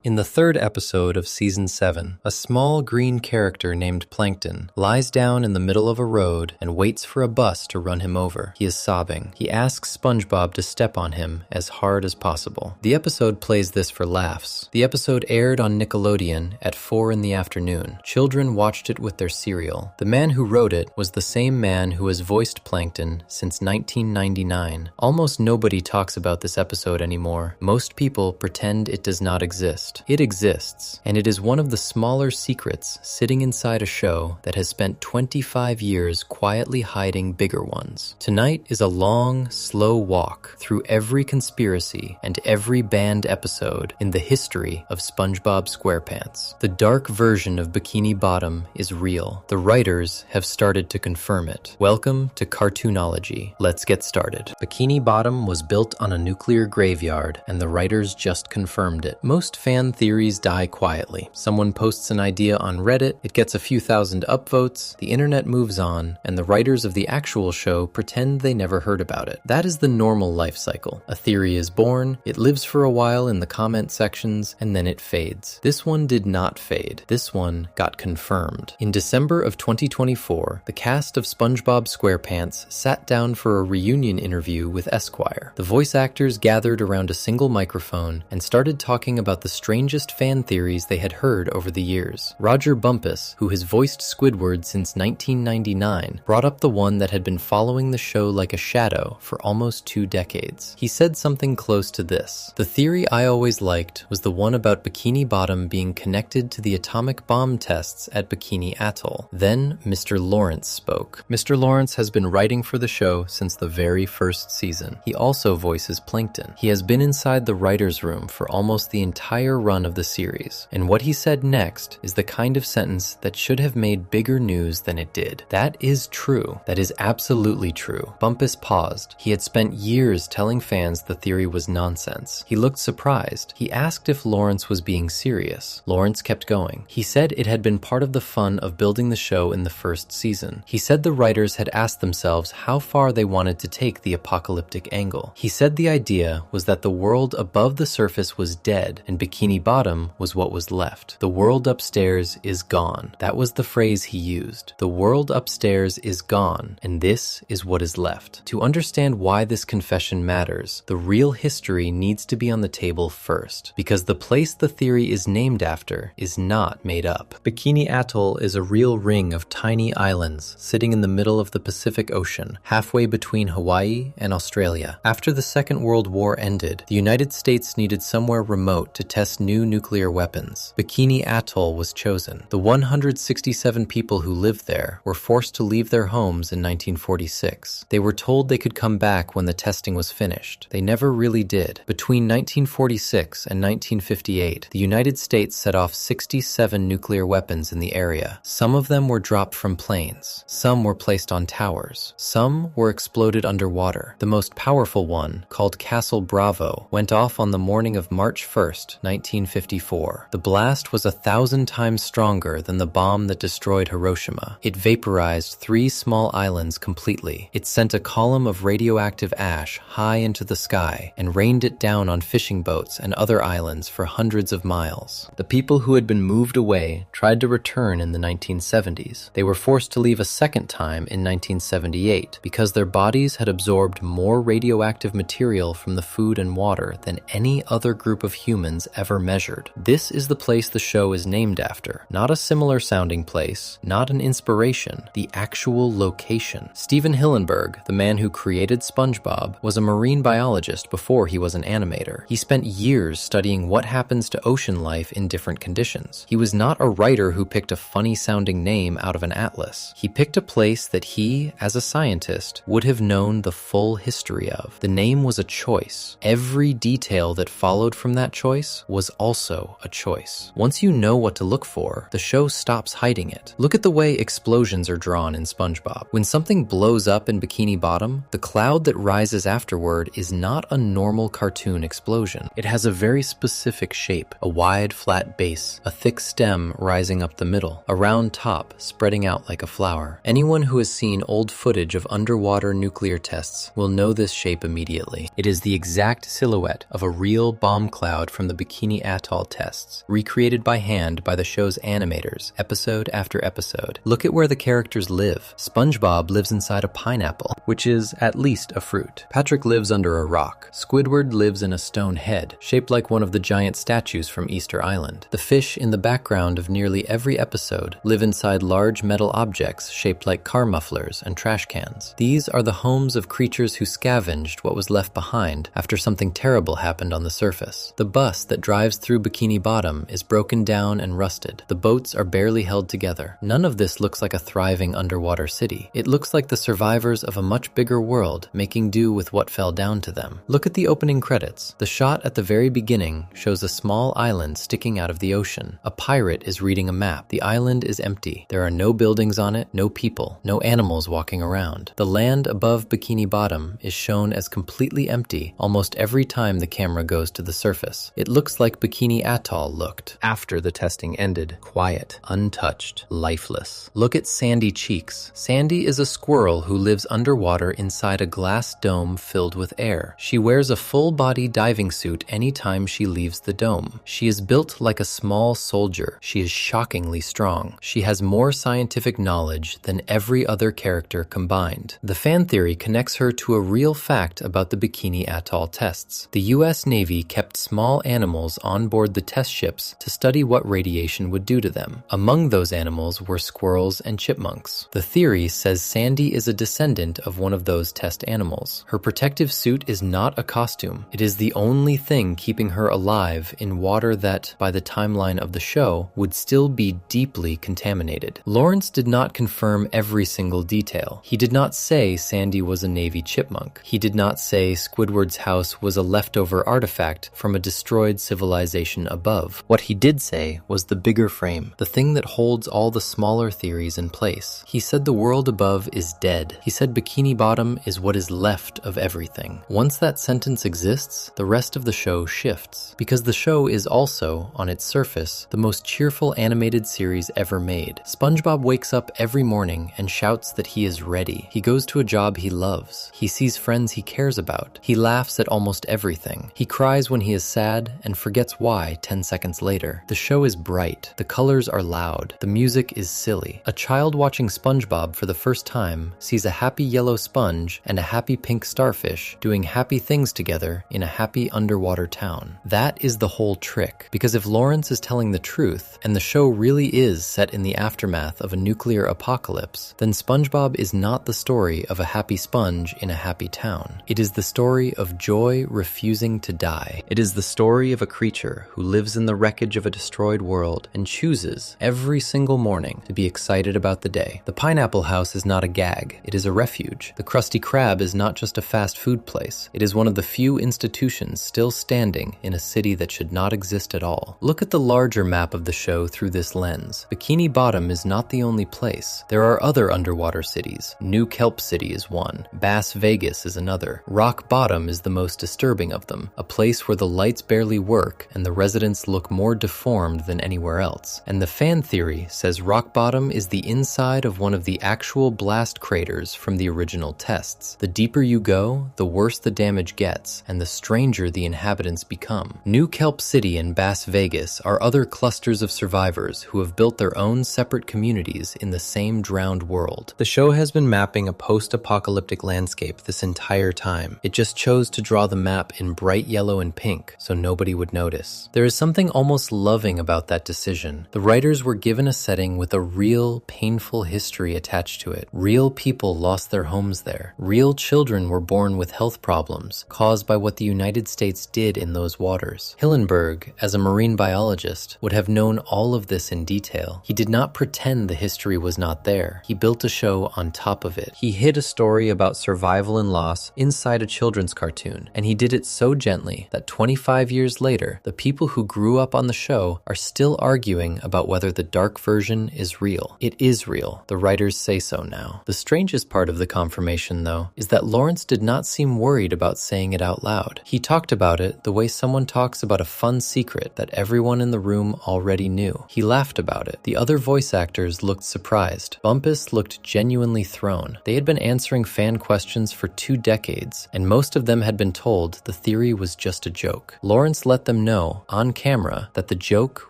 In the third episode of Season 7, a small green character named Plankton lies down in the middle of a road and waits for a bus to run him over. He is sobbing. He asks SpongeBob to step on him as hard as possible. The episode plays this for laughs. The episode aired on Nickelodeon at 4 in the afternoon. Children watched it with their cereal. The man who wrote it was the same man who has voiced Plankton since 1999. Almost nobody talks about this episode anymore. Most people pretend it does not exist. It exists, and it is one of the smaller secrets sitting inside a show that has spent 25 years quietly hiding bigger ones. Tonight is a long, slow walk through every conspiracy and every banned episode in the history of SpongeBob SquarePants. The dark version of Bikini Bottom is real. The writers have started to confirm it. Welcome to Cartoonology. Let's get started. Bikini Bottom was built on a nuclear graveyard, and the writers just confirmed it. Most fan theories die quietly. Someone posts an idea on Reddit, it gets a few thousand upvotes, the internet moves on, and the writers of the actual show pretend they never heard about it. That is the normal life cycle. A theory is born, it lives for a while in the comment sections, and then it fades. This one did not fade. This one got confirmed. In December of 2024, the cast of SpongeBob SquarePants sat down for a reunion interview with Esquire. The voice actors gathered around a single microphone and started talking about the strangest fan theories they had heard over the years. Roger Bumpus, who has voiced Squidward since 1999, brought up the one that had been following the show like a shadow for almost 2 decades. He said something close to this: "The theory I always liked was the one about Bikini Bottom being connected to the atomic bomb tests at Bikini Atoll." Then Mr. Lawrence spoke. Mr. Lawrence has been writing for the show since the very first season. He also voices Plankton. He has been inside the writer's room for almost the entire run of the series, and what he said next is the kind of sentence that should have made bigger news than it did. That is true. That is absolutely true. Bumpus paused. He had spent years telling fans the theory was nonsense. He looked surprised. He asked if Lawrence was being serious. Lawrence kept going. He said it had been part of the fun of building the show in the first season. He said the writers had asked themselves how far they wanted to take the apocalyptic angle. He said the idea was that the world above the surface was dead and Bikini Bottom was what was left. The world upstairs is gone. That was the phrase he used. The world upstairs is gone, and this is what is left. To understand why this confession matters, the real history needs to be on the table first, because the place the theory is named after is not made up. Bikini Atoll is a real ring of tiny islands sitting in the middle of the Pacific Ocean, halfway between Hawaii and Australia. After the Second World War ended, the United States needed somewhere remote to test new nuclear weapons. Bikini Atoll was chosen. The 167 people who lived there were forced to leave their homes in 1946. They were told they could come back when the testing was finished. They never really did. Between 1946 and 1958, the United States set off 67 nuclear weapons in the area. Some of them were dropped from planes. Some were placed on towers. Some were exploded underwater. The most powerful one, called Castle Bravo, went off on the morning of March 1st, 1954. The blast was 1,000 times stronger than the bomb that destroyed Hiroshima. It vaporized 3 small islands completely. It sent a column of radioactive ash high into the sky and rained it down on fishing boats and other islands for hundreds of miles. The people who had been moved away tried to return in the 1970s. They were forced to leave a second time in 1978 because their bodies had absorbed more radioactive material from the food and water than any other group of humans ever measured. This is the place the show is named after. Not a similar sounding place, not an inspiration, the actual location. Steven Hillenburg, the man who created SpongeBob, was a marine biologist before he was an animator. He spent years studying what happens to ocean life in different conditions. He was not a writer who picked a funny sounding name out of an atlas. He picked a place that he, as a scientist, would have known the full history of. The name was a choice. Every detail that followed from that choice was also a choice. Once you know what to look for, the show stops hiding it. Look at the way explosions are drawn in SpongeBob. When something blows up in Bikini Bottom, the cloud that rises afterward is not a normal cartoon explosion. It has a very specific shape, a wide, flat base, a thick stem rising up the middle, a round top spreading out like a flower. Anyone who has seen old footage of underwater nuclear tests will know this shape immediately. It is the exact silhouette of a real bomb cloud from the Bikini Bikini Atoll tests, recreated by hand by the show's animators, episode after episode. Look at where the characters live. SpongeBob lives inside a pineapple, which is at least a fruit. Patrick lives under a rock. Squidward lives in a stone head, shaped like one of the giant statues from Easter Island. The fish in the background of nearly every episode live inside large metal objects shaped like car mufflers and trash cans. These are the homes of creatures who scavenged what was left behind after something terrible happened on the surface. The bus that drives through Bikini Bottom is broken down and rusted. The boats are barely held together. None of this looks like a thriving underwater city. It looks like the survivors of a much bigger world making do with what fell down to them. Look at the opening credits. The shot at the very beginning shows a small island sticking out of the ocean. A pirate is reading a map. The island is empty. There are no buildings on it, no people, no animals walking around. The land above Bikini Bottom is shown as completely empty almost every time the camera goes to the surface. It looks like Bikini Atoll looked after the testing ended. Quiet, untouched, lifeless. Look at Sandy Cheeks. Sandy is a squirrel who lives underwater inside a glass dome filled with air. She wears a full-body diving suit anytime she leaves the dome. She is built like a small soldier. She is shockingly strong. She has more scientific knowledge than every other character combined. The fan theory connects her to a real fact about the Bikini Atoll tests. The US Navy kept small animals on board the test ships to study what radiation would do to them. Among those animals were squirrels and chipmunks. The theory says Sandy is a descendant of one of those test animals. Her protective suit is not a costume. It is the only thing keeping her alive in water that, by the timeline of the show, would still be deeply contaminated. Lawrence did not confirm every single detail. He did not say Sandy was a Navy chipmunk. He did not say Squidward's house was a leftover artifact from a destroyed civilization above. What he did say was the bigger frame, the thing that holds all the smaller theories in place. He said the world above is dead. He said Bikini Bottom is what is left of everything. Once that sentence exists, the rest of the show shifts, because the show is also, on its surface, the most cheerful animated series ever made. SpongeBob wakes up every morning and shouts that he is ready. He goes to a job he loves. He sees friends he cares about. He laughs at almost everything. He cries when he is sad and forgets why 10 seconds later. The show is bright. The colors are loud. The music is silly. A child watching SpongeBob for the first time sees a happy yellow sponge and a happy pink starfish doing happy things together in a happy underwater town. That is the whole trick, because if Lawrence is telling the truth, and the show really is set in the aftermath of a nuclear apocalypse, then SpongeBob is not the story of a happy sponge in a happy town. It is the story of joy refusing to die. It is the story of a creature who lives in the wreckage of a destroyed world and chooses every single morning to be excited about the day. The Pineapple House is not a gag. It is a refuge. The Krusty Krab is not just a fast food place. It is one of the few institutions still standing in a city that should not exist at all. Look at the larger map of the show through this lens. Bikini Bottom is not the only place. There are other underwater cities. New Kelp City is one. Bass Vegas is another. Rock Bottom is the most disturbing of them, a place where the lights barely work and the residents look more deformed than anywhere else. And the fan theory says Rock Bottom is the inside of one of the actual blast craters from the original tests. The deeper you go, the worse the damage gets, and the stranger the inhabitants become. New Kelp City and Bass Vegas are other clusters of survivors who have built their own separate communities in the same drowned world. The show has been mapping a post-apocalyptic landscape this entire time. It just chose to draw the map in bright yellow and pink so nobody would notice. There is something almost loving about that decision. The writers were given a setting with a real, painful history attached to it. Real people lost their homes there. Real children were born with health problems caused by what the United States did in those waters. Hillenburg, as a marine biologist, would have known all of this in detail. He did not pretend the history was not there. He built a show on top of it. He hid a story about survival and loss inside a children's cartoon, and he did it so gently that 25 years later, the people who grew up on the show are still arguing about whether the dark version is real. It is real. The writers say so now. The strangest part of the confirmation, though, is that Lawrence did not seem worried about saying it out loud. He talked about it the way someone talks about a fun secret that everyone in the room already knew. He laughed about it. The other voice actors looked surprised. Bumpus looked genuinely thrown. They had been answering fan questions for 2 decades, and most of them had been told the theory was just a joke. Lawrence let them them know, on camera, that the joke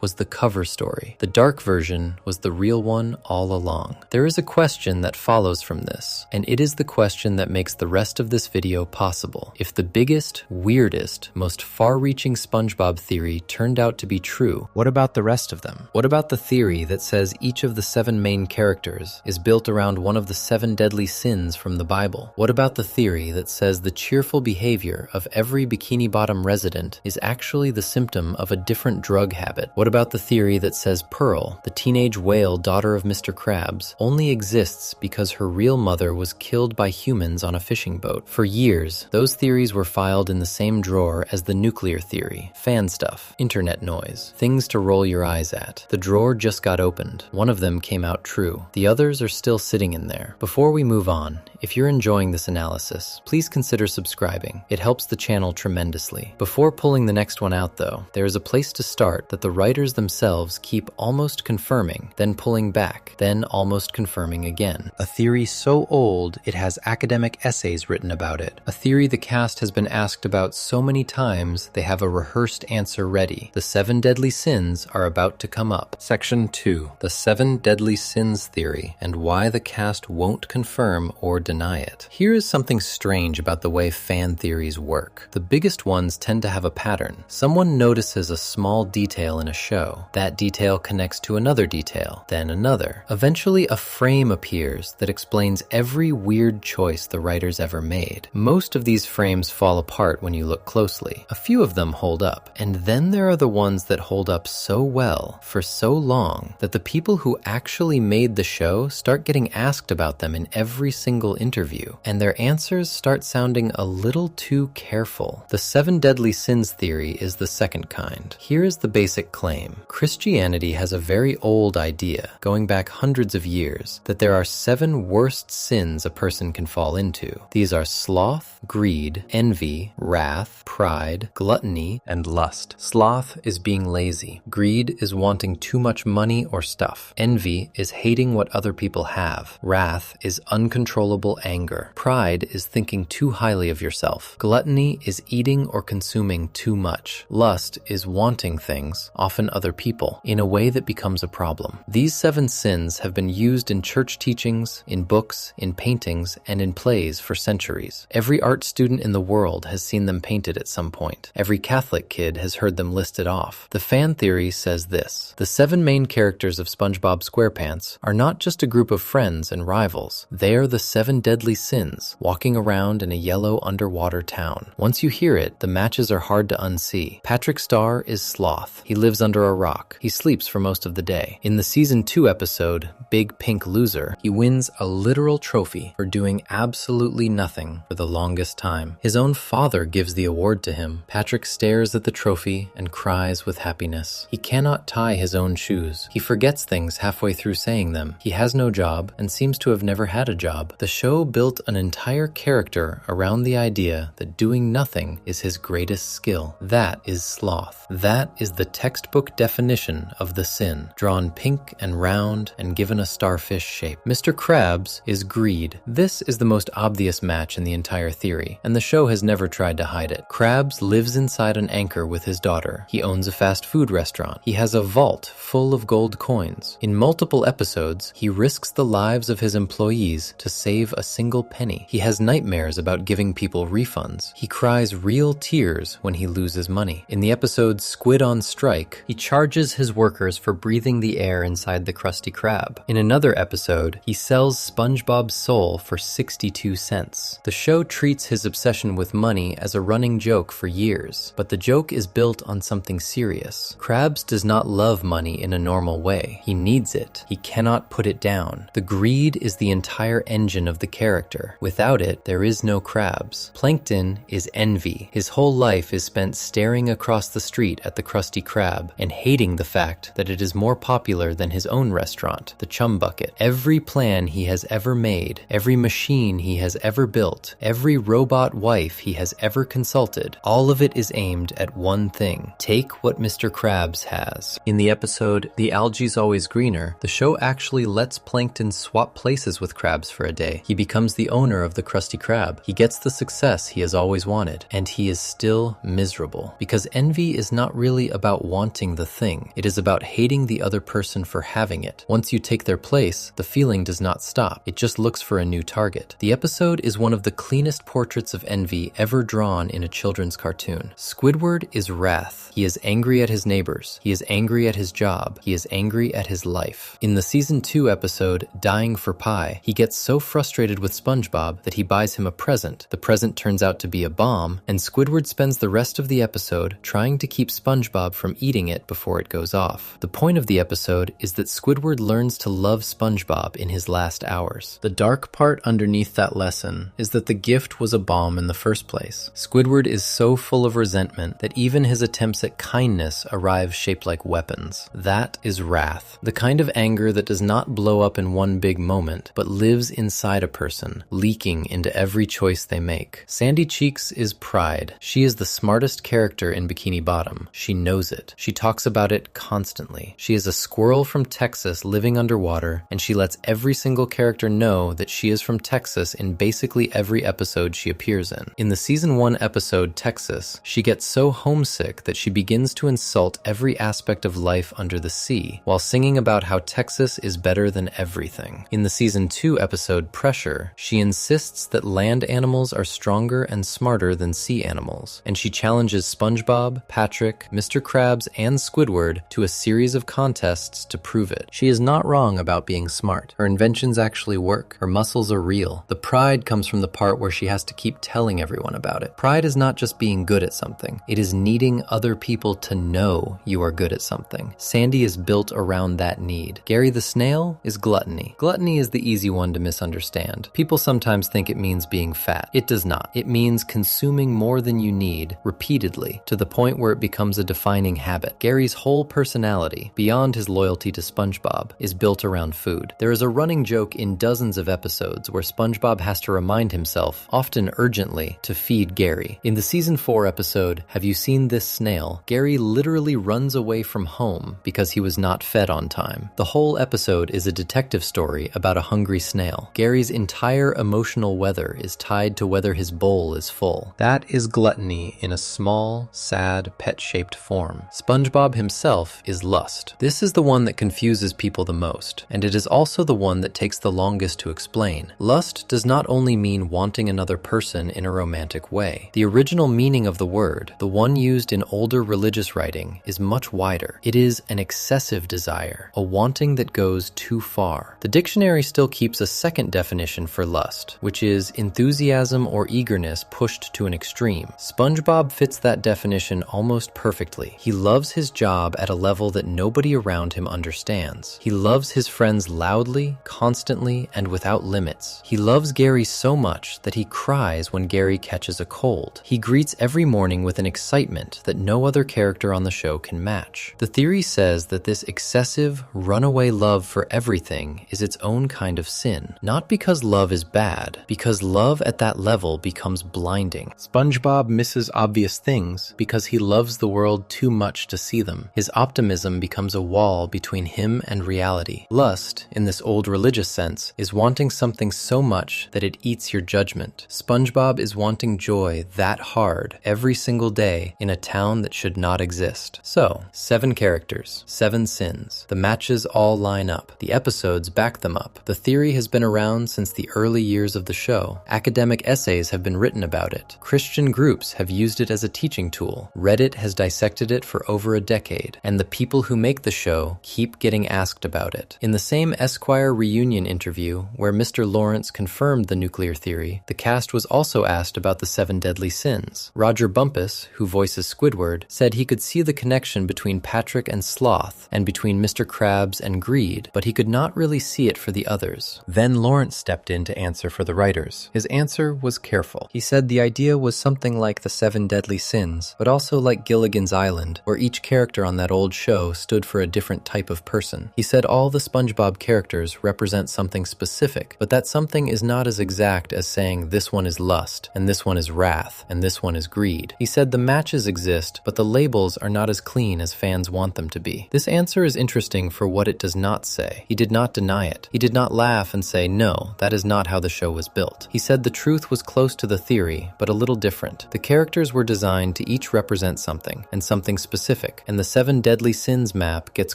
was the cover story. The dark version was the real one all along. There is a question that follows from this, and it is the question that makes the rest of this video possible. If the biggest, weirdest, most far-reaching SpongeBob theory turned out to be true, what about the rest of them? What about the theory that says each of the 7 main characters is built around one of the 7 deadly sins from the Bible? What about the theory that says the cheerful behavior of every Bikini Bottom resident is actually the symptom of a different drug habit? What about the theory that says Pearl, the teenage whale daughter of Mr. Krabs, only exists because her real mother was killed by humans on a fishing boat? For years, those theories were filed in the same drawer as the nuclear theory, fan stuff, internet noise, things to roll your eyes at. The drawer just got opened. One of them came out true. The others are still sitting in there. Before we move on, if you're enjoying this analysis, please consider subscribing. It helps the channel tremendously. Before pulling the next one out though, there is a place to start that the writers themselves keep almost confirming, then pulling back, then almost confirming again. A theory so old it has academic essays written about it. A theory the cast has been asked about so many times they have a rehearsed answer ready. The 7 deadly sins are about to come up. Section 2. The 7 deadly sins theory and why the cast won't confirm or deny it. Here is something strange about the way fan theories work. The biggest ones tend to have a pattern. Someone notices a small detail in a show. That detail connects to another detail, then another. Eventually, a frame appears that explains every weird choice the writers ever made. Most of these frames fall apart when you look closely. A few of them hold up, and then there are the ones that hold up so well for so long that the people who actually made the show start getting asked about them in every single interview, and their answers start sounding a little too careful. The 7 deadly sins theory is the second kind. Here is the basic claim. Christianity has a very old idea, going back hundreds of years, that there are 7 worst sins a person can fall into. These are sloth, greed, envy, wrath, pride, gluttony, and lust. Sloth is being lazy. Greed is wanting too much money or stuff. Envy is hating what other people have. Wrath is uncontrollable anger. Pride is thinking too highly of yourself. Gluttony is eating or consuming too much. Lust is wanting things, often other people, in a way that becomes a problem. These 7 sins have been used in church teachings, in books, in paintings, and in plays for centuries. Every art student in the world has seen them painted at some point. Every Catholic kid has heard them listed off. The fan theory says this: the 7 main characters of SpongeBob SquarePants are not just a group of friends and rivals. They are the 7 deadly sins, walking around in a yellow underwater town. Once you hear it, the matches are hard to unsee. Patrick Star is sloth. He lives under a rock. He sleeps for most of the day. In the season 2 episode, Big Pink Loser, he wins a literal trophy for doing absolutely nothing for the longest time. His own father gives the award to him. Patrick stares at the trophy and cries with happiness. He cannot tie his own shoes. He forgets things halfway through saying them. He has no job and seems to have never had a job. The show built an entire character around the idea that doing nothing is his greatest skill. That is sloth. That is the textbook definition of the sin, drawn pink and round and given a starfish shape. Mr. Krabs is greed. This is the most obvious match in the entire theory, and the show has never tried to hide it. Krabs lives inside an anchor with his daughter. He owns a fast food restaurant. He has a vault full of gold coins. In multiple episodes, he risks the lives of his employees to save a single penny. He has nightmares about giving people refunds. He cries real tears when he loses money. In the episode Squid on Strike, he charges his workers for breathing the air inside the Krusty Krab. In another episode, he sells SpongeBob's soul for 62 cents. The show treats his obsession with money as a running joke for years, but the joke is built on something serious. Krabs does not love money in a normal way. He needs it. He cannot put it down. The greed is the entire engine of the character. Without it, there is no Krabs. Plankton is envy. His whole life is spent staring across the street at the Krusty Krab and hating the fact that it is more popular than his own restaurant, the Chum Bucket. Every plan he has ever made, every machine he has ever built, every robot wife he has ever consulted, all of it is aimed at one thing: take what Mr. Krabs has. In the episode The Algae's Always Greener, the show actually lets Plankton swap places with Krabs for a day. He becomes the owner of the Krusty Krab. He gets the success he has always wanted, and he is still miserable because because envy is not really about wanting the thing. It is about hating the other person for having it. Once you take their place, the feeling does not stop. It just looks for a new target. The episode is one of the cleanest portraits of envy ever drawn in a children's cartoon. Squidward is wrath. He is angry at his neighbors. He is angry at his job. He is angry at his life. In the season 2 episode, Dying for Pie, he gets so frustrated with SpongeBob that he buys him a present. The present turns out to be a bomb, and Squidward spends the rest of the episode trying to keep SpongeBob from eating it before it goes off. The point of the episode is that Squidward learns to love SpongeBob in his last hours. The dark part underneath that lesson is that the gift was a bomb in the first place. Squidward is so full of resentment that even his attempts at kindness arrive shaped like weapons. That is wrath. The kind of anger that does not blow up in one big moment, but lives inside a person, leaking into every choice they make. Sandy Cheeks is pride. She is the smartest character in Bikini Bottom. She knows it. She talks about it constantly. She is a squirrel from Texas living underwater, and she lets every single character know that she is from Texas in basically every episode she appears in. In the season 1 episode, Texas, she gets so homesick that she begins to insult every aspect of life under the sea, while singing about how Texas is better than everything. In the season 2 episode, Pressure, she insists that land animals are stronger and smarter than sea animals, and she challenges SpongeBob, Patrick, Mr. Krabs, and Squidward to a series of contests to prove it. She is not wrong about being smart. Her inventions actually work. Her muscles are real. The pride comes from the part where she has to keep telling everyone about it. Pride is not just being good at something. It is needing other people to know you are good at something. Sandy is built around that need. Gary the Snail is gluttony. Gluttony is the easy one to misunderstand. People sometimes think it means being fat. It does not. It means consuming more than you need repeatedly to the point where it becomes a defining habit. Gary's whole personality, beyond his loyalty to SpongeBob, is built around food. There is a running joke in dozens of episodes where SpongeBob has to remind himself, often urgently, to feed Gary. In the season 4 episode, Have You Seen This Snail?, Gary literally runs away from home because he was not fed on time. The whole episode is a detective story about a hungry snail. Gary's entire emotional weather is tied to whether his bowl is full. That is gluttony in a small, sad, pet-shaped form. SpongeBob himself is lust. This is the one that confuses people the most, and it is also the one that takes the longest to explain. Lust does not only mean wanting another person in a romantic way. The original meaning of the word, the one used in older religious writing, is much wider. It is an excessive desire, a wanting that goes too far. The dictionary still keeps a second definition for lust, which is enthusiasm or eagerness pushed to an extreme. SpongeBob fits that definition almost perfectly. He loves his job at a level that nobody around him understands. He loves his friends loudly, constantly, and without limits. He loves Gary so much that he cries when Gary catches a cold. He greets every morning with an excitement that no other character on the show can match. The theory says that this excessive, runaway love for everything is its own kind of sin. Not because love is bad, because love at that level becomes blinding. SpongeBob misses obvious things because he loves the world too much to see them. His optimism becomes a wall between him and reality. Lust, in this old religious sense, is wanting something so much that it eats your judgment. SpongeBob is wanting joy that hard every single day in a town that should not exist. So, 7 characters, 7 sins. The matches all line up. The episodes back them up. The theory has been around since the early years of the show. Academic essays have been written about it. Christian groups have used it as a teaching tool. Reddit has dissected it for over a decade, and the people who make the show keep getting asked about it. In the same Esquire reunion interview where Mr. Lawrence confirmed the nuclear theory, the cast was also asked about the 7 deadly sins. Roger Bumpus, who voices Squidward, said he could see the connection between Patrick and sloth, and between Mr. Krabs and greed, but he could not really see it for the others. Then Lawrence stepped in to answer for the writers. His answer was careful. He said the idea was something like the 7 deadly sins, but also like Gilligan's Island, where each character on that old show stood for a different type of person. He said all the SpongeBob characters represent something specific, but that something is not as exact as saying this one is lust, and this one is wrath, and this one is greed. He said the matches exist, but the labels are not as clean as fans want them to be. This answer is interesting for what it does not say. He did not deny it. He did not laugh and say, no, that is not how the show was built. He said the truth was close to the theory, but a little different. The characters were designed to each each represent something, and something specific, and the 7 deadly sins map gets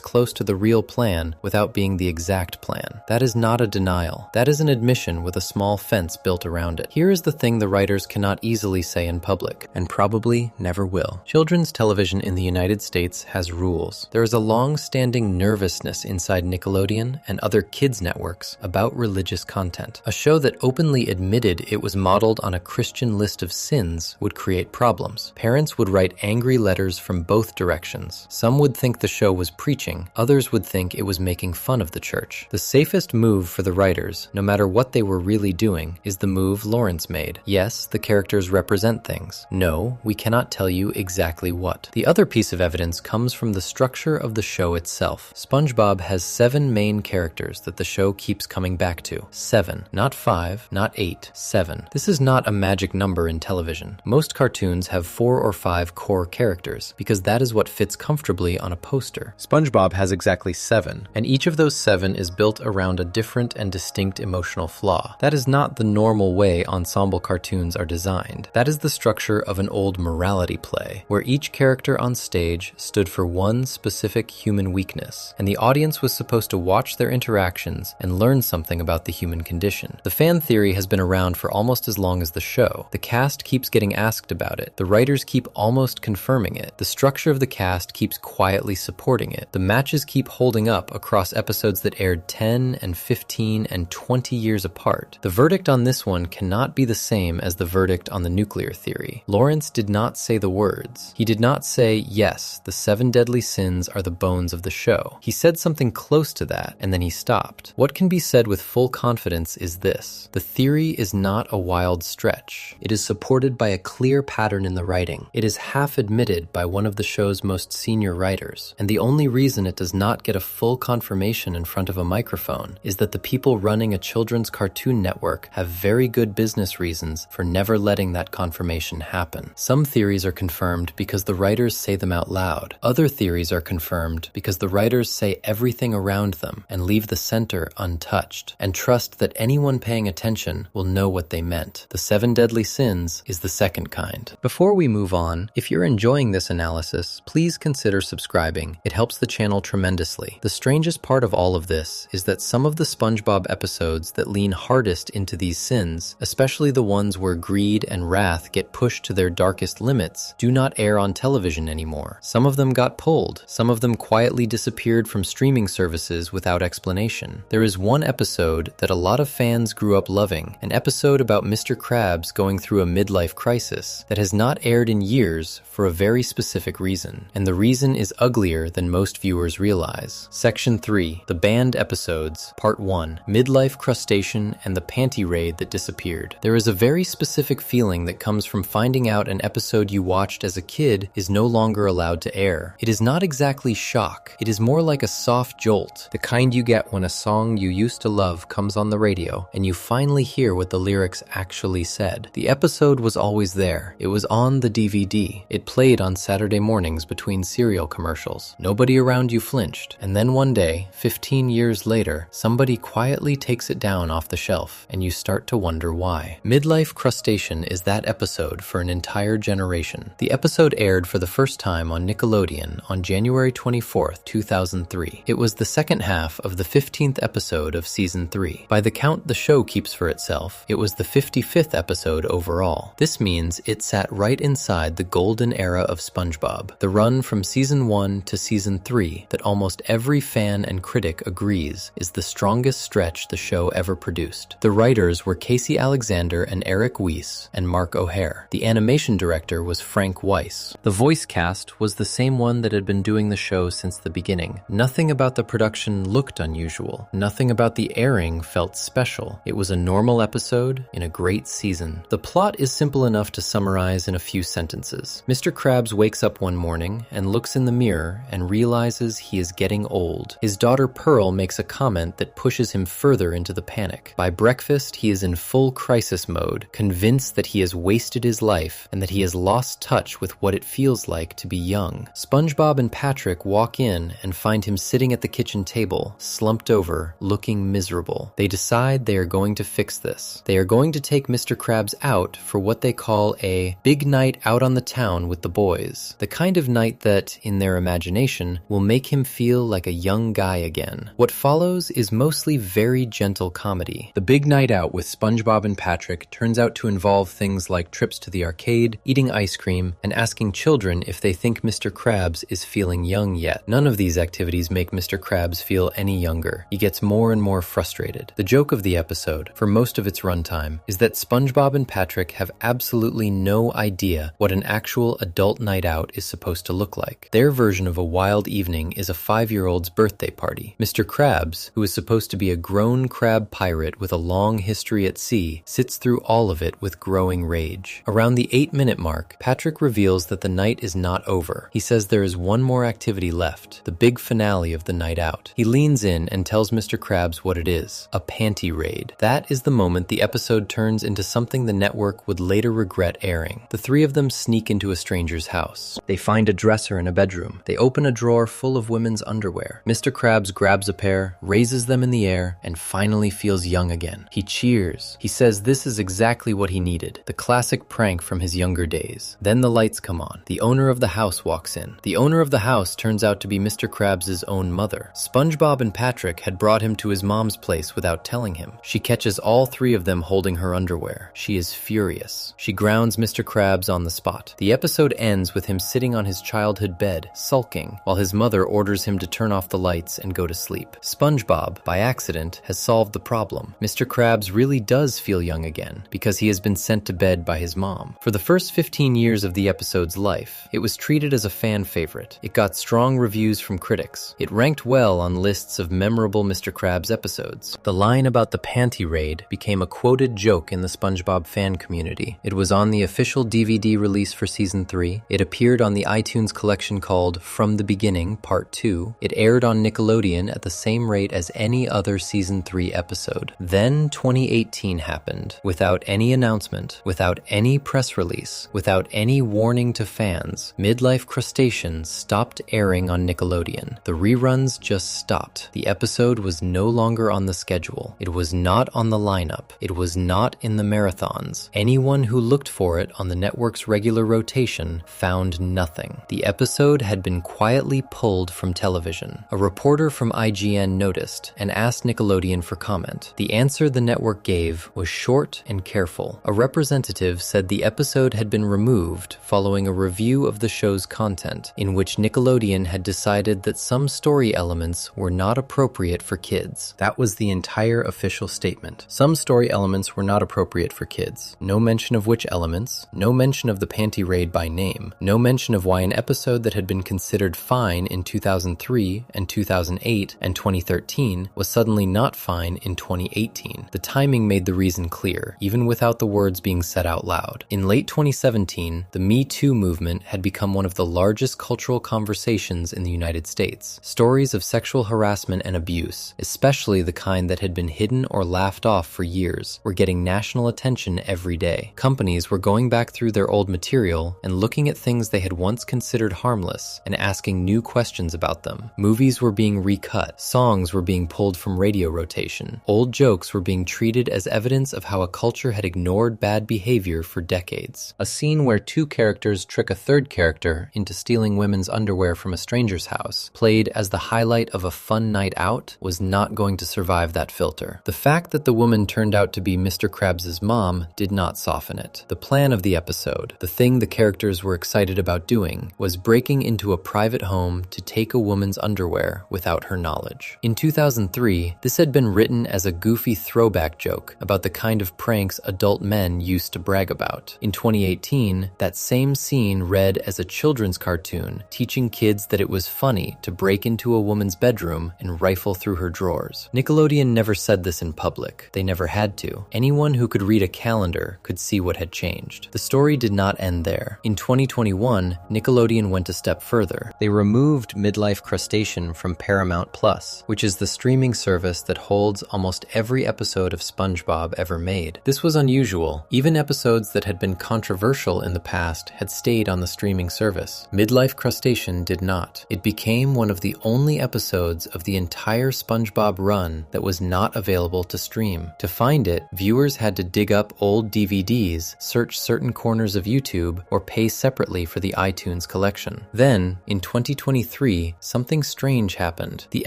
close to the real plan without being the exact plan. That is not a denial. That is an admission with a small fence built around it. Here is the thing the writers cannot easily say in public, and probably never will. Children's television in the United States has rules. There is a long-standing nervousness inside Nickelodeon and other kids' networks about religious content. A show that openly admitted it was modeled on a Christian list of sins would create problems. Parents would write angry letters from both directions. Some would think the show was preaching, others would think it was making fun of the church. The safest move for the writers, no matter what they were really doing, is the move Lawrence made. Yes, the characters represent things. No, we cannot tell you exactly what. The other piece of evidence comes from the structure of the show itself. SpongeBob has 7 main characters that the show keeps coming back to. 7. Not 5, not 8. 7. This is not a magic number in television. Most cartoons have 4 or 5 core characters, because that is what fits comfortably on a poster. SpongeBob has exactly 7, and each of those 7 is built around a different and distinct emotional flaw. That is not the normal way ensemble cartoons are designed. That is the structure of an old morality play, where each character on stage stood for one specific human weakness, and the audience was supposed to watch their interactions and learn something about the human condition. The fan theory has been around for almost as long as the show. The cast keeps getting asked about it. The writers keep almost confirming it. The structure of the cast keeps quietly supporting it. The matches keep holding up across episodes that aired 10 and 15 and 20 years apart. The verdict on this one cannot be the same as the verdict on the nuclear theory. Lawrence did not say the words. He did not say, yes, the 7 deadly sins are the bones of the show. He said something close to that, and then he stopped. What can be said with full confidence is this: the theory is not a wild stretch. It is supported by a clear pattern in the writing. It is half admitted by one of the show's most senior writers, and the only reason it does not get a full confirmation in front of a microphone is that the people running a children's cartoon network have very good business reasons for never letting that confirmation happen. Some theories are confirmed because the writers say them out loud. Other theories are confirmed because the writers say everything around them and leave the center untouched, and trust that anyone paying attention will know what they meant. The 7 deadly sins is the second kind. Before we move on, if you're enjoying this analysis, please consider subscribing. It helps the channel tremendously. The strangest part of all of this is that some of the SpongeBob episodes that lean hardest into these sins, especially the ones where greed and wrath get pushed to their darkest limits, do not air on television anymore. Some of them got pulled. Some of them quietly disappeared from streaming services without explanation. There is one episode that a lot of fans grew up loving, an episode about Mr. Krabs going through a midlife crisis that has not aired in years for a very specific reason, and the reason is uglier than most viewers realize. Section 3, the banned episodes, Part 1, Midlife Crustation and the Panty Raid that disappeared. There is a very specific feeling that comes from finding out an episode you watched as a kid is no longer allowed to air. It is not exactly shock. It is more like a soft jolt, the kind you get when a song you used to love comes on the radio and you finally hear what the lyrics actually said. The episode was always there. It was on the DVD. It played on Saturday mornings between cereal commercials. Nobody around you flinched. And then one day, 15 years later, somebody quietly takes it down off the shelf, and you start to wonder why. Midlife Crustation is that episode for an entire generation. The episode aired for the first time on Nickelodeon on January 24th, 2003. It was the second half of the 15th episode of Season 3. By the count the show keeps for itself, it was the 55th episode overall. This means it sat right inside the golden era of SpongeBob, the run from Season 1 to Season 3 that almost every fan and critic agrees is the strongest stretch the show ever produced. The writers were Casey Alexander and Eric Weiss and Mark O'Hare. The animation director was Frank Weiss. The voice cast was the same one that had been doing the show since the beginning. Nothing about the production looked unusual. Nothing about the airing felt special. It was a normal episode in a great season. The plot is simple enough to summarize in a few sentences. Mr. Krabs wakes up one morning and looks in the mirror and realizes he is getting old. His daughter Pearl makes a comment that pushes him further into the panic. By breakfast, he is in full crisis mode, convinced that he has wasted his life and that he has lost touch with what it feels like to be young. SpongeBob and Patrick walk in and find him sitting at the kitchen table, slumped over, looking miserable. They decide they are going to fix this. They are going to take Mr. Krabs out for what they call a big night out on around the town with the boys. The kind of night that, in their imagination, will make him feel like a young guy again. What follows is mostly very gentle comedy. The big night out with SpongeBob and Patrick turns out to involve things like trips to the arcade, eating ice cream, and asking children if they think Mr. Krabs is feeling young yet. None of these activities make Mr. Krabs feel any younger. He gets more and more frustrated. The joke of the episode, for most of its runtime, is that SpongeBob and Patrick have absolutely no idea what an actual adult night out is supposed to look like. Their version of a wild evening is a 5-year-old's birthday party. Mr. Krabs, who is supposed to be a grown crab pirate with a long history at sea, sits through all of it with growing rage. Around the 8-minute mark, Patrick reveals that the night is not over. He says there is one more activity left, the big finale of the night out. He leans in and tells Mr. Krabs what it is, a panty raid. That is the moment the episode turns into something the network would later regret airing. The three of them sneak into a stranger's house. They find a dresser in a bedroom. They open a drawer full of women's underwear. Mr. Krabs grabs a pair, raises them in the air, and finally feels young again. He cheers. He says this is exactly what he needed, the classic prank from his younger days. Then the lights come on. The owner of the house walks in. The owner of the house turns out to be Mr. Krabs' own mother. SpongeBob and Patrick had brought him to his mom's place without telling him. She catches all three of them holding her underwear. She is furious. She grounds Mr. Krabs on the spot. The episode ends with him sitting on his childhood bed, sulking, while his mother orders him to turn off the lights and go to sleep. SpongeBob, by accident, has solved the problem. Mr. Krabs really does feel young again, because he has been sent to bed by his mom. For the first 15 years of the episode's life, it was treated as a fan favorite. It got strong reviews from critics. It ranked well on lists of memorable Mr. Krabs episodes. The line about the panty raid became a quoted joke in the SpongeBob fan community. It was on the official DVD release for Season 3. It appeared on the iTunes collection called From the Beginning, Part 2. It aired on Nickelodeon at the same rate as any other Season 3 episode. Then 2018 happened, without any announcement, without any press release, without any warning to fans. Midlife Crustation stopped airing on Nickelodeon. The reruns just stopped. The episode was no longer on the schedule. It was not on the lineup. It was not in the marathons. Anyone who looked for it on the network's regular rotation found nothing. The episode had been quietly pulled from television. A reporter from IGN noticed and asked Nickelodeon for comment. The answer the network gave was short and careful. A representative said the episode had been removed following a review of the show's content, in which Nickelodeon had decided that some story elements were not appropriate for kids. That was the entire official statement. Some story elements were not appropriate for kids. No mention of which elements, no mention of the panty raid by name, no mention of why an episode that had been considered fine in 2003 and 2008 and 2013 was suddenly not fine in 2018. The timing made the reason clear, even without the words being said out loud. In late 2017, the MeToo movement had become one of the largest cultural conversations in the United States. Stories of sexual harassment and abuse, especially the kind that had been hidden or laughed off for years, were getting national attention every day. Companies were going back through their old material and looking at things they had once considered harmless and asking new questions about them. Movies were being recut. Songs were being pulled from radio rotation. Old jokes were being treated as evidence of how a culture had ignored bad behavior for decades. A scene where two characters trick a third character into stealing women's underwear from a stranger's house, played as the highlight of a fun night out, was not going to survive that filter. The fact that the woman turned out to be Mr. Krabs' mom did not soften it. The plan of the episode, the thing the characters were excited about doing, was breaking into a private home to take a woman's underwear without her knowledge. In 2003, this had been written as a goofy throwback joke about the kind of pranks adult men used to brag about. In 2018, that same scene read as a children's cartoon teaching kids that it was funny to break into a woman's bedroom and rifle through her drawers. Nickelodeon never said this in public. They never had to. Anyone who could read a calendar could see what had changed. The story did not end there. In 2021, Nickelodeon went a step further. They removed Midlife Crustation from Paramount Plus, which is the streaming service that holds almost every episode of SpongeBob ever made. This was unusual. Even episodes that had been controversial in the past had stayed on the streaming service. Midlife Crustation did not. It became one of the only episodes of the entire SpongeBob run that was not available to stream. To find it, viewers had to dig up old DVDs, search certain corners of YouTube, YouTube or pay separately for the iTunes collection. Then, in 2023, something strange happened. The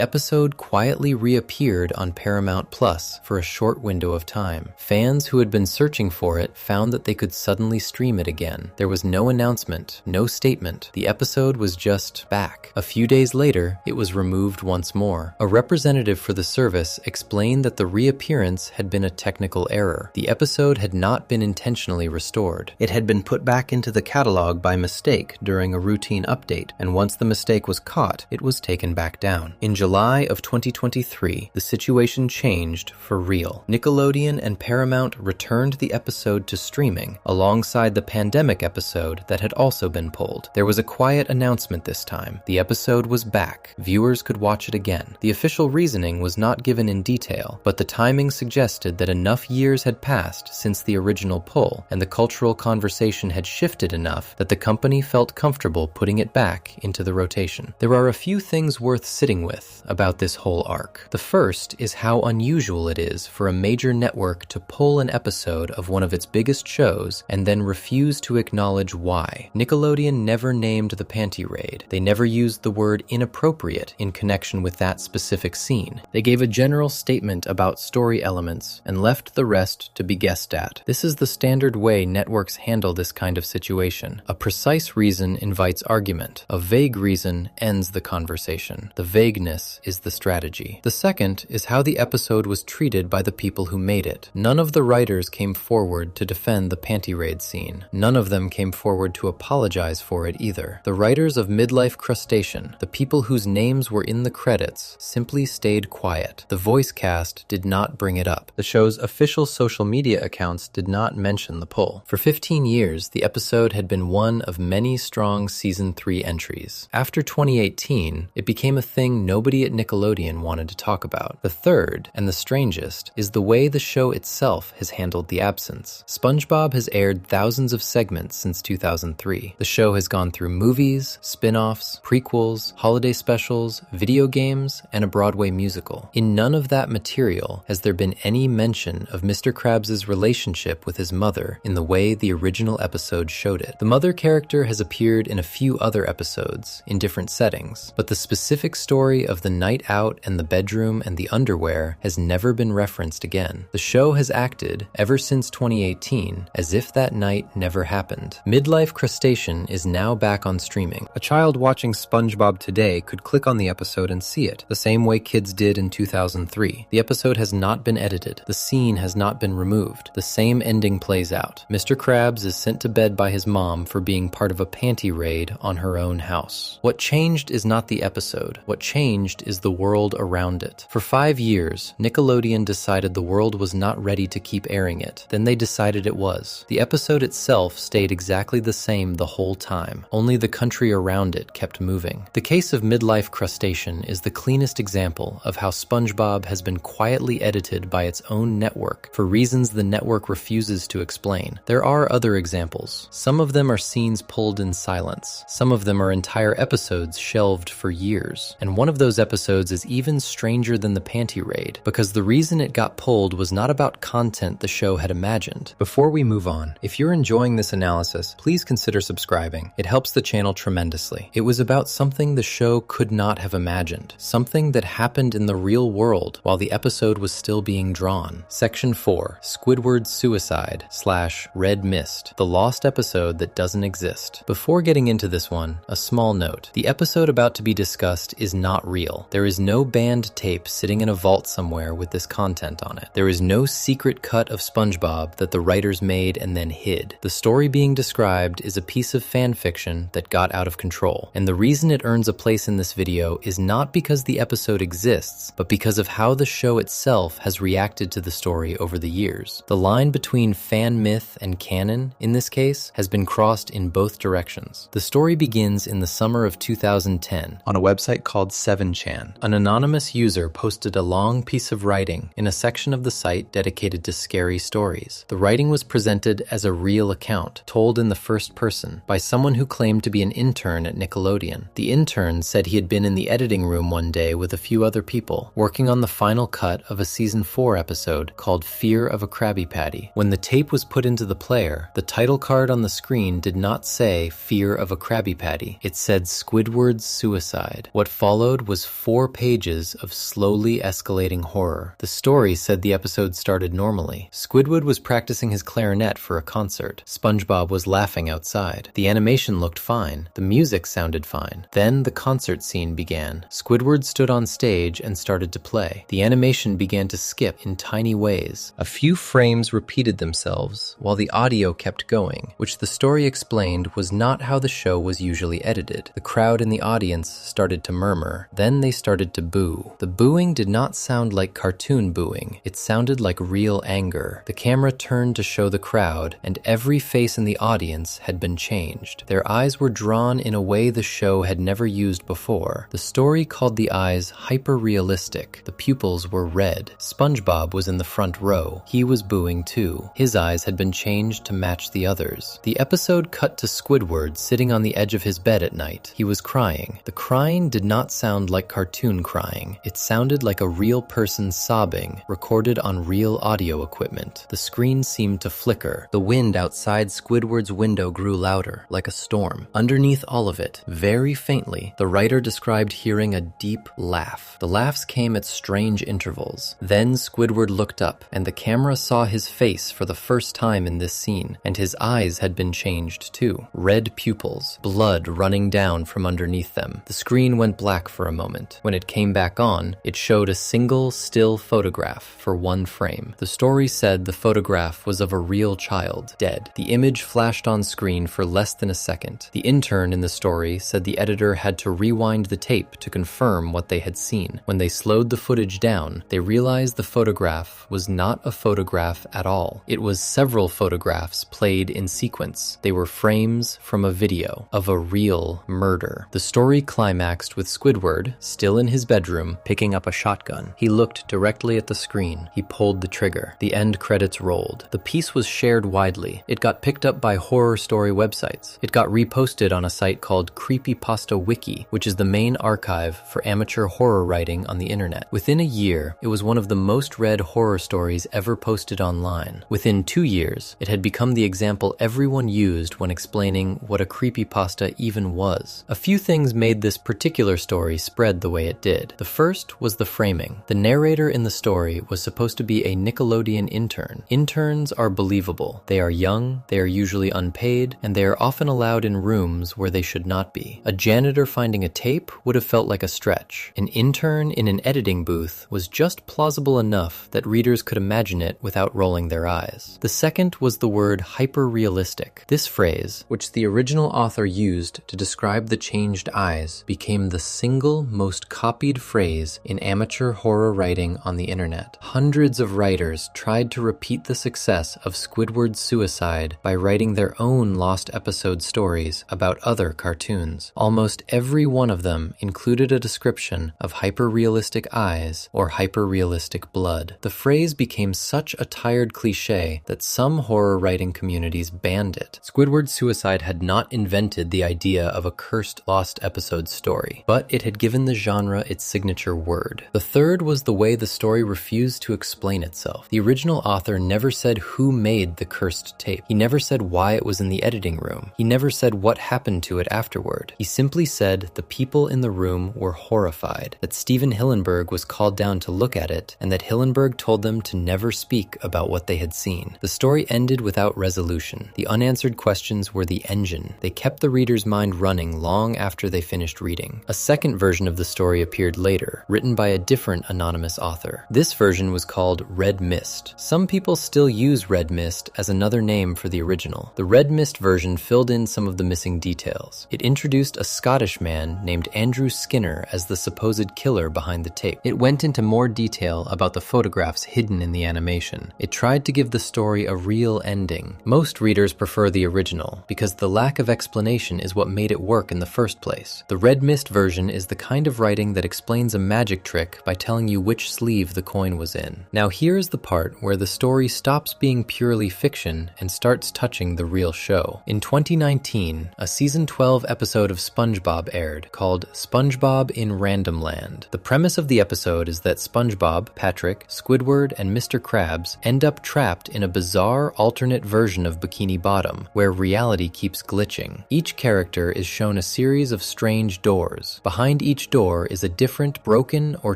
episode quietly reappeared on Paramount Plus for a short window of time. Fans who had been searching for it found that they could suddenly stream it again. There was no announcement, no statement. The episode was just back. A few days later, it was removed once more. A representative for the service explained that the reappearance had been a technical error. The episode had not been intentionally restored. It had been put back into the catalog by mistake during a routine update, and once the mistake was caught, it was taken back down. In July of 2023, the situation changed for real. Nickelodeon and Paramount returned the episode to streaming, alongside the pandemic episode that had also been pulled. There was a quiet announcement this time. The episode was back. Viewers could watch it again. The official reasoning was not given in detail, but the timing suggested that enough years had passed since the original pull, and the cultural conversation had shifted enough that the company felt comfortable putting it back into the rotation. There are a few things worth sitting with about this whole arc. The first is how unusual it is for a major network to pull an episode of one of its biggest shows and then refuse to acknowledge why. Nickelodeon never named the panty raid. They never used the word inappropriate in connection with that specific scene. They gave a general statement about story elements and left the rest to be guessed at. This is the standard way networks handle this kind of situation. A precise reason invites argument. A vague reason ends the conversation. The vagueness is the strategy. The second is how the episode was treated by the people who made it. None of the writers came forward to defend the panty raid scene. None of them came forward to apologize for it either. The writers of Midlife Crustation, the people whose names were in the credits, simply stayed quiet. The voice cast did not bring it up. The show's official social media accounts did not mention the pull. For 15 years, the episode had been one of many strong Season 3 entries. After 2018, it became a thing nobody at Nickelodeon wanted to talk about. The third, and the strangest, is the way the show itself has handled the absence. SpongeBob has aired thousands of segments since 2003. The show has gone through movies, spin-offs, prequels, holiday specials, video games, and a Broadway musical. In none of that material has there been any mention of Mr. Krabs' relationship with his mother in the way the original episode showed it. The mother character has appeared in a few other episodes, in different settings, but the specific story of the night out and the bedroom and the underwear has never been referenced again. The show has acted, ever since 2018, as if that night never happened. Midlife Crustation is now back on streaming. A child watching SpongeBob today could click on the episode and see it, the same way kids did in 2003. The episode has not been edited. The scene has not been removed. The same ending plays out. Mr. Krabs is sent to bed by his mom for being part of a panty raid on her own house. What changed is not the episode. What changed is the world around it. For 5 years, Nickelodeon decided the world was not ready to keep airing it. Then they decided it was. The episode itself stayed exactly the same the whole time. Only the country around it kept moving. The case of Midlife Crustation is the cleanest example of how SpongeBob has been quietly edited by its own network for reasons the network refuses to explain. There are other examples. Some of them are scenes pulled in silence. Some of them are entire episodes shelved for years. And one of those episodes is even stranger than the panty raid, because the reason it got pulled was not about content the show had imagined. Before we move on, if you're enjoying this analysis, please consider subscribing. It helps the channel tremendously. It was about something the show could not have imagined. Something that happened in the real world while the episode was still being drawn. Section 4, Squidward Suicide / Red Mist, the lost episode that doesn't exist. Before getting into this one, a small note. The episode about to be discussed is not real. There is no banned tape sitting in a vault somewhere with this content on it. There is no secret cut of SpongeBob that the writers made and then hid. The story being described is a piece of fan fiction that got out of control. And the reason it earns a place in this video is not because the episode exists, but because of how the show itself has reacted to the story over the years. The line between fan myth and canon, in this case, has been crossed in both directions. The story begins in the summer of 2010 on a website called 7chan. An anonymous user posted a long piece of writing in a section of the site dedicated to scary stories. The writing was presented as a real account, told in the first person, by someone who claimed to be an intern at Nickelodeon. The intern said he had been in the editing room one day with a few other people, working on the final cut of a Season 4 episode called Fear of a Krabby Patty. When the tape was put into the player, the title card card on the screen did not say fear of a Krabby Patty. It said Squidward Suicide. What followed was 4 pages of slowly escalating horror. The story said the episode started normally. Squidward was practicing his clarinet for a concert. SpongeBob was laughing outside. The animation looked fine. The music sounded fine. Then the concert scene began. Squidward stood on stage and started to play. The animation began to skip in tiny ways. A few frames repeated themselves while the audio kept going, which the story explained was not how the show was usually edited. The crowd in the audience started to murmur. Then they started to boo. The booing did not sound like cartoon booing. It sounded like real anger. The camera turned to show the crowd, and every face in the audience had been changed. Their eyes were drawn in a way the show had never used before. The story called the eyes hyper-realistic. The pupils were red. SpongeBob was in the front row. He was booing too. His eyes had been changed to match the others. The episode cut to Squidward sitting on the edge of his bed at night. He was crying. The crying did not sound like cartoon crying. It sounded like a real person sobbing, recorded on real audio equipment. The screen seemed to flicker. The wind outside Squidward's window grew louder, like a storm. Underneath all of it, very faintly, the writer described hearing a deep laugh. The laughs came at strange intervals. Then Squidward looked up, and the camera saw his face for the first time in this scene, and his eyes had been changed too. Red pupils, blood running down from underneath them. The screen went black for a moment. When it came back on, it showed a single still photograph for 1 frame. The story said the photograph was of a real child, dead. The image flashed on screen for less than a second. The intern in the story said the editor had to rewind the tape to confirm what they had seen. When they slowed the footage down, they realized the photograph was not a photograph at all. It was several photographs played in sequence. They were frames from a video of a real murder. The story climaxed with Squidward, still in his bedroom, picking up a shotgun. He looked directly at the screen. He pulled the trigger. The end credits rolled. The piece was shared widely. It got picked up by horror story websites. It got reposted on a site called Creepypasta Wiki, which is the main archive for amateur horror writing on the internet. Within a year, it was one of the most read horror stories ever posted online. Within 2 years, it had become the example everyone used when explaining what a creepypasta even was. A few things made this particular story spread the way it did. The first was the framing. The narrator in the story was supposed to be a Nickelodeon intern. Interns are believable. They are young, they are usually unpaid, and they are often allowed in rooms where they should not be. A janitor finding a tape would have felt like a stretch. An intern in an editing booth was just plausible enough that readers could imagine it without rolling their eyes. The second was the word hyper-realistic. This phrase, which the original author used to describe the changed eyes, became the single most copied phrase in amateur horror writing on the internet. Hundreds of writers tried to repeat the success of Squidward Suicide by writing their own lost episode stories about other cartoons. Almost every one of them included a description of hyper-realistic eyes or hyper-realistic blood. The phrase became such a tired cliche that some horror writing communities banned it. Squidward Suicide had not invented the idea of a cursed lost episode story, but it had given the genre its signature word. The third was the way the story refused to explain itself. The original author never said who made the cursed tape. He never said why it was in the editing room. He never said what happened to it afterward. He simply said the people in the room were horrified, that Steven Hillenburg was called down to look at it, and that Hillenburg told them to never speak about what they had seen. The story ended without resolution. The unanswered questions were the engine. They kept the reader's mind running long after they finished reading. A second version of the story appeared later, written by a different anonymous author. This version was called Red Mist. Some people still use Red Mist as another name for the original. The Red Mist version filled in some of the missing details. It introduced a Scottish man named Andrew Skinner as the supposed killer behind the tape. It went into more detail about the photographs hidden in the animation. It tried to give the story a real ending. Most readers prefer the original, because the lack of explanation is what made it work in the first place. The Red Mist version is the kind of writing that explains a magic trick by telling you which sleeve the coin was in. Now here's the part where the story stops being purely fiction and starts touching the real show. In 2019, a season 12 episode of SpongeBob aired called SpongeBob in Random Land. The premise of the episode is that SpongeBob, Patrick, Squidward, and Mr. Krabs end up trapped in a bizarre alternate version of Bikini Bikini Bottom, where reality keeps glitching. Each character is shown a series of strange doors. Behind each door is a different, broken, or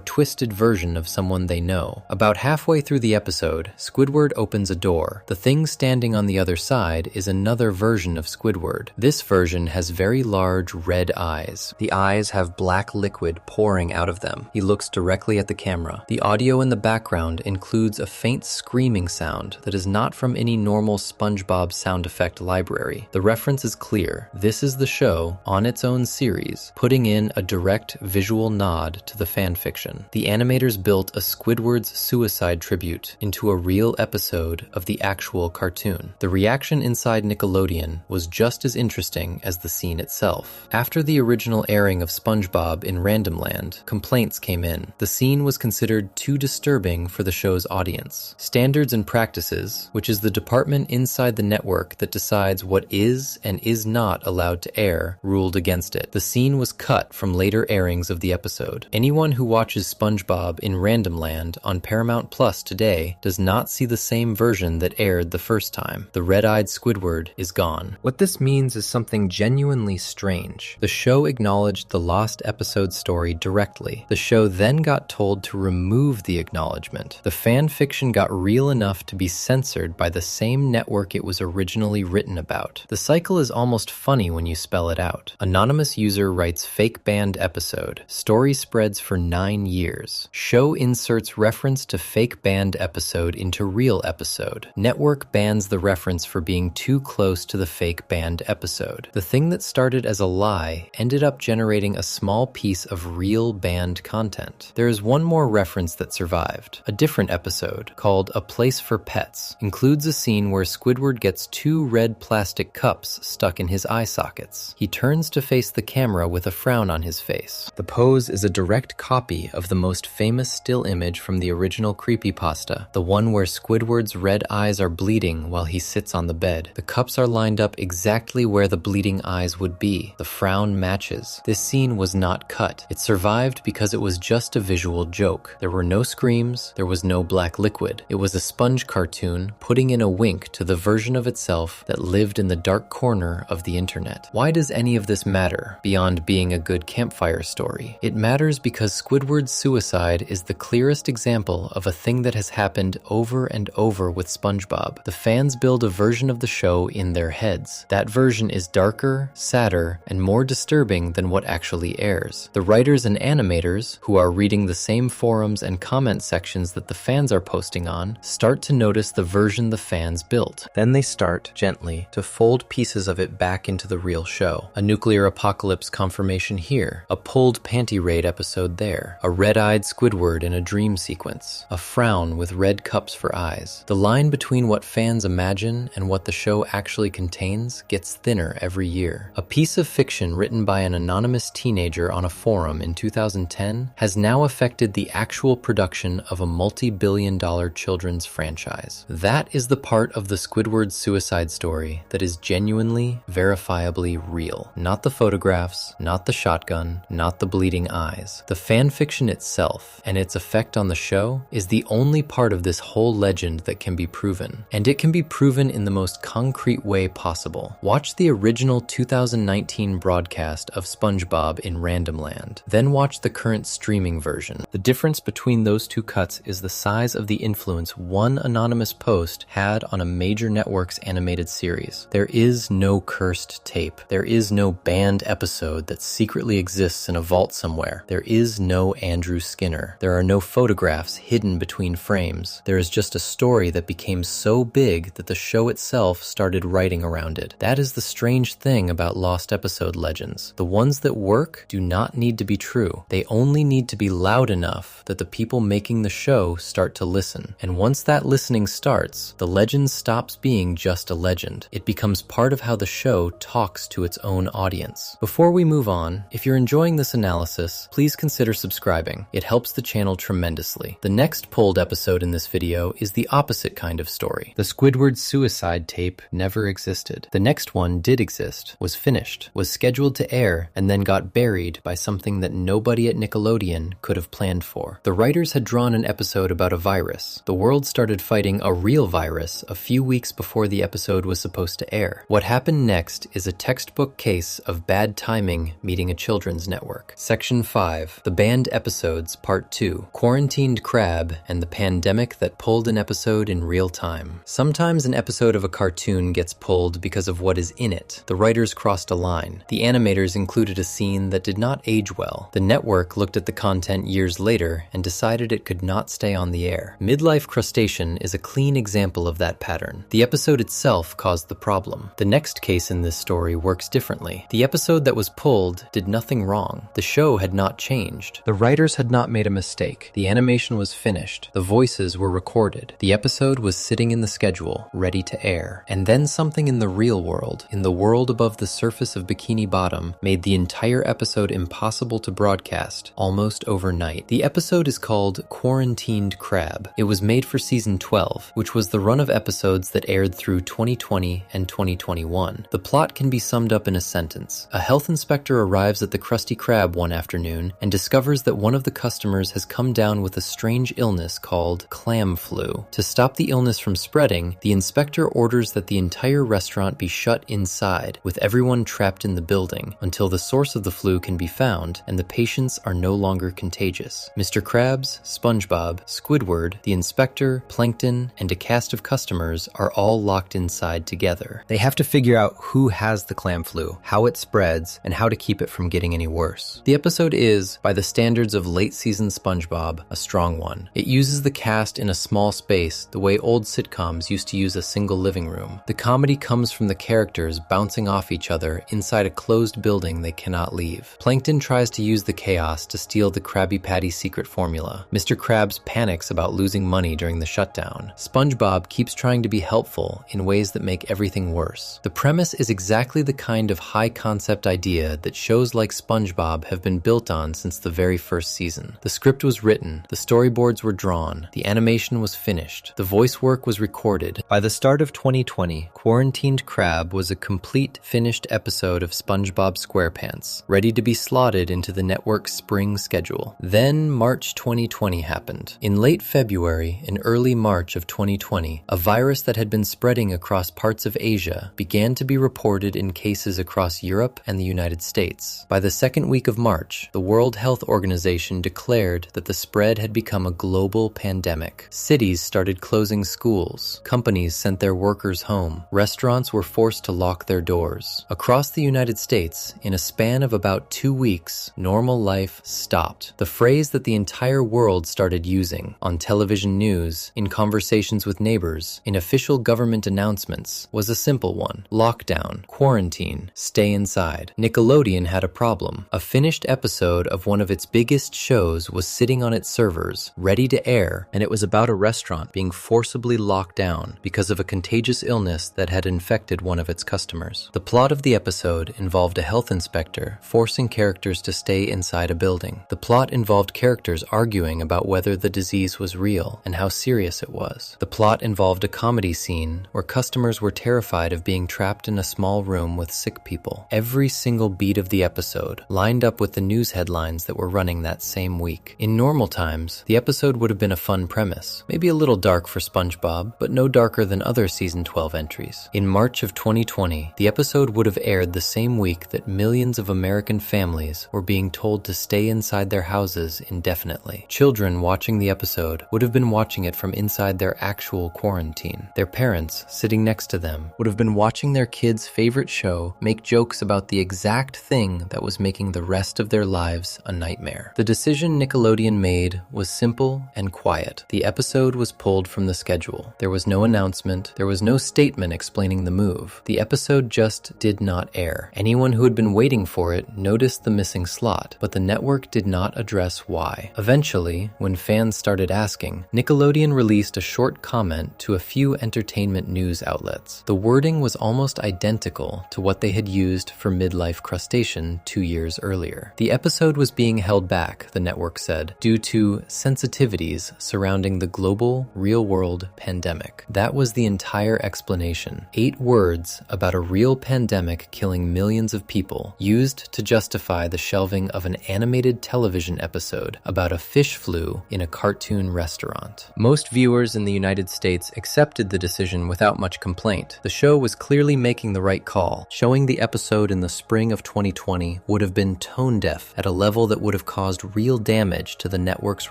twisted version of someone they know. About halfway through the episode, Squidward opens a door. The thing standing on the other side is another version of Squidward. This version has very large red eyes. The eyes have black liquid pouring out of them. He looks directly at the camera. The audio in the background includes a faint screaming sound that is not from any normal SpongeBob sound effect library. The reference is clear. This is the show, on its own series, putting in a direct visual nod to the fanfiction. The animators built a Squidward's Suicide tribute into a real episode of the actual cartoon. The reaction inside Nickelodeon was just as interesting as the scene itself. After the original airing of SpongeBob in Randomland, complaints came in. The scene was considered too disturbing for the show's audience. Standards and Practices, which is the department inside the network that decides what is and is not allowed to air, ruled against it. The scene was cut from later airings of the episode. Anyone who watches SpongeBob in Randomland on Paramount Plus today does not see the same version that aired the first time. The red-eyed Squidward is gone. What this means is something genuinely strange. The show acknowledged the lost episode story directly. The show then got told to remove the acknowledgement. The fan fiction got real enough to be censored by the same network it was originally written about. The cycle is almost funny when you spell it out. Anonymous user writes fake banned episode. Story spreads for 9 years. Show inserts reference to fake banned episode into real episode. Network bans the reference for being too close to the fake banned episode. The thing that started as a lie ended up generating a small piece of real banned content. There is one more reference that survived. A different episode, called A Place for Pets, includes a scene where Squidward gets 2 red plastic cups stuck in his eye sockets. He turns to face the camera with a frown on his face. The pose is a direct copy of the most famous still image from the original creepypasta, the one where Squidward's red eyes are bleeding while he sits on the bed. The cups are lined up exactly where the bleeding eyes would be. The frown matches. This scene was not cut. It survived because it was just a visual joke. There were no screams, there was no black liquid. It was a sponge cartoon putting in a wink to the version of itself that lived in the dark corner of the internet. Why does any of this matter, beyond being a good campfire story? It matters because Squidward's Suicide is the clearest example of a thing that has happened over and over with SpongeBob. The fans build a version of the show in their heads. That version is darker, sadder, and more disturbing than what actually airs. The writers and animators, who are reading the same forums and comment sections that the fans are posting on, start to notice the version the fans built. Then they start, gently, to fold pieces of it back into the real show. A nuclear apocalypse confirmation here, a pulled panty raid episode there, a red-eyed Squidward in a dream sequence, a frown with red cups for eyes. The line between what fans imagine and what the show actually contains gets thinner every year. A piece of fiction written by an anonymous teenager on a forum in 2010 has now affected the actual production of a multi-billion-dollar children's franchise. That is the part of the Squidward Suicide story that is genuinely, verifiably real. Not the photographs, not the shotgun, not the bleeding eyes. The fanfiction itself and its effect on the show is the only part of this whole legend that can be proven. And it can be proven in the most concrete way possible. Watch the original 2019 broadcast of SpongeBob in Randomland. Then watch the current streaming version. The difference between those two cuts is the size of the influence one anonymous post had on a major network's animated series. There is no cursed tape. There is no banned episode that secretly exists in a vault somewhere. There is no Andrew Skinner. There are no photographs hidden between frames. There is just a story that became so big that the show itself started writing around it. That is the strange thing about lost episode legends. The ones that work do not need to be true. They only need to be loud enough that the people making the show start to listen. And once that listening starts, the legend stops being just a legend. It becomes part of how the show talks to its own audience. Before we move on, if you're enjoying this analysis, please consider subscribing. It helps the channel tremendously. The next pulled episode in this video is the opposite kind of story. The Squidward Suicide tape never existed. The next one did exist, was finished, was scheduled to air, and then got buried by something that nobody at Nickelodeon could have planned for. The writers had drawn an episode about a virus. The world started fighting a real virus a few weeks before the episode was supposed to air. What happened next is a textbook case of bad timing meeting a children's network. Section 5, The Banned Episodes, Part 2, Quarantined Crab and the Pandemic That Pulled an Episode in Real Time. Sometimes an episode of a cartoon gets pulled because of what is in it. The writers crossed a line. The animators included a scene that did not age well. The network looked at the content years later and decided it could not stay on the air. Midlife Crustation is a clean example of that pattern. The episode itself caused the problem. The next case in this story works differently. The episode that was pulled did nothing wrong. The show had not changed. The writers had not made a mistake. The animation was finished. The voices were recorded. The episode was sitting in the schedule, ready to air. And then something in the real world, in the world above the surface of Bikini Bottom, made the entire episode impossible to broadcast, almost overnight. The episode is called Quarantined Crab. It was made for season 12, which was the run of episodes that aired through 2020 and 2021. The plot can be summed up in a sentence. A health inspector arrives at the Krusty Krab one afternoon and discovers that one of the customers has come down with a strange illness called clam flu. To stop the illness from spreading, the inspector orders that the entire restaurant be shut inside, with everyone trapped in the building, until the source of the flu can be found and the patients are no longer contagious. Mr. Krabs, SpongeBob, Squidward, the inspector, Plankton, and a cast of customers are all locked inside together. They have to figure out who has the clam flu, how it spreads, and how to keep it from getting any worse. The episode is, by the standards of late-season SpongeBob, a strong one. It uses the cast in a small space the way old sitcoms used to use a single living room. The comedy comes from the characters bouncing off each other inside a closed building they cannot leave. Plankton tries to use the chaos to steal the Krabby Patty secret formula. Mr. Krabs panics about losing money during the shutdown. SpongeBob keeps trying to be helpful in ways that make everything worse. The premise is exactly the kind of high-concept idea that shows like SpongeBob have been built on since the very first season. The script was written, the storyboards were drawn, the animation was finished, the voice work was recorded. By the start of 2020, Quarantined Crab was a complete, finished episode of SpongeBob SquarePants, ready to be slotted into the network's spring schedule. Then March 2020 happened. In late February and early March of 2020, a virus that had been spreading across parts of Asia began to be reported in cases across Europe and the United States. By the second week of March, the World Health Organization declared that the spread had become a global pandemic. Cities started closing schools. Companies sent their workers home. Restaurants were forced to lock their doors. Across the United States, in a span of about 2 weeks, normal life stopped. The phrase that the entire world started using on television news, in conversations with neighbors, in official government announcements, was a simple one: lockdown, quarantine, stay inside. Nickelodeon had a problem. A finished episode of one of its biggest shows was sitting on its servers, ready to air, and it was about a restaurant being forcibly locked down because of a contagious illness that had infected one of its customers. The plot of the episode involved a health inspector forcing characters to stay inside a building. The plot involved characters arguing about whether the disease was real and how serious it was. The plot involved a comedy scene where customers were terrified of being trapped in a small room with sick people. Every single beat of the episode lined up with the news headlines that were running that same week. In normal times, the episode would have been a fun premise, maybe a little dark for SpongeBob, but no darker than other season 12 entries. In March of 2020, the episode would have aired the same week that millions of American families were being told to stay inside their houses indefinitely. Children watching the episode would have been watching it from inside their actual quarantine. Their parents, sitting next to them, would have been watching their kids' favorite show make jokes about the exact thing that was making the rest of their lives a nightmare. The decision Nickelodeon made was simple and quiet. The episode was pulled from the schedule. There was no announcement. There was no statement explaining the move. The episode just did not air. Anyone who had been waiting for it noticed the missing slot, but the network did not address why. Eventually, when fans started asking, Nickelodeon released a short comment to a few entertainment news outlets. The wording was almost identical to what they had used for Midlife Crustation 2 years earlier. The episode was being held back, the network said, due to sensitivities surrounding the global, real-world pandemic. That was the entire explanation. 8 words about a real pandemic killing millions of people, used to justify the shelving of an animated television episode about a fish flu in a cartoon restaurant. Most viewers in the United States accepted the decision without without much complaint. The show was clearly making the right call. Showing the episode in the spring of 2020 would have been tone-deaf at a level that would have caused real damage to the network's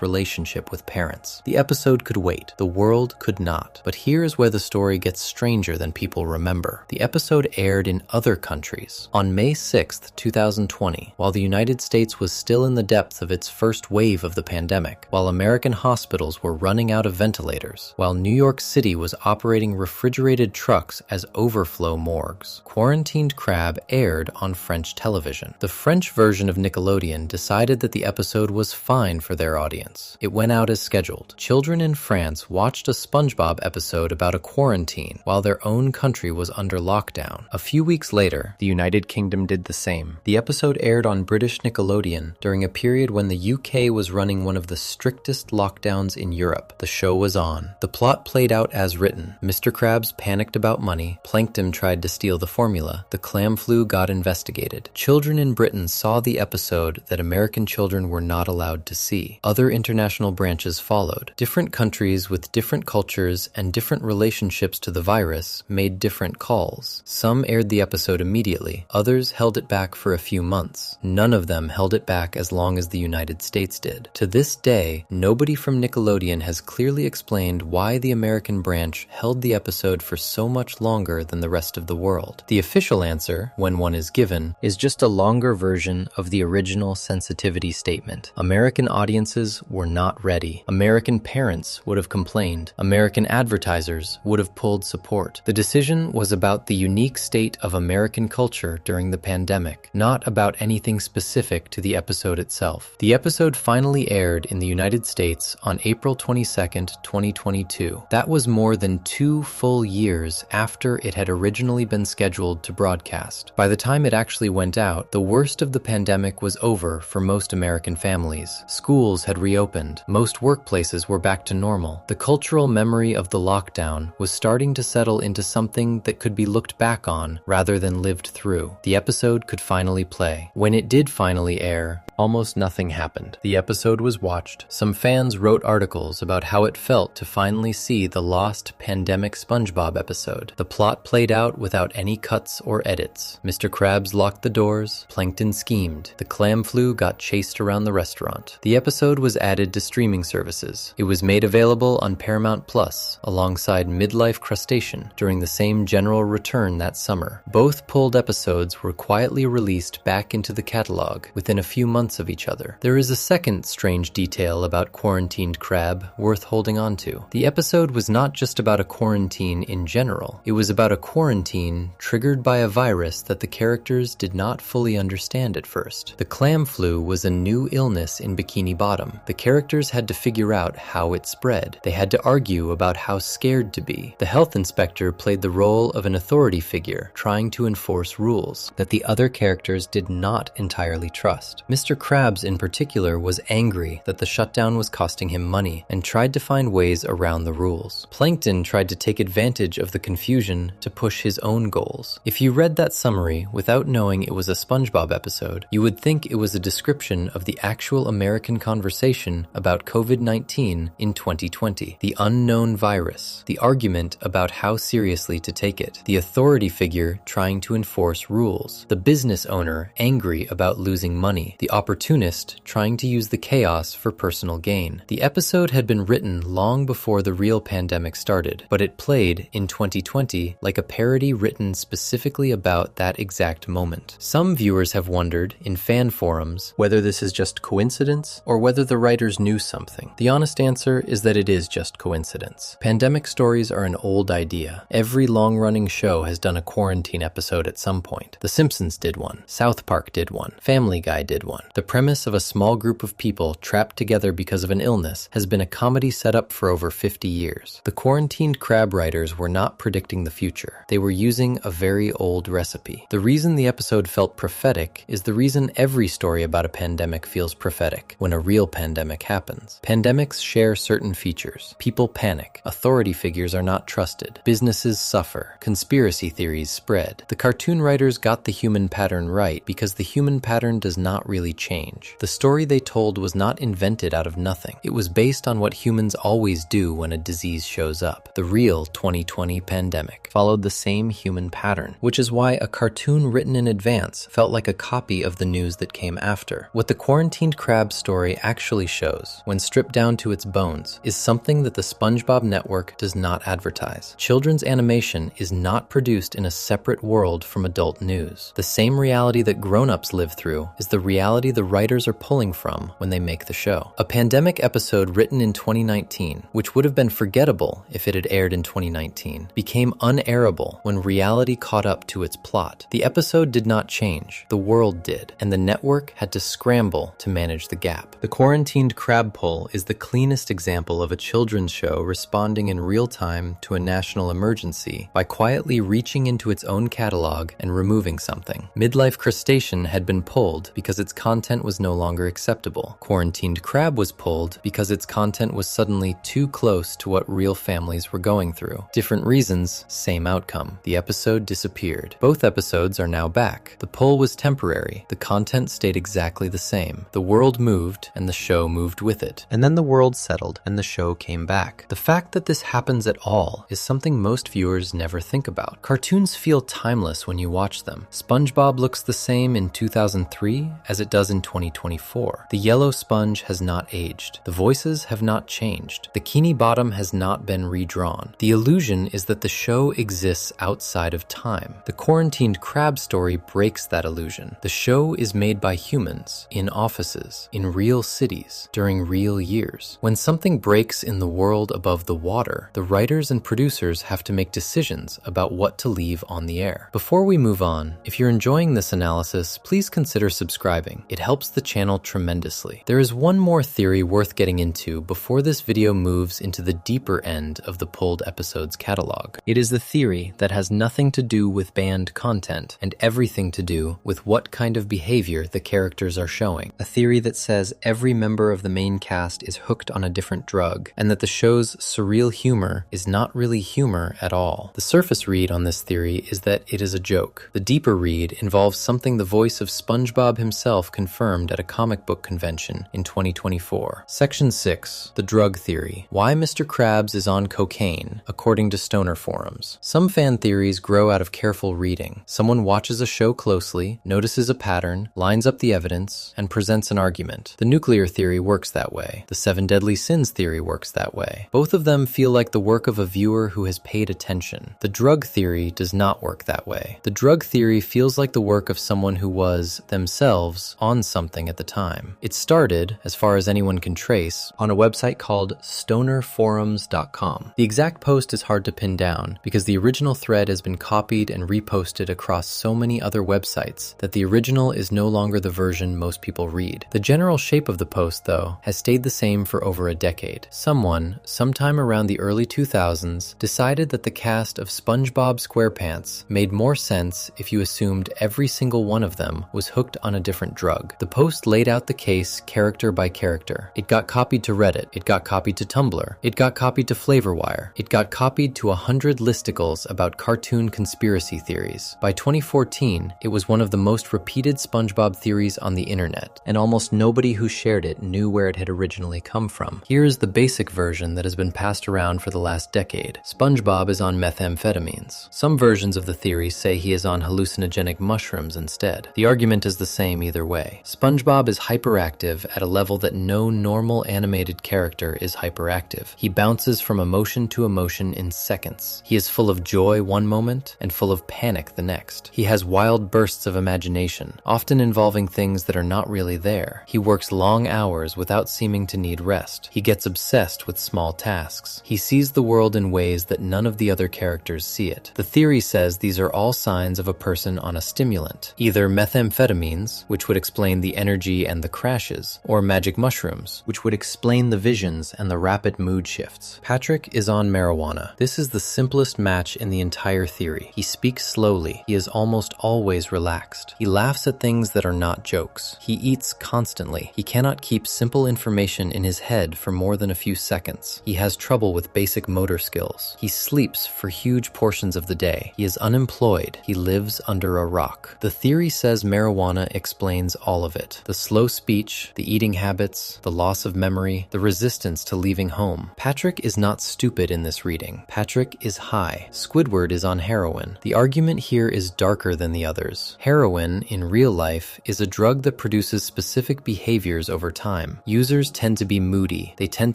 relationship with parents. The episode could wait. The world could not. But here is where the story gets stranger than people remember. The episode aired in other countries. On May 6th, 2020, while the United States was still in the depths of its first wave of the pandemic, while American hospitals were running out of ventilators, while New York City was operating refrigerated trucks as overflow morgues, Quarantined Crab aired on French television. The French version of Nickelodeon decided that the episode was fine for their audience. It went out as scheduled. Children in France watched a SpongeBob episode about a quarantine while their own country was under lockdown. A few weeks later, the United Kingdom did the same. The episode aired on British Nickelodeon during a period when the UK was running one of the strictest lockdowns in Europe. The show was on. The plot played out as written. Mr. Krabs panicked about money. Plankton tried to steal the formula. The clam flu got investigated. Children in Britain saw the episode that American children were not allowed to see. Other international branches followed. Different countries with different cultures and different relationships to the virus made different calls. Some aired the episode immediately. Others held it back for a few months. None of them held it back as long as the United States did. To this day, nobody from Nickelodeon has clearly explained why the American branch held the episode for so much longer than the rest of the world. The official answer, when one is given, is just a longer version of the original sensitivity statement. American audiences were not ready. American parents would have complained. American advertisers would have pulled support. The decision was about the unique state of American culture during the pandemic, not about anything specific to the episode itself. The episode finally aired in the United States on April 22nd, 2022. That was more than 2 full years after it had originally been scheduled to broadcast. By the time it actually went out, the worst of the pandemic was over for most American families. Schools had reopened. Most workplaces were back to normal. The cultural memory of the lockdown was starting to settle into something that could be looked back on rather than lived through. The episode could finally play. When it did finally air, almost nothing happened. The episode was watched. Some fans wrote articles about how it felt to finally see the lost pandemic SpongeBob episode. The plot played out without any cuts or edits. Mr. Krabs locked the doors. Plankton schemed. The clam flu got chased around the restaurant. The episode was added to streaming services. It was made available on Paramount Plus alongside Midlife Crustation during the same general return that summer. Both pulled episodes were quietly released back into the catalog within a few months of each other. There is a second strange detail about Quarantined Crab worth holding on to. The episode was not just about a quarantine in general. It was about a quarantine triggered by a virus that the characters did not fully understand at first. The clam flu was a new illness in Bikini Bottom. The characters had to figure out how it spread. They had to argue about how scared to be. The health inspector played the role of an authority figure trying to enforce rules that the other characters did not entirely trust. Mr. Krabs in particular was angry that the shutdown was costing him money and tried to find ways around the rules. Plankton tried to take advantage of the confusion to push his own goals. If you read that summary without knowing it was a SpongeBob episode, you would think it was a description of the actual American conversation about COVID-19 in 2020. The unknown virus, the argument about how seriously to take it, the authority figure trying to enforce rules, the business owner angry about losing money, the opportunist trying to use the chaos for personal gain. The episode had been written long before the real pandemic started, but it played in 2020 like a parody written specifically about that exact moment. Some viewers have wondered, in fan forums, whether this is just coincidence or whether the writers knew something. The honest answer is that it is just coincidence. Pandemic stories are an old idea. Every long-running show has done a quarantine episode at some point. The Simpsons did one. South Park did one. Family Guy did one. The premise of a small group of people trapped together because of an illness has been a comedy set up for over 50 years. The Quarantined Crab writers were not predicting the future. They were using a very old recipe. The reason the episode felt prophetic is the reason every story about a pandemic feels prophetic when a real pandemic happens. Pandemics share certain features. People panic. Authority figures are not trusted. Businesses suffer. Conspiracy theories spread. The cartoon writers got the human pattern right because the human pattern does not really change. The story they told was not invented out of nothing. It was based on what humans always do when a disease shows up. The real 2020 pandemic followed the same human pattern, which is why a cartoon written in advance felt like a copy of the news that came after. What the quarantined crab story actually shows, when stripped down to its bones, is something that the SpongeBob network does not advertise. Children's animation is not produced in a separate world from adult news. The same reality that grown-ups live through is the reality the writers are pulling from when they make the show. A pandemic episode written in 2019, which would have been forgettable if it had aired in 2019, became unairable when reality caught up to its plot. The episode did not change, the world did, and the network had to scramble to manage the gap. The Quarantined Crab Pull is the cleanest example of a children's show responding in real time to a national emergency by quietly reaching into its own catalog and removing something. Midlife Crustation had been pulled because its content was no longer acceptable. Quarantined Crab was pulled because its content was suddenly too close to what real families were going through. Different reasons, same outcome. The episode disappeared. Both episodes are now back. The pull was temporary. The content stayed exactly the same. The world moved, and the show moved with it. And then the world settled, and the show came back. The fact that this happens at all is something most viewers never think about. Cartoons feel timeless when you watch them. SpongeBob looks the same in 2003 as it does in 2024. The yellow sponge has not aged. The voices have not changed. Bikini Bottom has not been redrawn. The illusion is that the show exists outside of time. The Quarantined Crab story breaks that illusion. The show is made by humans, in offices, in real cities, during real years. When something breaks in the world above the water, the writers and producers have to make decisions about what to leave on the air. Before we move on, if you're enjoying this analysis, please consider subscribing. It helps the channel tremendously. There is one more theory worth getting into before this video moves into the deeper end of the pulled episodes catalog. It is the theory that has nothing to do with banned content and everything to do with what kind of behavior the characters are showing. A theory that says every member of the main cast is hooked on a different drug, and that the show's surreal humor is not really humor at all. The surface read on this theory is that it is a joke. The deeper read involves something the voice of SpongeBob himself confirmed at a comic book convention in 2024. Section 6, the drug theory. Why Mr. Krabs is on cocaine, according to stoner forums. Some fan theories grow out of careful reading. Someone watches a show closely, notices a pattern, lines up the evidence, and presents an argument. The nuclear theory works that way. The 7 deadly sins theory works that way. Both of them feel like the work of a viewer who has paid attention. The drug theory does not work that way. The drug theory feels like the work of someone who was, themselves, on something at the time. It started, as far as anyone can trace, on a website called stonerforums.com. The exact post is hard to pin down because the original thread has been copied and reposted across so many other websites that the original is no longer the version most people read. The general shape of the post, though, has stayed the same for over a decade. Someone, sometime around the early 2000s, decided that the cast of SpongeBob SquarePants made more sense if you assumed every single one of them was hooked on a different drug. The post laid out the case character by character. It got copied to Reddit. It got copied to Tumblr. It got copied to Flavorwire. It got copied to 100 listicles about cartoon conspiracy theories. By 2014, it was one of the most repeated SpongeBob theories on the internet, and almost nobody who shared it knew where it had originally come from. Here's the basic version that has been passed around for the last decade. SpongeBob is on methamphetamines. Some versions of the theory say he is on hallucinogenic mushrooms instead. The argument is the same either way. SpongeBob is hyperactive at a level that no normal animated character is hyperactive. He bounces from emotion to emotion in seconds. He is full of joy one moment and full of panic the next. He has wild bursts of imagination, often involving things that are not really there. He works long hours without seeming to need rest. He gets obsessed with small tasks. He sees the world in ways that none of the other characters see it. The theory says these are all signs of a person on a stimulant, either methamphetamines, which would explain the energy and the crashes, or magic mushrooms, which would explain the visions and the rapid mood shifts. Patrick is on marijuana. This is the simplest match in the entire theory. He speaks slowly. He is almost always relaxed. He laughs at things that are not jokes. He eats constantly. He cannot keep simple information in his head for more than a few seconds. He has trouble with basic motor skills. He sleeps for huge portions of the day. He is unemployed. He lives under a rock. The theory says marijuana explains all all of it. The slow speech, the eating habits, the loss of memory, the resistance to leaving home. Patrick is not stupid in this reading. Patrick is high. Squidward is on heroin. The argument here is darker than the others. Heroin, in real life, is a drug that produces specific behaviors over time. Users tend to be moody. They tend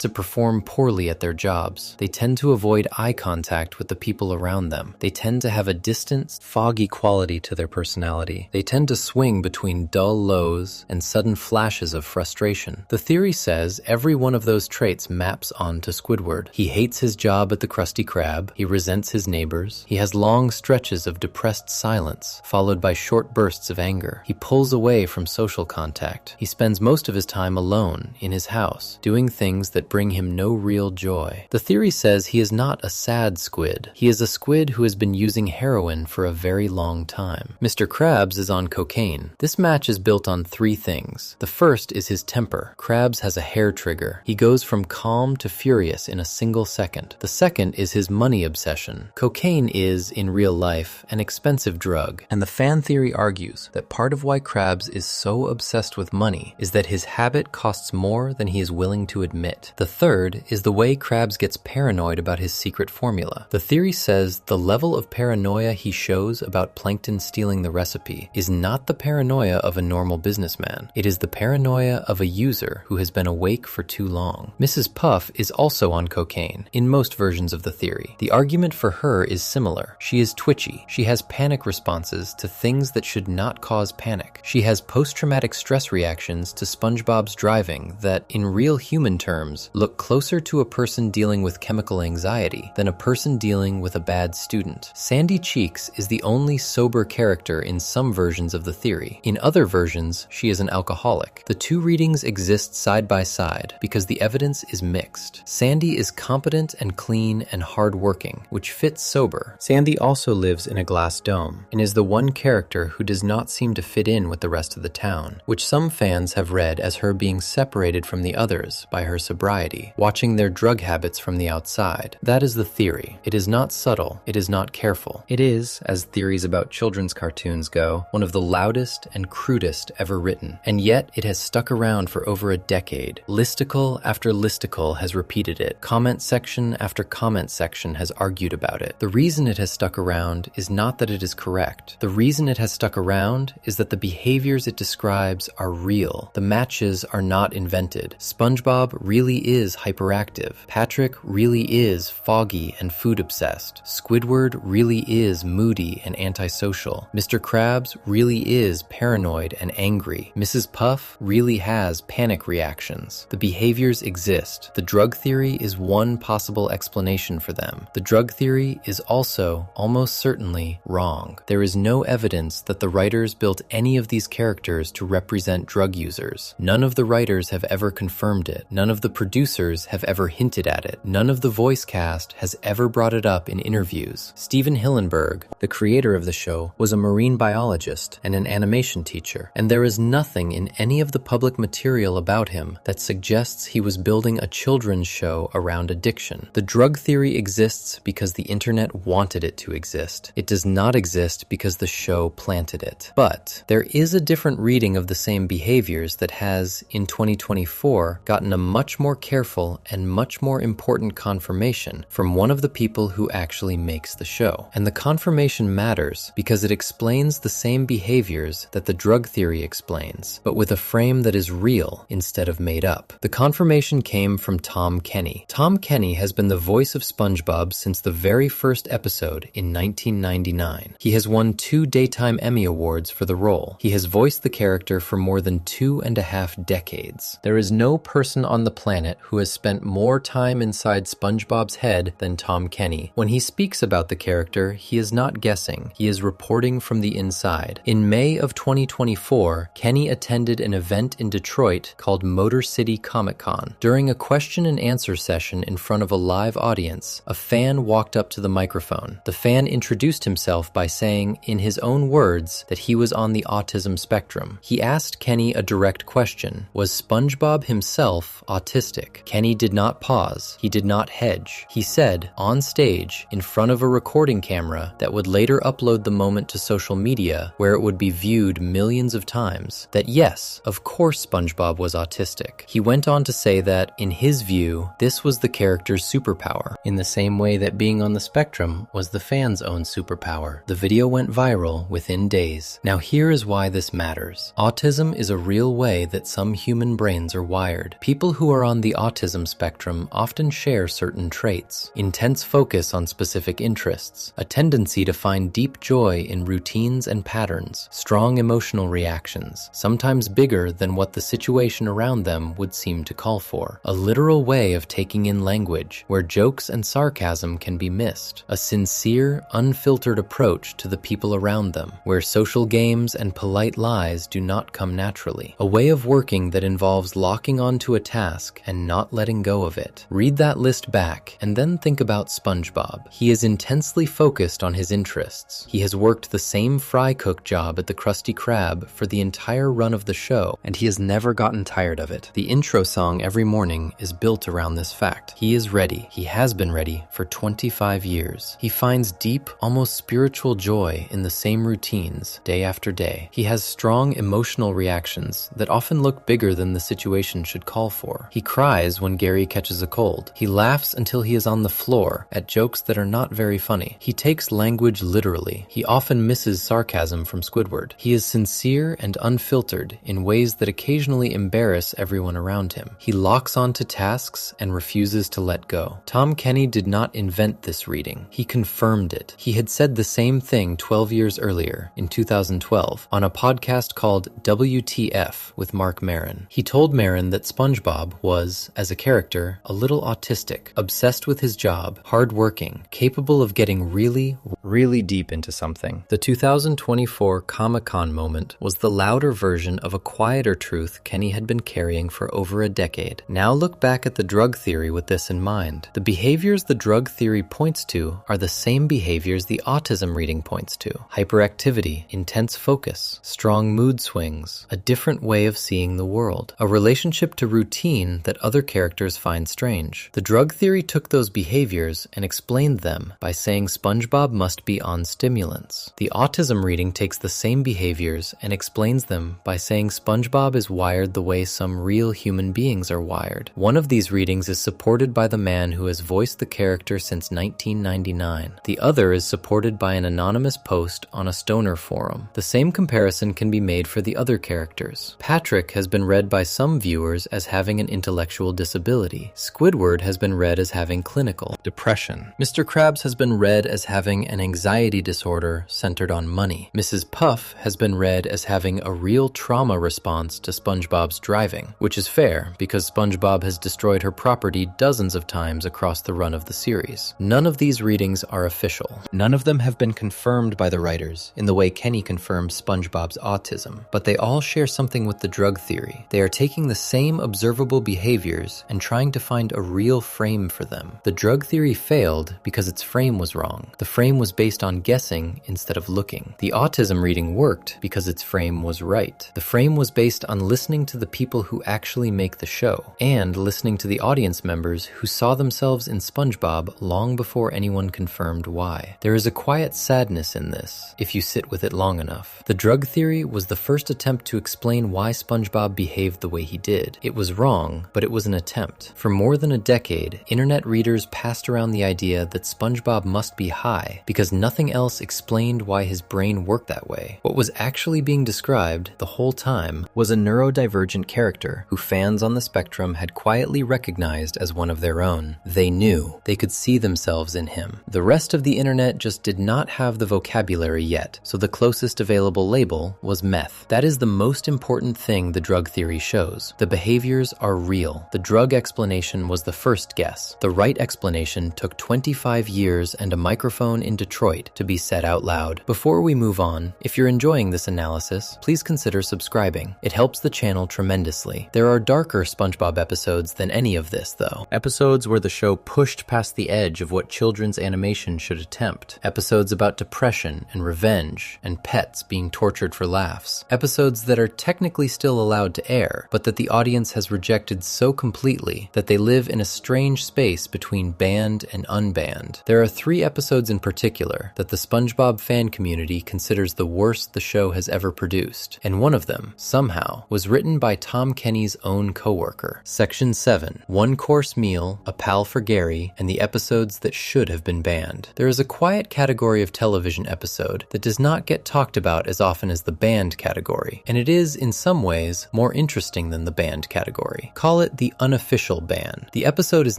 to perform poorly at their jobs. They tend to avoid eye contact with the people around them. They tend to have a distant, foggy quality to their personality. They tend to swing between dull lows and sudden flashes of frustration. The theory says every one of those traits maps onto Squidward. He hates his job at the Krusty Krab. He resents his neighbors. He has long stretches of depressed silence, followed by short bursts of anger. He pulls away from social contact. He spends most of his time alone in his house, doing things that bring him no real joy. The theory says he is not a sad squid. He is a squid who has been using heroin for a very long time. Mr. Krabs is on cocaine. This match is built on three things. The first is his temper. Krabs has a hair trigger. He goes from calm to furious in a single second. The second is his money obsession. Cocaine is, in real life, an expensive drug, and the fan theory argues that part of why Krabs is so obsessed with money is that his habit costs more than he is willing to admit. The third is the way Krabs gets paranoid about his secret formula. The theory says the level of paranoia he shows about Plankton stealing the recipe is not the paranoia of a normal businessman. It is the paranoia of a user who has been awake for too long. Mrs. Puff is also on cocaine, in most versions of the theory. The argument for her is similar. She is twitchy. She has panic responses to things that should not cause panic. She has post-traumatic stress reactions to SpongeBob's driving that, in real human terms, look closer to a person dealing with chemical anxiety than a person dealing with a bad student. Sandy Cheeks is the only sober character in some versions of the theory. In other versions, she is an alcoholic. The two readings exist side by side because the evidence is mixed. Sandy is competent and clean and hardworking, which fits sober. Sandy also lives in a glass dome and is the one character who does not seem to fit in with the rest of the town, which some fans have read as her being separated from the others by her sobriety, watching their drug habits from the outside. That is the theory. It is not subtle. It is not careful. It is, as theories about children's cartoons go, one of the loudest and crudest ever written, and yet it has stuck around for over a decade. Listicle after listicle has repeated it. Comment section after comment section has argued about it. The reason it has stuck around is not that it is correct. The reason it has stuck around is that the behaviors it describes are real. The matches are not invented. SpongeBob really is hyperactive. Patrick really is foggy and food obsessed. Squidward really is moody and antisocial. Mr. Krabs really is paranoid and angry. Mrs. Puff really has panic reactions. The behaviors exist. The drug theory is one possible explanation for them. The drug theory is also, almost certainly, wrong. There is no evidence that the writers built any of these characters to represent drug users. None of the writers have ever confirmed it. None of the producers have ever hinted at it. None of the voice cast has ever brought it up in interviews. Steven Hillenburg, the creator of the show, was a marine biologist and an animation teacher, and there is nothing in any of the public material about him that suggests he was building a children's show around addiction. The drug theory exists because the internet wanted it to exist. It does not exist because the show planted it. But there is a different reading of the same behaviors that has, in 2024, gotten a much more careful and much more important confirmation from one of the people who actually makes the show. And the confirmation matters because it explains the same behaviors that the drug theory explains, but with a frame that is real instead of made up. The confirmation came from Tom Kenny. Tom Kenny has been the voice of SpongeBob since the very first episode in 1999. He has won 2 Daytime Emmy Awards for the role. He has voiced the character for more than 2.5 decades. There is no person on the planet who has spent more time inside SpongeBob's head than Tom Kenny. When he speaks about the character, he is not guessing. He is reporting from the inside. In May of 2024, Kenny attended an event in Detroit called Motor City Comic-Con. During a question and answer session in front of a live audience, a fan walked up to the microphone. The fan introduced himself by saying, in his own words, that he was on the autism spectrum. He asked Kenny a direct question. Was SpongeBob himself autistic? Kenny did not pause. He did not hedge. He said, on stage, in front of a recording camera that would later upload the moment to social media, where it would be viewed millions of times, times that yes, of course SpongeBob was autistic. He went on to say that, in his view, this was the character's superpower, in the same way that being on the spectrum was the fans' own superpower. The video went viral within days. Now here is why this matters. Autism is a real way that some human brains are wired. People who are on the autism spectrum often share certain traits: intense focus on specific interests, a tendency to find deep joy in routines and patterns, strong emotional reactions, sometimes bigger than what the situation around them would seem to call for, a literal way of taking in language where jokes and sarcasm can be missed, a sincere, unfiltered approach to the people around them, where social games and polite lies do not come naturally, a way of working that involves locking onto a task and not letting go of it. Read that list back and then think about SpongeBob. He is intensely focused on his interests. He has worked the same fry cook job at the Krusty Krab for the entire run of the show, and he has never gotten tired of it. The intro song every morning is built around this fact. He is ready. He has been ready for 25 years. He finds deep, almost spiritual joy in the same routines day after day. He has strong emotional reactions that often look bigger than the situation should call for. He cries when Gary catches a cold. He laughs until he is on the floor at jokes that are not very funny. He takes language literally. He often misses sarcasm from Squidward. He is sincere and unfiltered in ways that occasionally embarrass everyone around him. He locks onto tasks and refuses to let go. Tom Kenny did not invent this reading. He confirmed it. He had said the same thing 12 years earlier, in 2012, on a podcast called WTF with Mark Maron. He told Maron that SpongeBob was, as a character, a little autistic, obsessed with his job, hardworking, capable of getting really deep into something. The 2024 Comic-Con moment was the louder version of a quieter truth Kenny had been carrying for over a decade. Now look back at the drug theory with this in mind. The behaviors the drug theory points to are the same behaviors the autism reading points to: hyperactivity, intense focus, strong mood swings, a different way of seeing the world, a relationship to routine that other characters find strange. The drug theory took those behaviors and explained them by saying SpongeBob must be on stimulants. The autism reading takes the same behaviors and explains them by saying SpongeBob is wired the way some real human beings are wired. One of these readings is supported by the man who has voiced the character since 1999. The other is supported by an anonymous post on a stoner forum. The same comparison can be made for the other characters. Patrick has been read by some viewers as having an intellectual disability. Squidward has been read as having clinical depression. Mr. Krabs has been read as having an anxiety disorder centered on money. Mrs. Puff has been read as having a real trauma response to SpongeBob's driving, which is fair because SpongeBob has destroyed her property dozens of times across the run of the series. None of these readings are official. None of them have been confirmed by the writers in the way Kenny confirmed SpongeBob's autism, but they all share something with the drug theory. They are taking the same observable behaviors and trying to find a real frame for them. The drug theory failed because its frame was wrong. The frame was based on guessing instead of looking. The autism reading worked because its frame was right. The frame was based on listening to the people who actually make the show, and listening to the audience members who saw themselves in SpongeBob long before anyone confirmed why. There is a quiet sadness in this, if you sit with it long enough. The drug theory was the first attempt to explain why SpongeBob behaved the way he did. It was wrong, but it was an attempt. For more than a decade, internet readers passed around the idea that SpongeBob must be high because nothing else explained why his brain worked that way. What was actually being described the whole time was a neurodivergent character who fans on the spectrum had quietly recognized as one of their own. They knew. They could see themselves in him. The rest of the internet just did not have the vocabulary yet, so the closest available label was meth. That is the most important thing the drug theory shows. The behaviors are real. The drug explanation was the first guess. The right explanation took 25 years and a microphone in Detroit to be said out loud. Before we move on, if you're enjoying this analysis, please consider subscribing. It helps the channel tremendously. There are darker SpongeBob episodes than any of this, though. Episodes where the show pushed past the edge of what children's animation should attempt. Episodes about depression and revenge and pets being tortured for laughs. Episodes that are technically still allowed to air, but that the audience has rejected so completely that they live in a strange space between banned and unbanned. There are 3 episodes in particular that the SpongeBob fan community considers the worst the show has ever produced. produced, and one of them, somehow, was written by Tom Kenny's own coworker. Section 7, One-Course Meal, A Pal for Gary, and the episodes that should have been banned. There is a quiet category of television episode that does not get talked about as often as the banned category, and it is, in some ways, more interesting than the banned category. Call it the unofficial ban. The episode is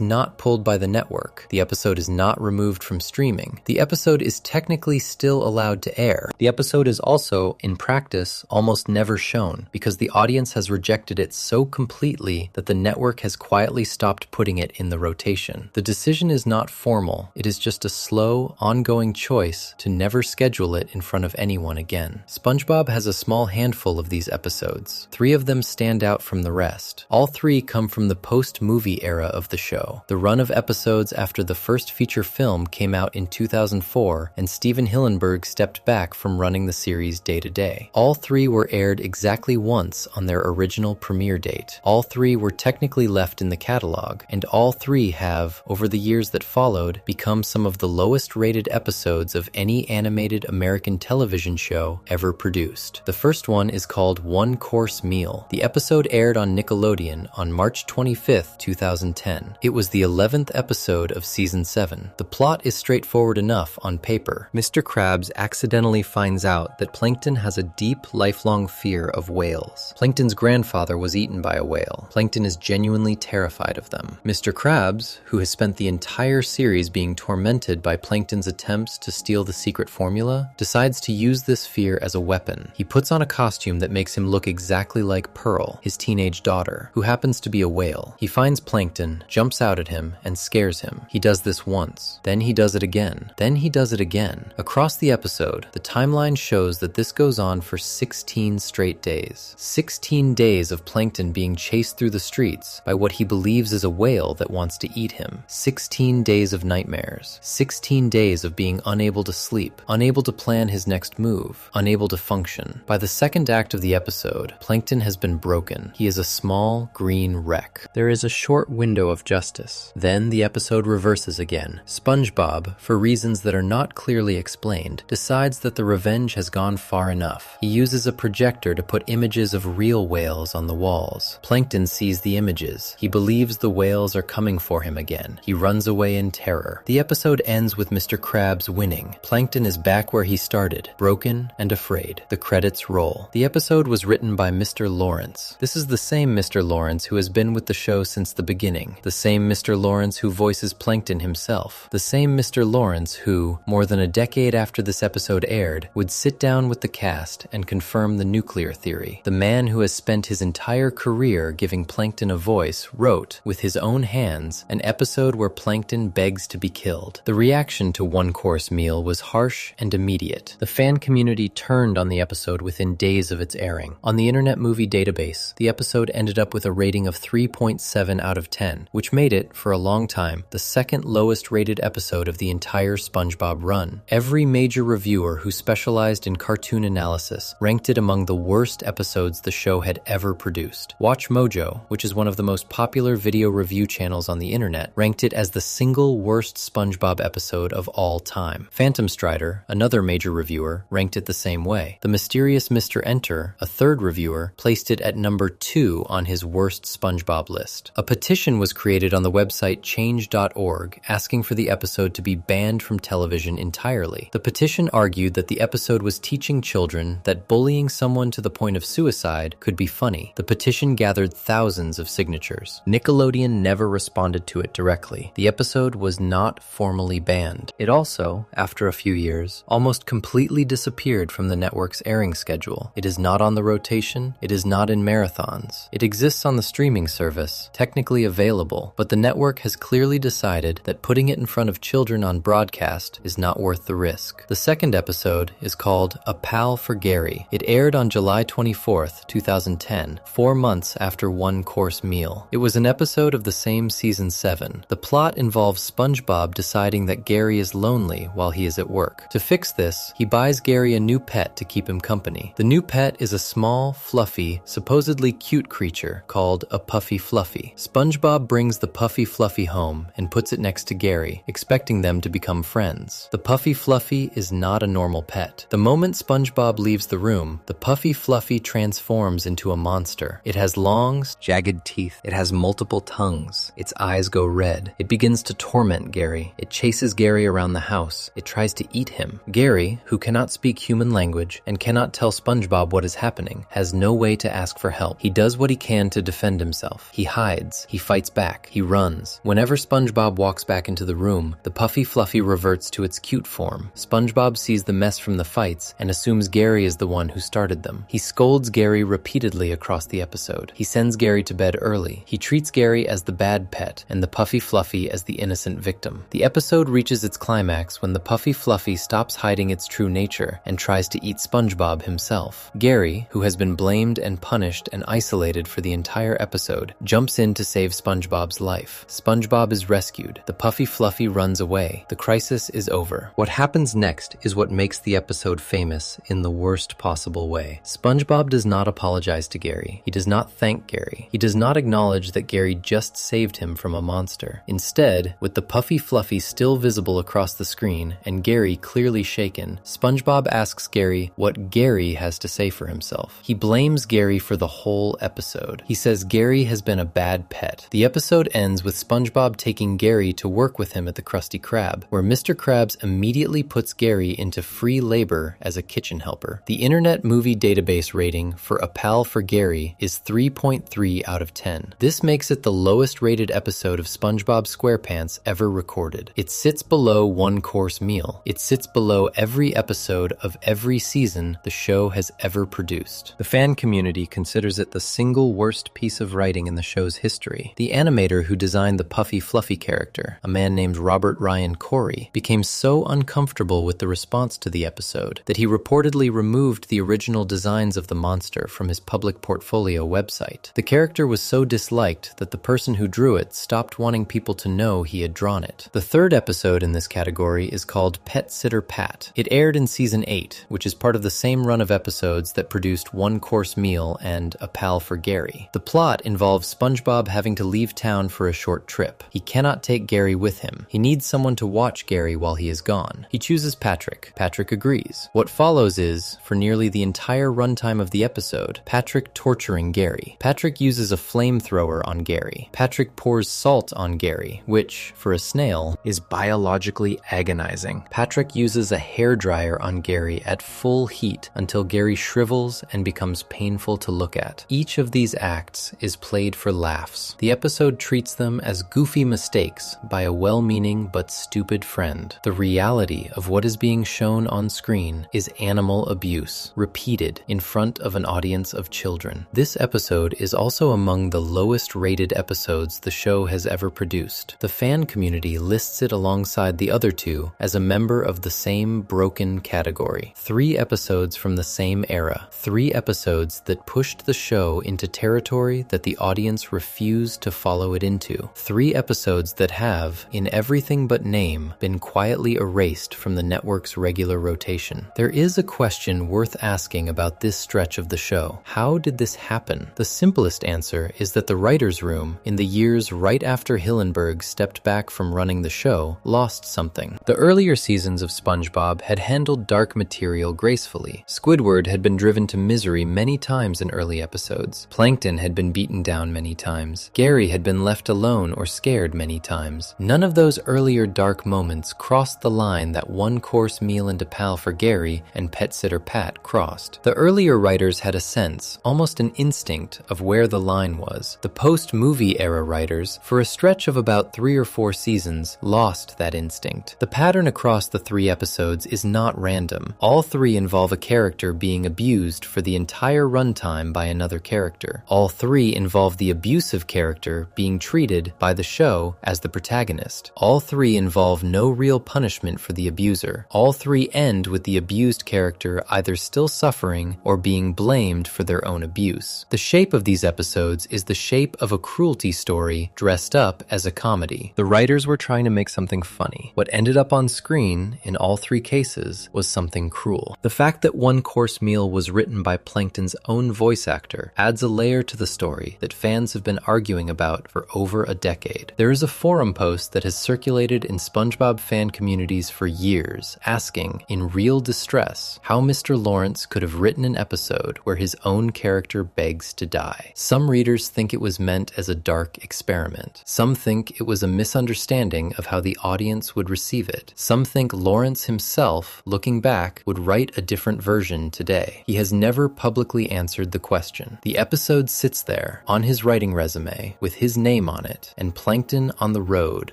not pulled by the network. The episode is not removed from streaming. The episode is technically still allowed to air. The episode is also, in practice, almost never shown because the audience has rejected it so completely that the network has quietly stopped putting it in the rotation. The decision is not formal. It is just a slow, ongoing choice to never schedule it in front of anyone again. SpongeBob has a small handful of these episodes. 3 of them stand out from the rest. All 3 come from the post-movie era of the show. The run of episodes after the first feature film came out in 2004, and Steven Hillenburg stepped back from running the series day to day. All 3 were aired exactly once on their original premiere date. All 3 were technically left in the catalog, and all 3 have, over the years that followed, become some of the lowest rated episodes of any animated American television show ever produced. The first one is called One-Course Meal. The episode aired on Nickelodeon on March 25th, 2010. It was the 11th episode of season 7. The plot is straightforward enough on paper. Mr. Krabs accidentally finds out that Plankton has a deep, lifelong fear of whales. Plankton's grandfather was eaten by a whale. Plankton is genuinely terrified of them. Mr. Krabs, who has spent the entire series being tormented by Plankton's attempts to steal the secret formula, decides to use this fear as a weapon. He puts on a costume that makes him look exactly like Pearl, his teenage daughter, who happens to be a whale. He finds Plankton, jumps out at him, and scares him. He does this once. Then he does it again. Then he does it again. Across the episode, the timeline shows that this goes on for 16 straight days. 16 days of Plankton being chased through the streets by what he believes is a whale that wants to eat him. 16 days of nightmares. 16 days of being unable to sleep, unable to plan his next move, unable to function. By the second act of the episode, Plankton has been broken. He is a small, green wreck. There is a short window of justice. Then the episode reverses again. SpongeBob, for reasons that are not clearly explained, decides that the revenge has gone far enough. He uses a projector to put images of real whales on the walls. Plankton sees the images. He believes the whales are coming for him again. He runs away in terror. The episode ends with Mr. Krabs winning. Plankton is back where he started, broken and afraid. The credits roll. The episode was written by Mr. Lawrence. This is the same Mr. Lawrence who has been with the show since the beginning. The same Mr. Lawrence who voices Plankton himself. The same Mr. Lawrence who, more than a decade after this episode aired, would sit down with the cast and confirm the nuclear theory. The man who has spent his entire career giving Plankton a voice wrote, with his own hands, an episode where Plankton begs to be killed. The reaction to One-Course Meal was harsh and immediate. The fan community turned on the episode within days of its airing. On the Internet Movie Database, the episode ended up with a rating of 3.7 out of 10, which made it, for a long time, the second lowest rated episode of the entire SpongeBob run. Every major reviewer who specialized in cartoon analysis ranked it among the worst episodes the show had ever produced. Watch Mojo, which is one of the most popular video review channels on the internet, ranked it as the single worst SpongeBob episode of all time. Phantom Strider, another major reviewer, ranked it the same way. The Mysterious Mr. Enter, a third reviewer, placed it at number 2 on his worst SpongeBob list. A petition was created on the website change.org asking for the episode to be banned from television entirely. The petition argued that the episode was teaching children that bullying someone to the point of suicide could be funny. The petition gathered thousands of signatures. Nickelodeon never responded to it directly. The episode was not formally banned. It also, after a few years, almost completely disappeared from the network's airing schedule. It is not on the rotation. It is not in marathons. It exists on the streaming service, technically available, but the network has clearly decided that putting it in front of children on broadcast is not worth the risk. The second episode is called A Pal for Gary. It aired on July 24th, 2010, 4 months after One-Course Meal. It was an episode of the same season 7. The plot involves SpongeBob deciding that Gary is lonely while he is at work. To fix this, he buys Gary a new pet to keep him company. The new pet is a small, fluffy, supposedly cute creature called a Puffy Fluffy. SpongeBob brings the Puffy Fluffy home and puts it next to Gary, expecting them to become friends. The Puffy Fluffy is not a normal pet. The moment SpongeBob leaves the room, room, the puffy Fluffy transforms into a monster. It has long, jagged teeth. It has multiple tongues. Its eyes go red. It begins to torment Gary. It chases Gary around the house. It tries to eat him. Gary, who cannot speak human language and cannot tell SpongeBob what is happening, has no way to ask for help. He does what he can to defend himself. He hides. He fights back. He runs. Whenever SpongeBob walks back into the room, the puffy Fluffy reverts to its cute form. SpongeBob sees the mess from the fights and assumes Gary is the one who started them. He scolds Gary repeatedly across the episode. He sends Gary to bed early. He treats Gary as the bad pet and the puffy Fluffy as the innocent victim. The episode reaches its climax when the puffy Fluffy stops hiding its true nature and tries to eat SpongeBob himself. Gary, who has been blamed and punished and isolated for the entire episode, jumps in to save SpongeBob's life. SpongeBob is rescued. The puffy Fluffy runs away. The crisis is over. What happens next is what makes the episode famous in the worst possible way. SpongeBob does not apologize to Gary. He does not thank Gary. He does not acknowledge that Gary just saved him from a monster. Instead, with the puffy Fluffy still visible across the screen and Gary clearly shaken, SpongeBob asks Gary what Gary has to say for himself. He blames Gary for the whole episode. He says Gary has been a bad pet. The episode ends with SpongeBob taking Gary to work with him at the Krusty Krab, where Mr. Krabs immediately puts Gary into free labor as a kitchen helper. The Internet Movie Database rating for A Pal for Gary is 3.3 out of 10. This makes it the lowest rated episode of SpongeBob SquarePants ever recorded. It sits below One Course Meal. It sits below every episode of every season the show has ever produced. The fan community considers it the single worst piece of writing in the show's history. The animator who designed the puffy Fluffy character, a man named Robert Ryan Corey, became so uncomfortable with the response to the episode that he reportedly removed the original designs of the monster from his public portfolio website. The character was so disliked that the person who drew it stopped wanting people to know he had drawn it. The third episode in this category is called Pet Sitter Pat. It aired in season 8, which is part of the same run of episodes that produced One Course Meal and A Pal for Gary. The plot involves SpongeBob having to leave town for a short trip. He cannot take Gary with him. He needs someone to watch Gary while he is gone. He chooses Patrick. Patrick agrees. What follows is, for nearly the entire runtime of the episode, Patrick torturing Gary. Patrick uses a flamethrower on Gary. Patrick pours salt on Gary, which, for a snail, is biologically agonizing. Patrick uses a hairdryer on Gary at full heat until Gary shrivels and becomes painful to look at. Each of these acts is played for laughs. The episode treats them as goofy mistakes by a well-meaning but stupid friend. The reality of what is being shown on screen is animal abuse, repeated in front of an audience of children. This episode is also among the lowest rated episodes the show has ever produced. The fan community lists it alongside the other two as a member of the same broken category. 3 episodes from the same era. 3 episodes that pushed the show into territory that the audience refused to follow it into. 3 episodes that have, in everything but name, been quietly erased from the network's regular rotation. There is a question worth asking about this stretch of the show. How did this happen? The simplest answer is that the writer's room, in the years right after Hillenburg stepped back from running the show, lost something. The earlier seasons of SpongeBob had handled dark material gracefully. Squidward had been driven to misery many times in early episodes. Plankton had been beaten down many times. Gary had been left alone or scared many times. None of those earlier dark moments crossed the line that One Course Meal and A Pal for Gary and Pet Sitter Pat crossed. The earlier writers had a sense, almost an instinct, of where the line was. The post-movie era writers, for a stretch of about 3 or 4 seasons, lost that instinct. The pattern across the 3 episodes is not random. All 3 involve a character being abused for the entire runtime by another character. All 3 involve the abusive character being treated by the show as the protagonist. All 3 involve no real punishment for the abuser. All 3 end with the abused character either still suffering or being blamed for their own abuse. The shape of these episodes is the shape of a cruelty story dressed up as a comedy. The writers were trying to make something funny. What ended up on screen, in all 3 cases, was something cruel. The fact that One Course Meal was written by Plankton's own voice actor adds a layer to the story that fans have been arguing about for over a decade. There is a forum post that has circulated in SpongeBob fan communities for years, asking, in real distress, how Mr. Lawrence Lawrence could have written an episode where his own character begs to die. Some readers think it was meant as a dark experiment. Some think it was a misunderstanding of how the audience would receive it. Some think Lawrence himself, looking back, would write a different version today. He has never publicly answered the question. The episode sits there on his writing resume with his name on it and Plankton on the road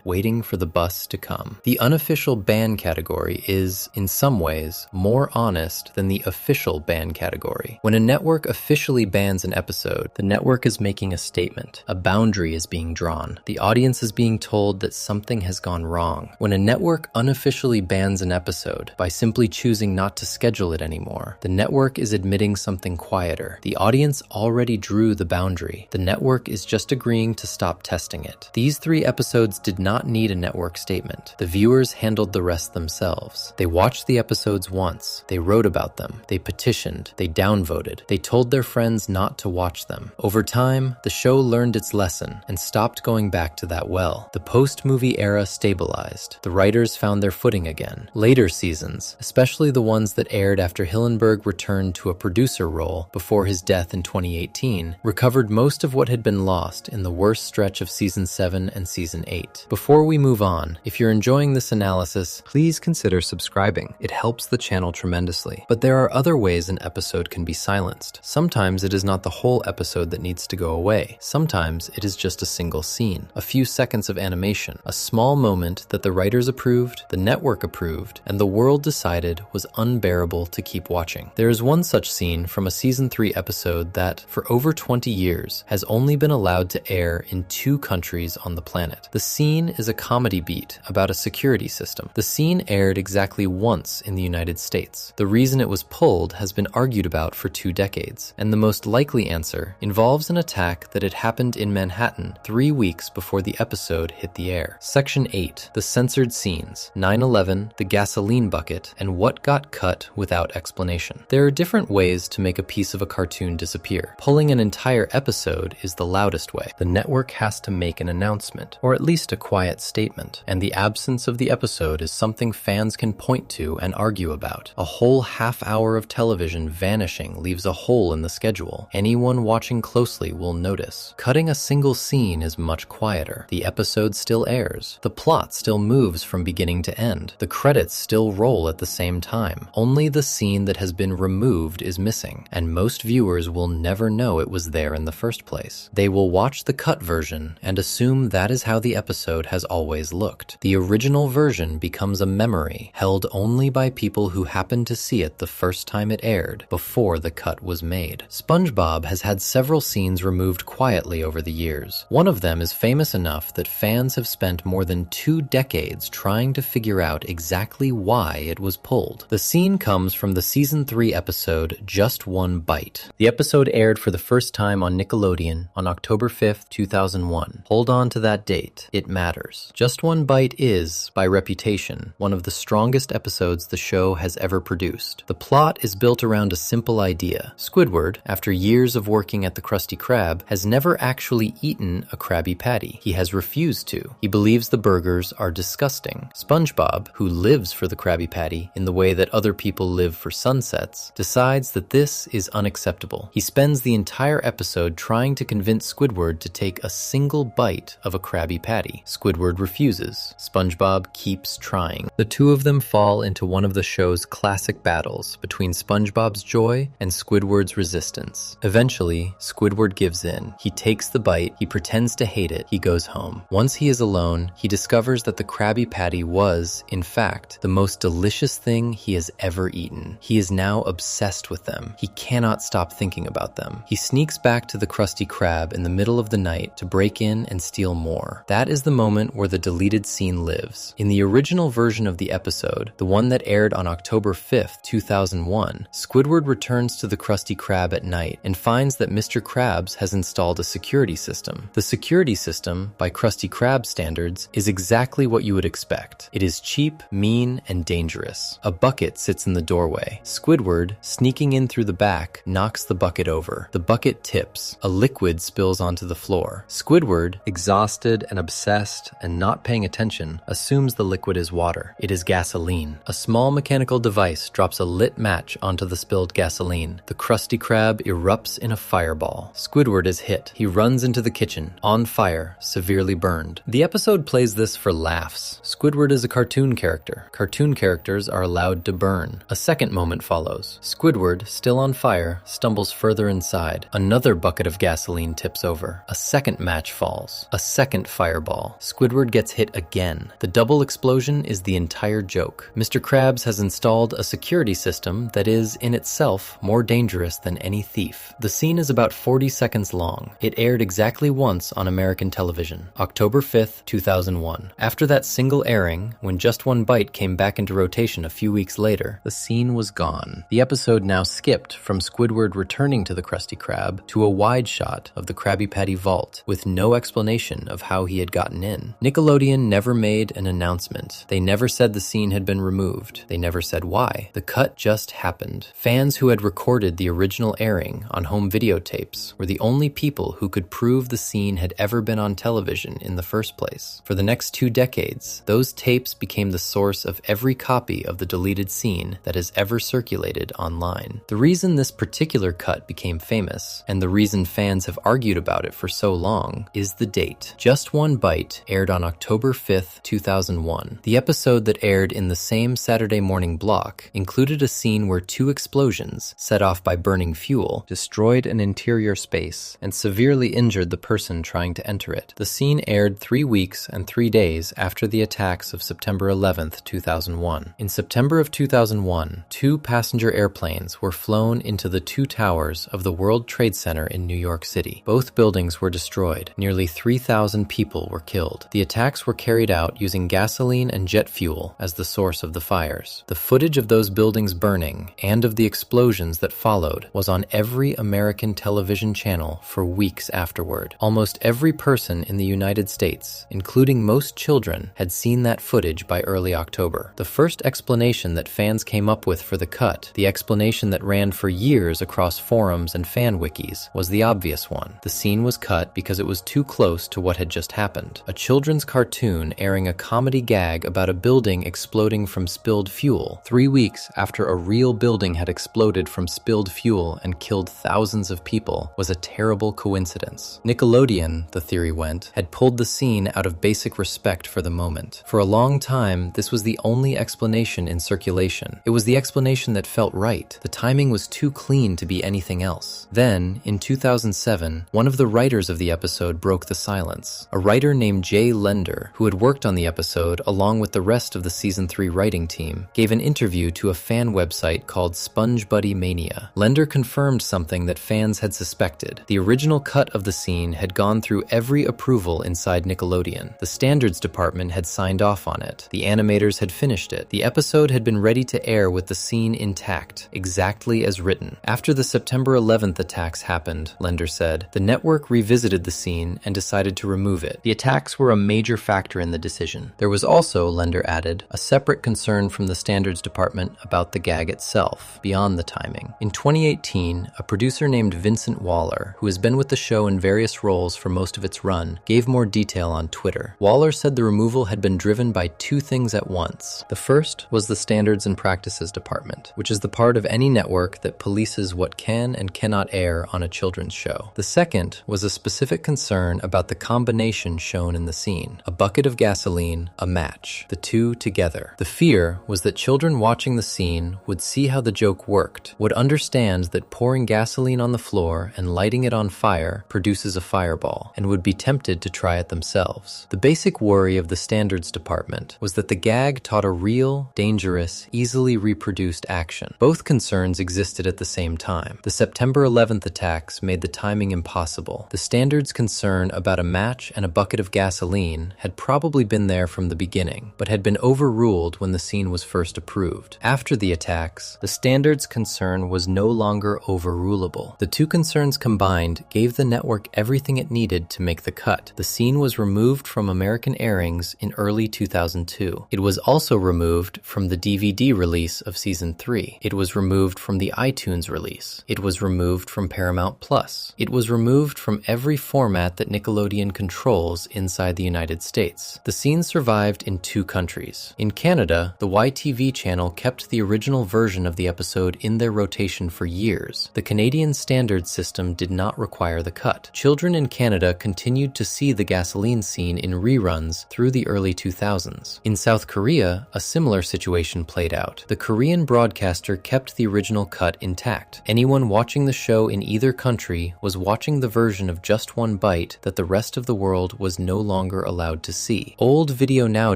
waiting for the bus to come. The unofficial ban category is, in some ways, more honest than the official ban category. When a network officially bans an episode, the network is making a statement. A boundary is being drawn. The audience is being told that something has gone wrong. When a network unofficially bans an episode by simply choosing not to schedule it anymore, the network is admitting something quieter. The audience already drew the boundary. The network is just agreeing to stop testing it. These 3 episodes did not need a network statement. The viewers handled the rest themselves. They watched the episodes once. They wrote about them. They petitioned. They downvoted. They told their friends not to watch them. Over time, the show learned its lesson and stopped going back to that well. The post-movie era stabilized. The writers found their footing again. Later seasons, especially the ones that aired after Hillenburg returned to a producer role before his death in 2018, recovered most of what had been lost in the worst stretch of Season 7 and Season 8. Before we move on, if you're enjoying this analysis, please consider subscribing. It helps the channel tremendously. But there are other ways an episode can be silenced. Sometimes it is not the whole episode that needs to go away. Sometimes it is just a single scene, a few seconds of animation, a small moment that the writers approved, the network approved, and the world decided was unbearable to keep watching. There is one such scene from a Season 3 episode that, for over 20 years, has only been allowed to air in 2 countries on the planet. The scene is a comedy beat about a security system. The scene aired exactly once in the United States. The reason it was pulled has been argued about for 2 decades, and the most likely answer involves an attack that had happened in Manhattan 3 weeks before the episode hit the air. Section 8, the censored scenes, 9/11, the gasoline bucket, and what got cut without explanation. There are different ways to make a piece of a cartoon disappear. Pulling an entire episode is the loudest way. The network has to make an announcement, or at least a quiet statement, and the absence of the episode is something fans can point to and argue about. A whole half hour of television vanishing leaves a hole in the schedule. Anyone watching closely will notice. Cutting a single scene is much quieter. The episode still airs. The plot still moves from beginning to end. The credits still roll at the same time. Only the scene that has been removed is missing, and most viewers will never know it was there in the first place. They will watch the cut version and assume that is how the episode has always looked. The original version becomes a memory held only by people who happened to see it the first time it aired, before the cut was made. SpongeBob has had several scenes removed quietly over the years. One of them is famous enough that fans have spent more than 2 decades trying to figure out exactly why it was pulled. The scene comes from the Season 3 episode Just One Bite. The episode aired for the first time on Nickelodeon on October 5th, 2001. Hold on to that date. It matters. Just One Bite is, by reputation, one of the strongest episodes the show has ever produced. The plot is built around a simple idea. Squidward, after years of working at the Krusty Krab, has never actually eaten a Krabby Patty. He has refused to. He believes the burgers are disgusting. SpongeBob, who lives for the Krabby Patty in the way that other people live for sunsets, decides that this is unacceptable. He spends the entire episode trying to convince Squidward to take a single bite of a Krabby Patty. Squidward refuses. SpongeBob keeps trying. The 2 of them fall into one of the show's classic battles between SpongeBob's joy and Squidward's resistance. Eventually, Squidward gives in. He takes the bite, he pretends to hate it, he goes home. Once he is alone, he discovers that the Krabby Patty was, in fact, the most delicious thing he has ever eaten. He is now obsessed with them. He cannot stop thinking about them. He sneaks back to the Krusty Krab in the middle of the night to break in and steal more. That is the moment where the deleted scene lives. In the original version of the episode, the one that aired on October 5th, 2001, Squidward returns to the Krusty Krab at night and finds that Mr. Krabs has installed a security system. The security system, by Krusty Krab standards, is exactly what you would expect. It is cheap, mean, and dangerous. A bucket sits in the doorway. Squidward, sneaking in through the back, knocks the bucket over. The bucket tips. A liquid spills onto the floor. Squidward, exhausted and obsessed and not paying attention, assumes the liquid is water. It is gasoline. A small mechanical device drops a lit match match onto the spilled gasoline. The Krusty Krab erupts in a fireball. Squidward is hit. He runs into the kitchen, on fire, severely burned. The episode plays this for laughs. Squidward is a cartoon character. Cartoon characters are allowed to burn. A second moment follows. Squidward, still on fire, stumbles further inside. Another bucket of gasoline tips over. A second match falls. A second fireball. Squidward gets hit again. The double explosion is the entire joke. Mr. Krabs has installed a security system that is, in itself, more dangerous than any thief. The scene is about 40 seconds long. It aired exactly once on American television, October 5th, 2001. After that single airing, when Just One Bite came back into rotation a few weeks later, the scene was gone. The episode now skipped from Squidward returning to the Krusty Krab to a wide shot of the Krabby Patty vault with no explanation of how he had gotten in. Nickelodeon never made an announcement. They never said the scene had been removed. They never said why. The cut just happened. Fans who had recorded the original airing on home videotapes were the only people who could prove the scene had ever been on television in the first place. For the next 2 decades, those tapes became the source of every copy of the deleted scene that has ever circulated online. The reason this particular cut became famous, and the reason fans have argued about it for so long, is the date. Just One Bite aired on October 5th, 2001. The episode that aired in the same Saturday morning block included a scene where 2 explosions, set off by burning fuel, destroyed an interior space and severely injured the person trying to enter it. The scene aired 3 weeks and 3 days after the attacks of September 11th, 2001. In September of 2001, 2 passenger airplanes were flown into the 2 towers of the World Trade Center in New York City. Both buildings were destroyed. Nearly 3,000 people were killed. The attacks were carried out using gasoline and jet fuel as the source of the fires. The footage of those buildings burning and of the explosions that followed was on every American television channel for weeks afterward. Almost every person in the United States, including most children, had seen that footage by early October. The first explanation that fans came up with for the cut, the explanation that ran for years across forums and fan wikis, was the obvious one. The scene was cut because it was too close to what had just happened. A children's cartoon airing a comedy gag about a building exploding from spilled fuel 3 weeks after a real building had exploded from spilled fuel and killed thousands of people was a terrible coincidence. Nickelodeon, the theory went, had pulled the scene out of basic respect for the moment. For a long time, this was the only explanation in circulation. It was the explanation that felt right. The timing was too clean to be anything else. Then, in 2007, one of the writers of the episode broke the silence. A writer named Jay Lender, who had worked on the episode along with the rest of the Season 3 writing team, gave an interview to a fan website called SpongeBob Mania. Lender confirmed something that fans had suspected. The original cut of the scene had gone through every approval inside Nickelodeon. The standards department had signed off on it. The animators had finished it. The episode had been ready to air with the scene intact, exactly as written. After the September 11th attacks happened, Lender said, the network revisited the scene and decided to remove it. The attacks were a major factor in the decision. There was also, Lender added, a separate concern from the standards department about the gag itself, beyond the timing. In 2018, a producer named Vincent Waller, who has been with the show in various roles for most of its run, gave more detail on Twitter. Waller said the removal had been driven by 2 things at once. The first was the Standards and Practices Department, which is the part of any network that polices what can and cannot air on a children's show. The second was a specific concern about the combination shown in the scene: a bucket of gasoline, a match, the 2 together. The fear was that children watching the scene would see how the joke worked, would understand that pouring gasoline on the floor and lighting it on fire produces a fireball, and would be tempted to try it themselves. The basic worry of the standards department was that the gag taught a real, dangerous, easily reproduced action. Both concerns existed at the same time. The September 11th attacks made the timing impossible. The standards concern about a match and a bucket of gasoline had probably been there from the beginning, but had been overruled when the scene was first approved. After the attacks, the standards concern was no longer overrulable. The 2 concerns combined gave the network everything it needed to make the cut. The scene was removed from American airings in early 2002. It was also removed from the DVD release of Season 3. It was removed from the iTunes release. It was removed from Paramount Plus. It was removed from every format that Nickelodeon controls inside the United States. The scene survived in 2 countries. In Canada, the YTV channel kept the original version version of the episode in their rotation for years. The Canadian standard system did not require the cut. Children in Canada continued to see the gasoline scene in reruns through the early 2000s. In South Korea, a similar situation played out. The Korean broadcaster kept the original cut intact. Anyone watching the show in either country was watching the version of Just One Bite that the rest of the world was no longer allowed to see. Old Video Now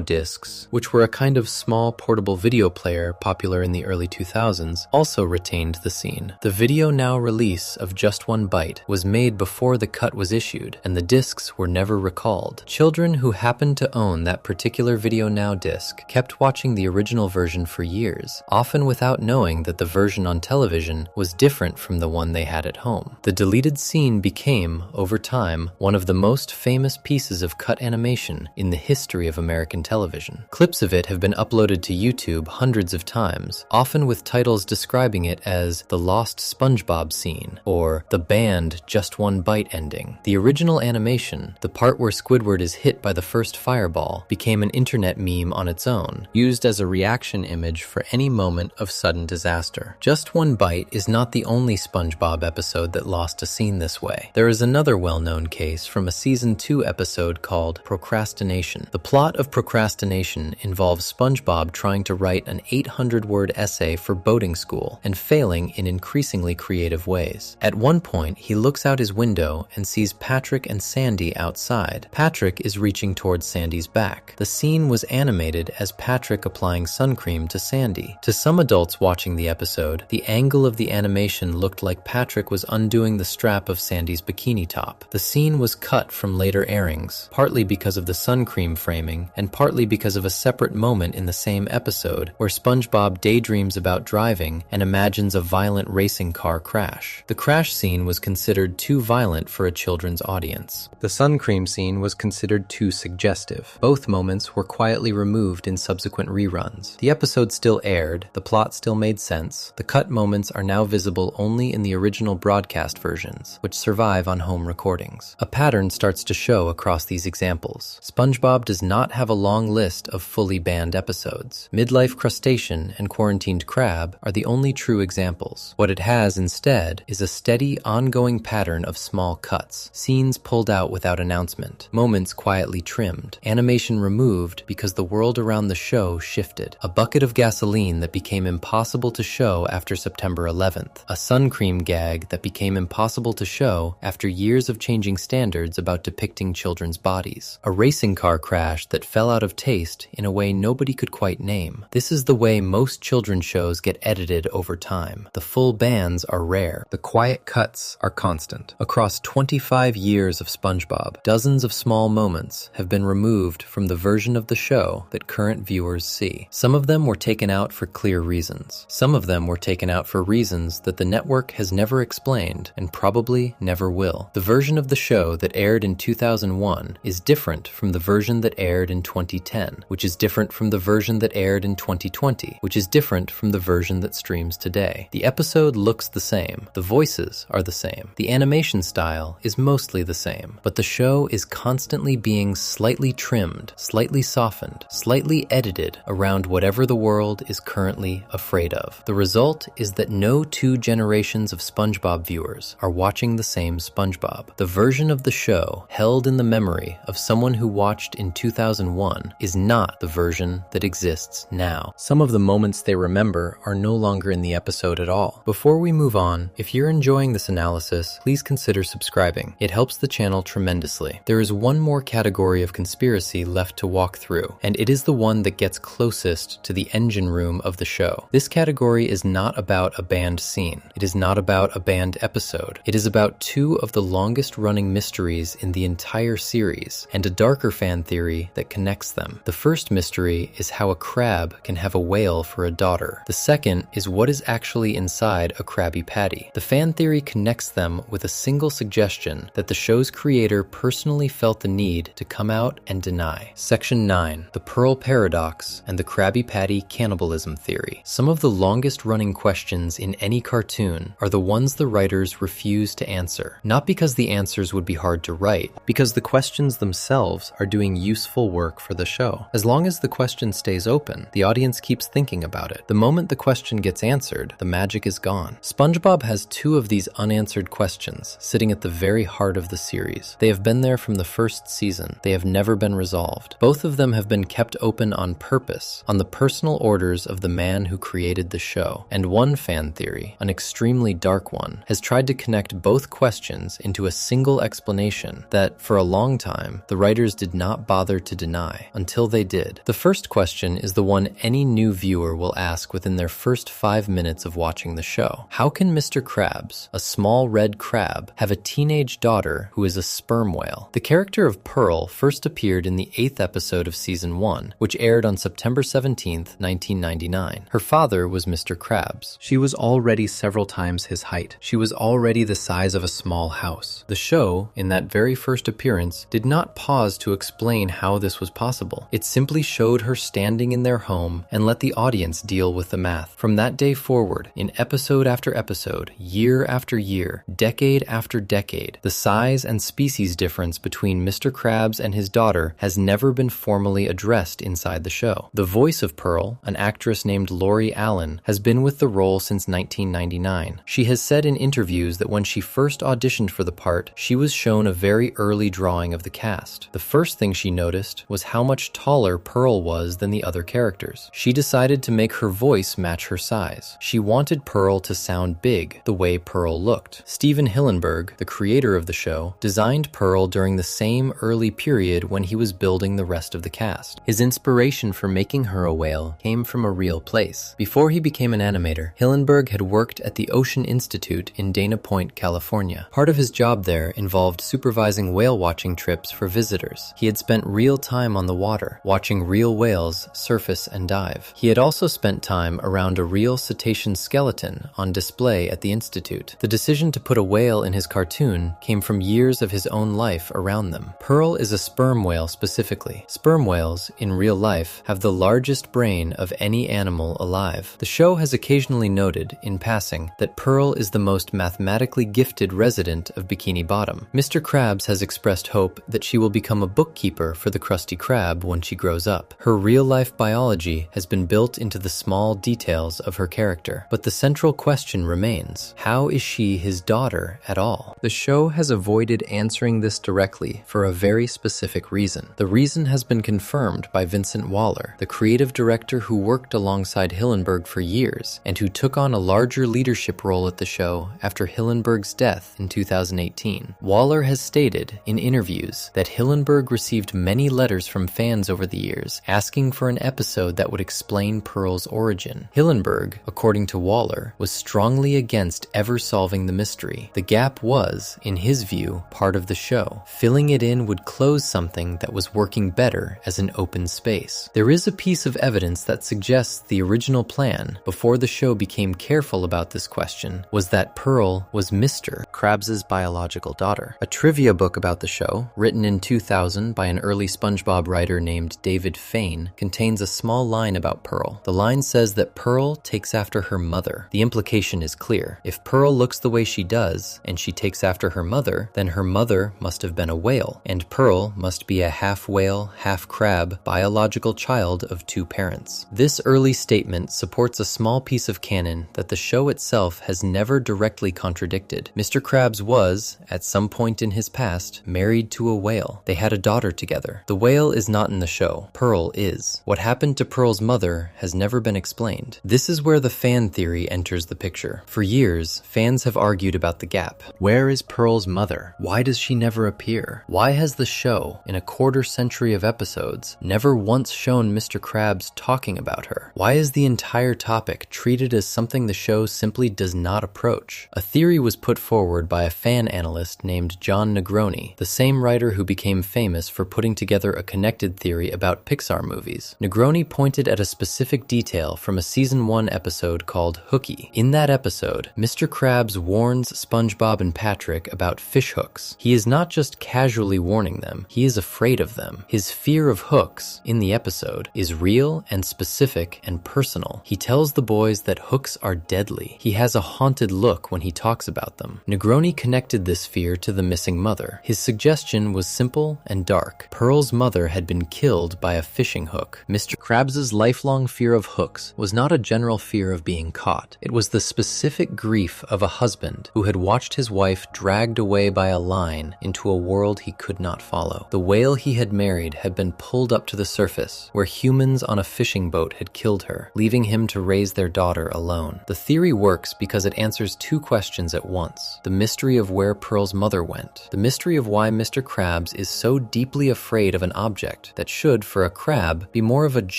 discs, which were a kind of small portable video player popular in the early 2000s, also retained the scene. The Video Now release of Just One Bite was made before the cut was issued, and the discs were never recalled. Children who happened to own that particular Video Now disc kept watching the original version for years, often without knowing that the version on television was different from the one they had at home. The deleted scene became, over time, one of the most famous pieces of cut animation in the history of American television. Clips of it have been uploaded to YouTube hundreds of times, often with titles describing it as the Lost SpongeBob scene or the banned Just One Bite ending. The original animation, the part where Squidward is hit by the first fireball, became an internet meme on its own, used as a reaction image for any moment of sudden disaster. Just One Bite is not the only SpongeBob episode that lost a scene this way. There is another well-known case from a season 2 episode called Procrastination. The plot of Procrastination involves SpongeBob trying to write an 800-word essay for boating school and failing in increasingly creative ways. At one point, he looks out his window and sees Patrick and Sandy outside. Patrick is reaching towards Sandy's back. The scene was animated as Patrick applying sun cream to Sandy. To some adults watching the episode, the angle of the animation looked like Patrick was undoing the strap of Sandy's bikini top. The scene was cut from later airings, partly because of the sun cream framing and partly because of a separate moment in the same episode where SpongeBob daydreams about driving and imagines a violent racing car crash. The crash scene was considered too violent for a children's audience. The sun cream scene was considered too suggestive. Both moments were quietly removed in subsequent reruns. The episode still aired, the plot still made sense. The cut moments are now visible only in the original broadcast versions, which survive on home recordings. A pattern starts to show across these examples. SpongeBob does not have a long list of fully banned episodes. Midlife Crustation and Quarantined Crab are the only true examples. What it has instead is a steady, ongoing pattern of small cuts, scenes pulled out without announcement, moments quietly trimmed, animation removed because the world around the show shifted, a bucket of gasoline that became impossible to show after September 11th, a sun cream gag that became impossible to show after years of changing standards about depicting children's bodies, a racing car crash that fell out of taste in a way nobody could quite name. This is the way most children's shows get edited over time. The full bans are rare. The quiet cuts are constant. Across 25 years of SpongeBob, dozens of small moments have been removed from the version of the show that current viewers see. Some of them were taken out for clear reasons. Some of them were taken out for reasons that the network has never explained and probably never will. The version of the show that aired in 2001 is different from the version that aired in 2010, which is different from the version that aired in 2020, which is different from the version that streams today. The episode looks the same. The voices are the same. The animation style is mostly the same, but the show is constantly being slightly trimmed, slightly softened, slightly edited around whatever the world is currently afraid of. The result is that no two generations of SpongeBob viewers are watching the same SpongeBob. The version of the show held in the memory of someone who watched in 2001 is not the version that exists now. Some of the moments they remember are no longer in the episode at all. Before we move on, if you're enjoying this analysis, please consider subscribing. It helps the channel tremendously. There is one more category of conspiracy left to walk through, and it is the one that gets closest to the engine room of the show. This category is not about a banned scene. It is not about a banned episode. It is about two of the longest running mysteries in the entire series, and a darker fan theory that connects them. The first mystery is how a crab can have a whale for a daughter. The second is what is actually inside a Krabby Patty. The fan theory connects them with a single suggestion that the show's creator personally felt the need to come out and deny. Section 9, the Pearl Paradox and the Krabby Patty Cannibalism Theory. Some of the longest running questions in any cartoon are the ones the writers refuse to answer. Not because the answers would be hard to write, because the questions themselves are doing useful work for the show. As long as the question stays open, the audience keeps thinking about it. The moment moment the question gets answered, the magic is gone. SpongeBob has two of these unanswered questions sitting at the very heart of the series. They have been there from the first season. They have never been resolved. Both of them have been kept open on purpose, on the personal orders of the man who created the show. And one fan theory, an extremely dark one, has tried to connect both questions into a single explanation that, for a long time, the writers did not bother to deny, until they did. The first question is the one any new viewer will ask within their first 5 minutes of watching the show. How can Mr. Krabs, a small red crab, have a teenage daughter who is a sperm whale? The character of Pearl first appeared in the 8th episode of Season 1, which aired on September 17th, 1999. Her father was Mr. Krabs. She was already several times his height. She was already the size of a small house. The show, in that very first appearance, did not pause to explain how this was possible. It simply showed her standing in their home and let the audience deal with the math. From that day forward, in episode after episode, year after year, decade after decade, the size and species difference between Mr. Krabs and his daughter has never been formally addressed inside the show. The voice of Pearl, an actress named Lori Allen, has been with the role since 1999. She has said in interviews that when she first auditioned for the part, she was shown a very early drawing of the cast. The first thing she noticed was how much taller Pearl was than the other characters. She decided to make her voice match her size. She wanted Pearl to sound big, the way Pearl looked. Steven Hillenburg, the creator of the show, designed Pearl during the same early period when he was building the rest of the cast. His inspiration for making her a whale came from a real place. Before he became an animator, Hillenburg had worked at the Ocean Institute in Dana Point, California. Part of his job there involved supervising whale watching trips for visitors. He had spent real time on the water, watching real whales surface and dive. He had also spent time around a real cetacean skeleton on display at the Institute. The decision to put a whale in his cartoon came from years of his own life around them. Pearl is a sperm whale specifically. Sperm whales, in real life, have the largest brain of any animal alive. The show has occasionally noted, in passing, that Pearl is the most mathematically gifted resident of Bikini Bottom. Mr. Krabs has expressed hope that she will become a bookkeeper for the Krusty Krab when she grows up. Her real-life biology has been built into the small details of her character, but the central question remains: how is she his daughter at all? The show has avoided answering this directly for a very specific reason. The reason has been confirmed by Vincent Waller, the creative director who worked alongside Hillenburg for years and who took on a larger leadership role at the show after Hillenburg's death in 2018. Waller has stated in interviews that Hillenburg received many letters from fans over the years asking for an episode that would explain Pearl's origin. Hillenburg, according to Waller, was strongly against ever solving the mystery. The gap was, in his view, part of the show. Filling it in would close something that was working better as an open space. There is a piece of evidence that suggests the original plan, before the show became careful about this question, was that Pearl was Mr. Krabs' biological daughter. A trivia book about the show, written in 2000 by an early SpongeBob writer named David Fain, contains a small line about Pearl. The line says that Pearl takes after her mother. The implication is clear. If Pearl looks the way she does, and she takes after her mother, then her mother must have been a whale, and Pearl must be a half whale, half crab, biological child of two parents. This early statement supports a small piece of canon that the show itself has never directly contradicted. Mr. Krabs was, at some point in his past, married to a whale. They had a daughter together. The whale is not in the show. Pearl is. What happened to Pearl's mother has never been explained. This is where the fan theory enters the picture. For years, fans have argued about the gap. Where is Pearl's mother? Why does she never appear? Why has the show, in a quarter century of episodes, never once shown Mr. Krabs talking about her? Why is the entire topic treated as something the show simply does not approach? A theory was put forward by a fan analyst named John Negroni, the same writer who became famous for putting together a connected theory about Pixar movies. Negroni pointed at a specific detail from a season 1 episode called Hooky. In that episode, Mr. Krabs warns SpongeBob and Patrick about fish hooks. He is not just casually warning them, he is afraid of them. His fear of hooks, in the episode, is real and specific and personal. He tells the boys that hooks are deadly. He has a haunted look when he talks about them. Negroni connected this fear to the missing mother. His suggestion was simple and dark. Pearl's mother had been killed by a fishing hook. Mr. Krabs' lifelong fear of hooks was was not a general fear of being caught. It was the specific grief of a husband who had watched his wife dragged away by a line into a world he could not follow. The whale he had married had been pulled up to the surface, where humans on a fishing boat had killed her, leaving him to raise their daughter alone. The theory works because it answers two questions at once: the mystery of where Pearl's mother went, the mystery of why Mr. Krabs is so deeply afraid of an object that should, for a crab, be more of a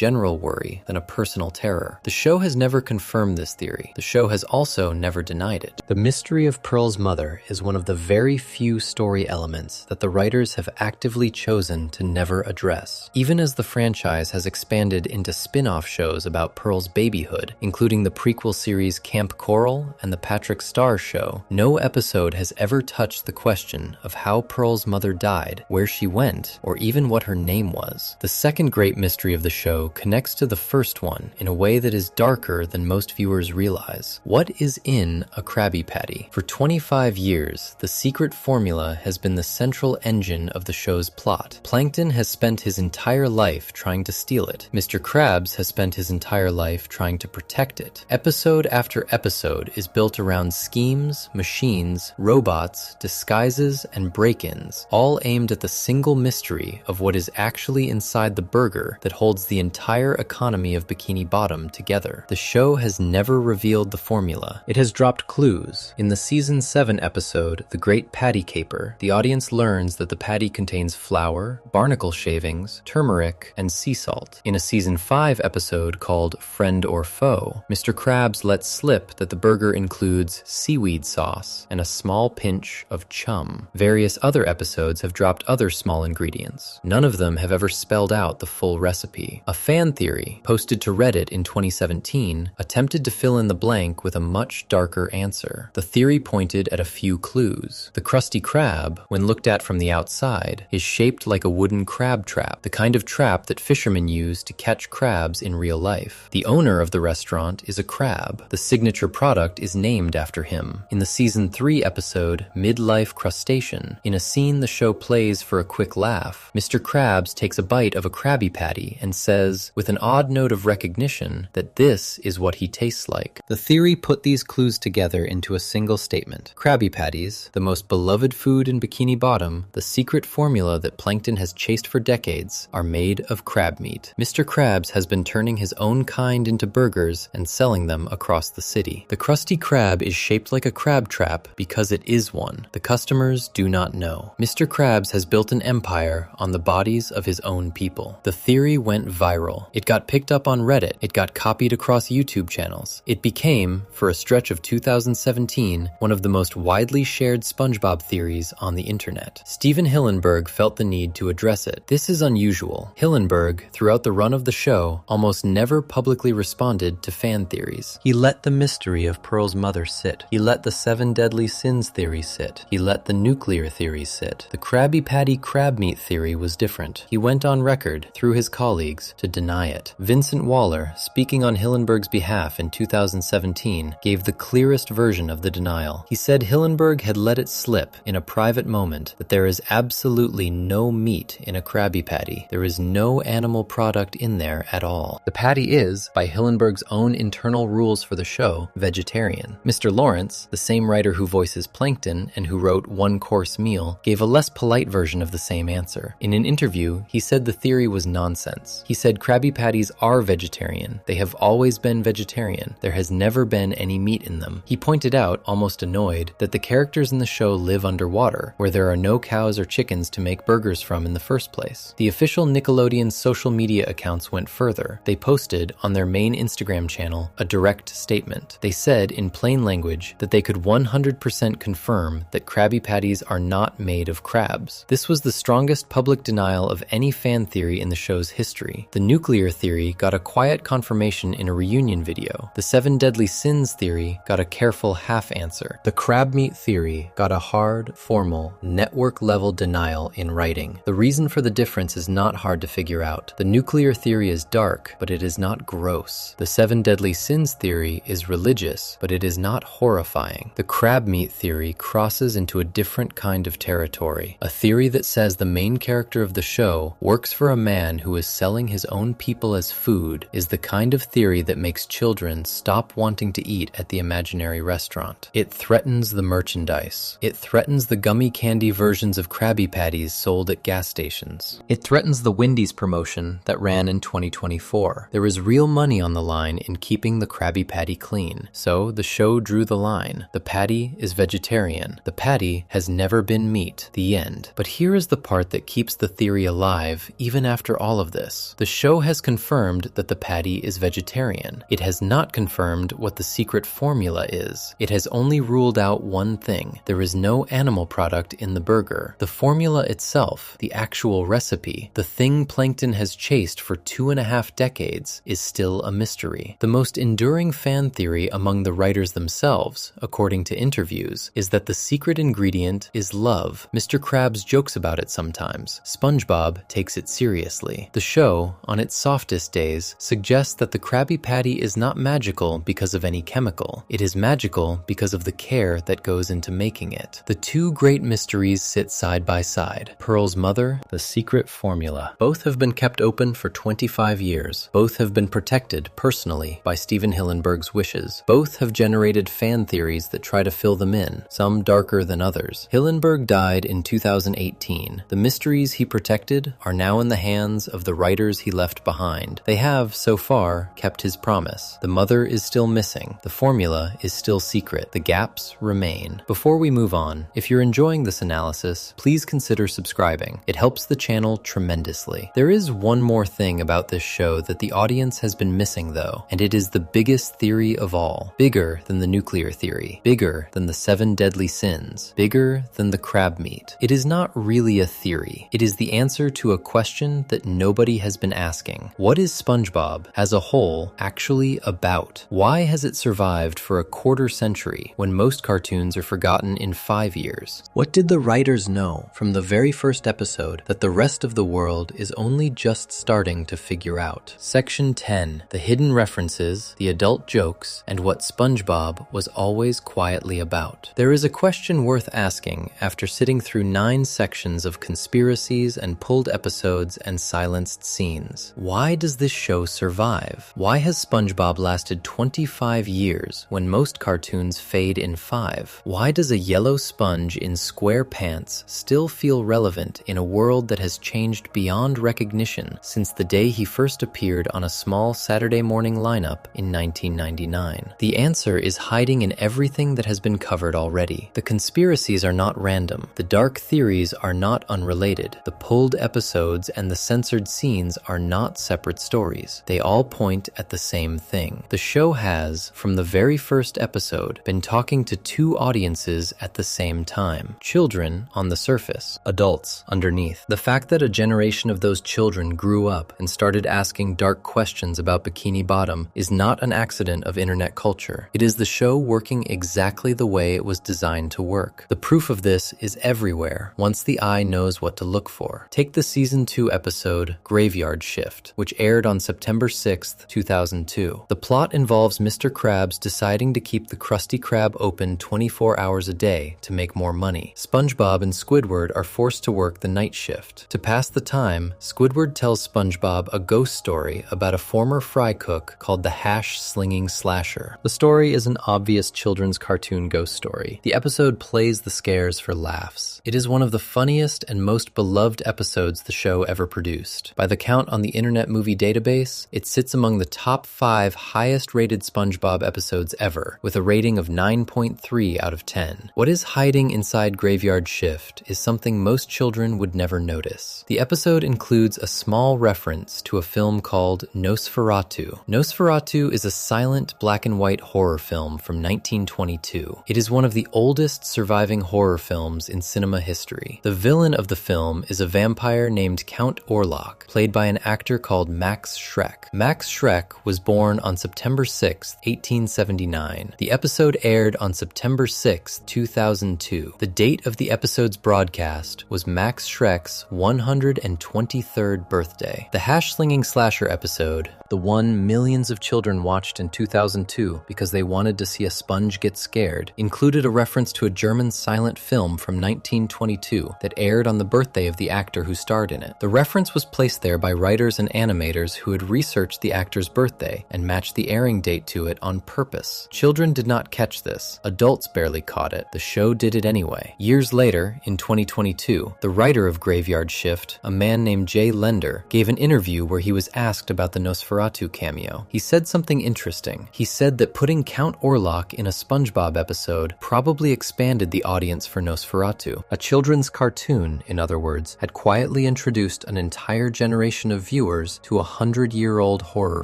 general worry than a personal terror. The show has never confirmed this theory. The show has also never denied it. The mystery of Pearl's mother is one of the very few story elements that the writers have actively chosen to never address. Even as the franchise has expanded into spin-off shows about Pearl's babyhood, including the prequel series Camp Coral and the Patrick Star Show, no episode has ever touched the question of how Pearl's mother died, where she went, or even what her name was. The second great mystery of the show connects to the first one in a way that is darker than most viewers realize. What is in a Krabby Patty? For 25 years, the secret formula has been the central engine of the show's plot. Plankton has spent his entire life trying to steal it. Mr. Krabs has spent his entire life trying to protect it. Episode after episode is built around schemes, machines, robots, disguises, and break-ins, all aimed at the single mystery of what is actually inside the burger that holds the entire economy of Bikini Bottom together. The show has never revealed the formula. It has dropped clues. In the Season 7 episode, The Great Patty Caper, the audience learns that the patty contains flour, barnacle shavings, turmeric, and sea salt. In a Season 5 episode called Friend or Foe, Mr. Krabs lets slip that the burger includes seaweed sauce and a small pinch of chum. Various other episodes have dropped other small ingredients. None of them have ever spelled out the full recipe. A fan theory, posted to Reddit in 2017, attempted to fill in the blank with a much darker answer. The theory pointed at a few clues. The Krusty Krab, when looked at from the outside, is shaped like a wooden crab trap, the kind of trap that fishermen use to catch crabs in real life. The owner of the restaurant is a crab. The signature product is named after him. In the Season 3 episode, Midlife Crustation, in a scene the show plays for a quick laugh, Mr. Krabs takes a bite of a Krabby Patty and says, with an odd note of recognition, that this is what he tastes like. The theory put these clues together into a single statement. Krabby Patties, the most beloved food in Bikini Bottom, the secret formula that Plankton has chased for decades, are made of crab meat. Mr. Krabs has been turning his own kind into burgers and selling them across the city. The Krusty Krab is shaped like a crab trap because it is one. The customers do not know. Mr. Krabs has built an empire on the bodies of his own people. The theory went viral. It got picked up on Reddit. It got copied across YouTube channels. It became, for a stretch of 2017, one of the most widely shared SpongeBob theories on the internet. Steven Hillenburg felt the need to address it. This is unusual. Hillenburg, throughout the run of the show, almost never publicly responded to fan theories. He let the mystery of Pearl's mother sit. He let the 7 deadly sins theory sit. He let the nuclear theory sit. The Krabby Patty crab meat theory was different. He went on record, through his colleagues, to deny it. Vincent Waller, speaking on Hillenburg's behalf in 2017, gave the clearest version of the denial. He said Hillenburg had let it slip in a private moment that there is absolutely no meat in a Krabby Patty. There is no animal product in there at all. The patty is, by Hillenburg's own internal rules for the show, vegetarian. Mr. Lawrence, the same writer who voices Plankton and who wrote One Course Meal, gave a less polite version of the same answer. In an interview, he said the theory was nonsense. He said Krabby Patties are vegetarian. They have always been vegetarian. There has never been any meat in them. He pointed out, almost annoyed, that the characters in the show live underwater, where there are no cows or chickens to make burgers from in the first place. The official Nickelodeon social media accounts went further. They posted, on their main Instagram channel, a direct statement. They said, in plain language, that they could 100% confirm that Krabby Patties are not made of crabs. This was the strongest public denial of any fan theory in the show's history. The nuclear theory got a quiet confirmation in a reunion video. The 7 deadly sins theory got a careful half answer. The crab meat theory got a hard, formal, network-level denial in writing. The reason for the difference is not hard to figure out. The nuclear theory is dark, but it is not gross. The 7 deadly sins theory is religious, but it is not horrifying. The crab meat theory crosses into a different kind of territory. A theory that says the main character of the show works for a man who is selling his own people as food is the kind of of theory that makes children stop wanting to eat at the imaginary restaurant. It threatens the merchandise. It threatens the gummy candy versions of Krabby Patties sold at gas stations. It threatens the Wendy's promotion that ran in 2024. There is real money on the line in keeping the Krabby Patty clean, so the show drew the line. The patty is vegetarian. The patty has never been meat. The end. But here is the part that keeps the theory alive even after all of this. The show has confirmed that the patty is vegetarian. It has not confirmed what the secret formula is. It has only ruled out one thing. There is no animal product in the burger. The formula itself, the actual recipe, the thing Plankton has chased for 2.5 decades, is still a mystery. The most enduring fan theory among the writers themselves, according to interviews, is that the secret ingredient is love. Mr. Krabs jokes about it sometimes. SpongeBob takes it seriously. The show, on its softest days, suggests that the Krabby Patty is not magical because of any chemical. It is magical because of the care that goes into making it. The two great mysteries sit side by side. Pearl's mother, the secret formula. Both have been kept open for 25 years. Both have been protected personally by Stephen Hillenburg's wishes. Both have generated fan theories that try to fill them in, some darker than others. Hillenburg died in 2018. The mysteries he protected are now in the hands of the writers he left behind. They have, so far, kept his promise. The mother is still missing. The formula is still secret. The gaps remain. Before we move on, if you're enjoying this analysis, please consider subscribing. It helps the channel tremendously. There is one more thing about this show that the audience has been missing though, and it is the biggest theory of all. Bigger than the nuclear theory. Bigger than the 7 deadly sins. Bigger than the crab meat. It is not really a theory. It is the answer to a question that nobody has been asking. What is SpongeBob, as a whole, actually about? Why has it survived for a quarter century when most cartoons are forgotten in 5 years? What did the writers know from the very first episode that the rest of the world is only just starting to figure out? Section 10. The hidden references, the adult jokes, and what SpongeBob was always quietly about. There is a question worth asking after sitting through 9 sections of conspiracies and pulled episodes and silenced scenes. Why does this show survive? Why has SpongeBob lasted 25 years when most cartoons fade in 5? Why does a yellow sponge in square pants still feel relevant in a world that has changed beyond recognition since the day he first appeared on a small Saturday morning lineup in 1999? The answer is hiding in everything that has been covered already. The conspiracies are not random. The dark theories are not unrelated. The pulled episodes and the censored scenes are not separate stories. They all point at the same thing. The show has, from the very first episode, been talking to 2 audiences at the same time. Children on the surface, adults underneath. The fact that a generation of those children grew up and started asking dark questions about Bikini Bottom is not an accident of internet culture. It is the show working exactly the way it was designed to work. The proof of this is everywhere once the eye knows what to look for. Take the season 2 episode Graveyard Shift, which aired on September 6th, 2002. The plot involves Mr. Krabs deciding to keep the Krusty Krab open 24 hours a day to make more money. SpongeBob and Squidward are forced to work the night shift. To pass the time, Squidward tells SpongeBob a ghost story about a former fry cook called the Hash-Slinging Slasher. The story is an obvious children's cartoon ghost story. The episode plays the scares for laughs. It is one of the funniest and most beloved episodes the show ever produced. By the count on the Internet Movie Database, it sits among the top 5 highest-rated SpongeBob episodes ever, with a rating of 9.3 out of 10. What is hiding inside Graveyard Shift is something most children would never notice. The episode includes a small reference to a film called Nosferatu. Nosferatu is a silent black-and-white horror film from 1922. It is one of the oldest surviving horror films in cinema history. The villain of the film is a vampire named Count Orlok, played by an actor called Max Schreck. Max Schreck was born on September 6, 1879. The episode aired on September 6, 2002. The date of the episode's broadcast was Max Schreck's 123rd birthday. The Hash-Slinging Slasher episode, the one millions of children watched in 2002 because they wanted to see a sponge get scared, included a reference to a German silent film from 1922 that aired on the birthday of the actor who starred in it. The reference was placed there by writers and animators who had researched the actor's actor's birthday and matched the airing date to it on purpose. Children did not catch this. Adults barely caught it. The show did it anyway. Years later, in 2022, the writer of Graveyard Shift, a man named Jay Lender, gave an interview where he was asked about the Nosferatu cameo. He said something interesting. He said that putting Count Orlok in a SpongeBob episode probably expanded the audience for Nosferatu. A children's cartoon, in other words, had quietly introduced an entire generation of viewers to a 100-year-old horror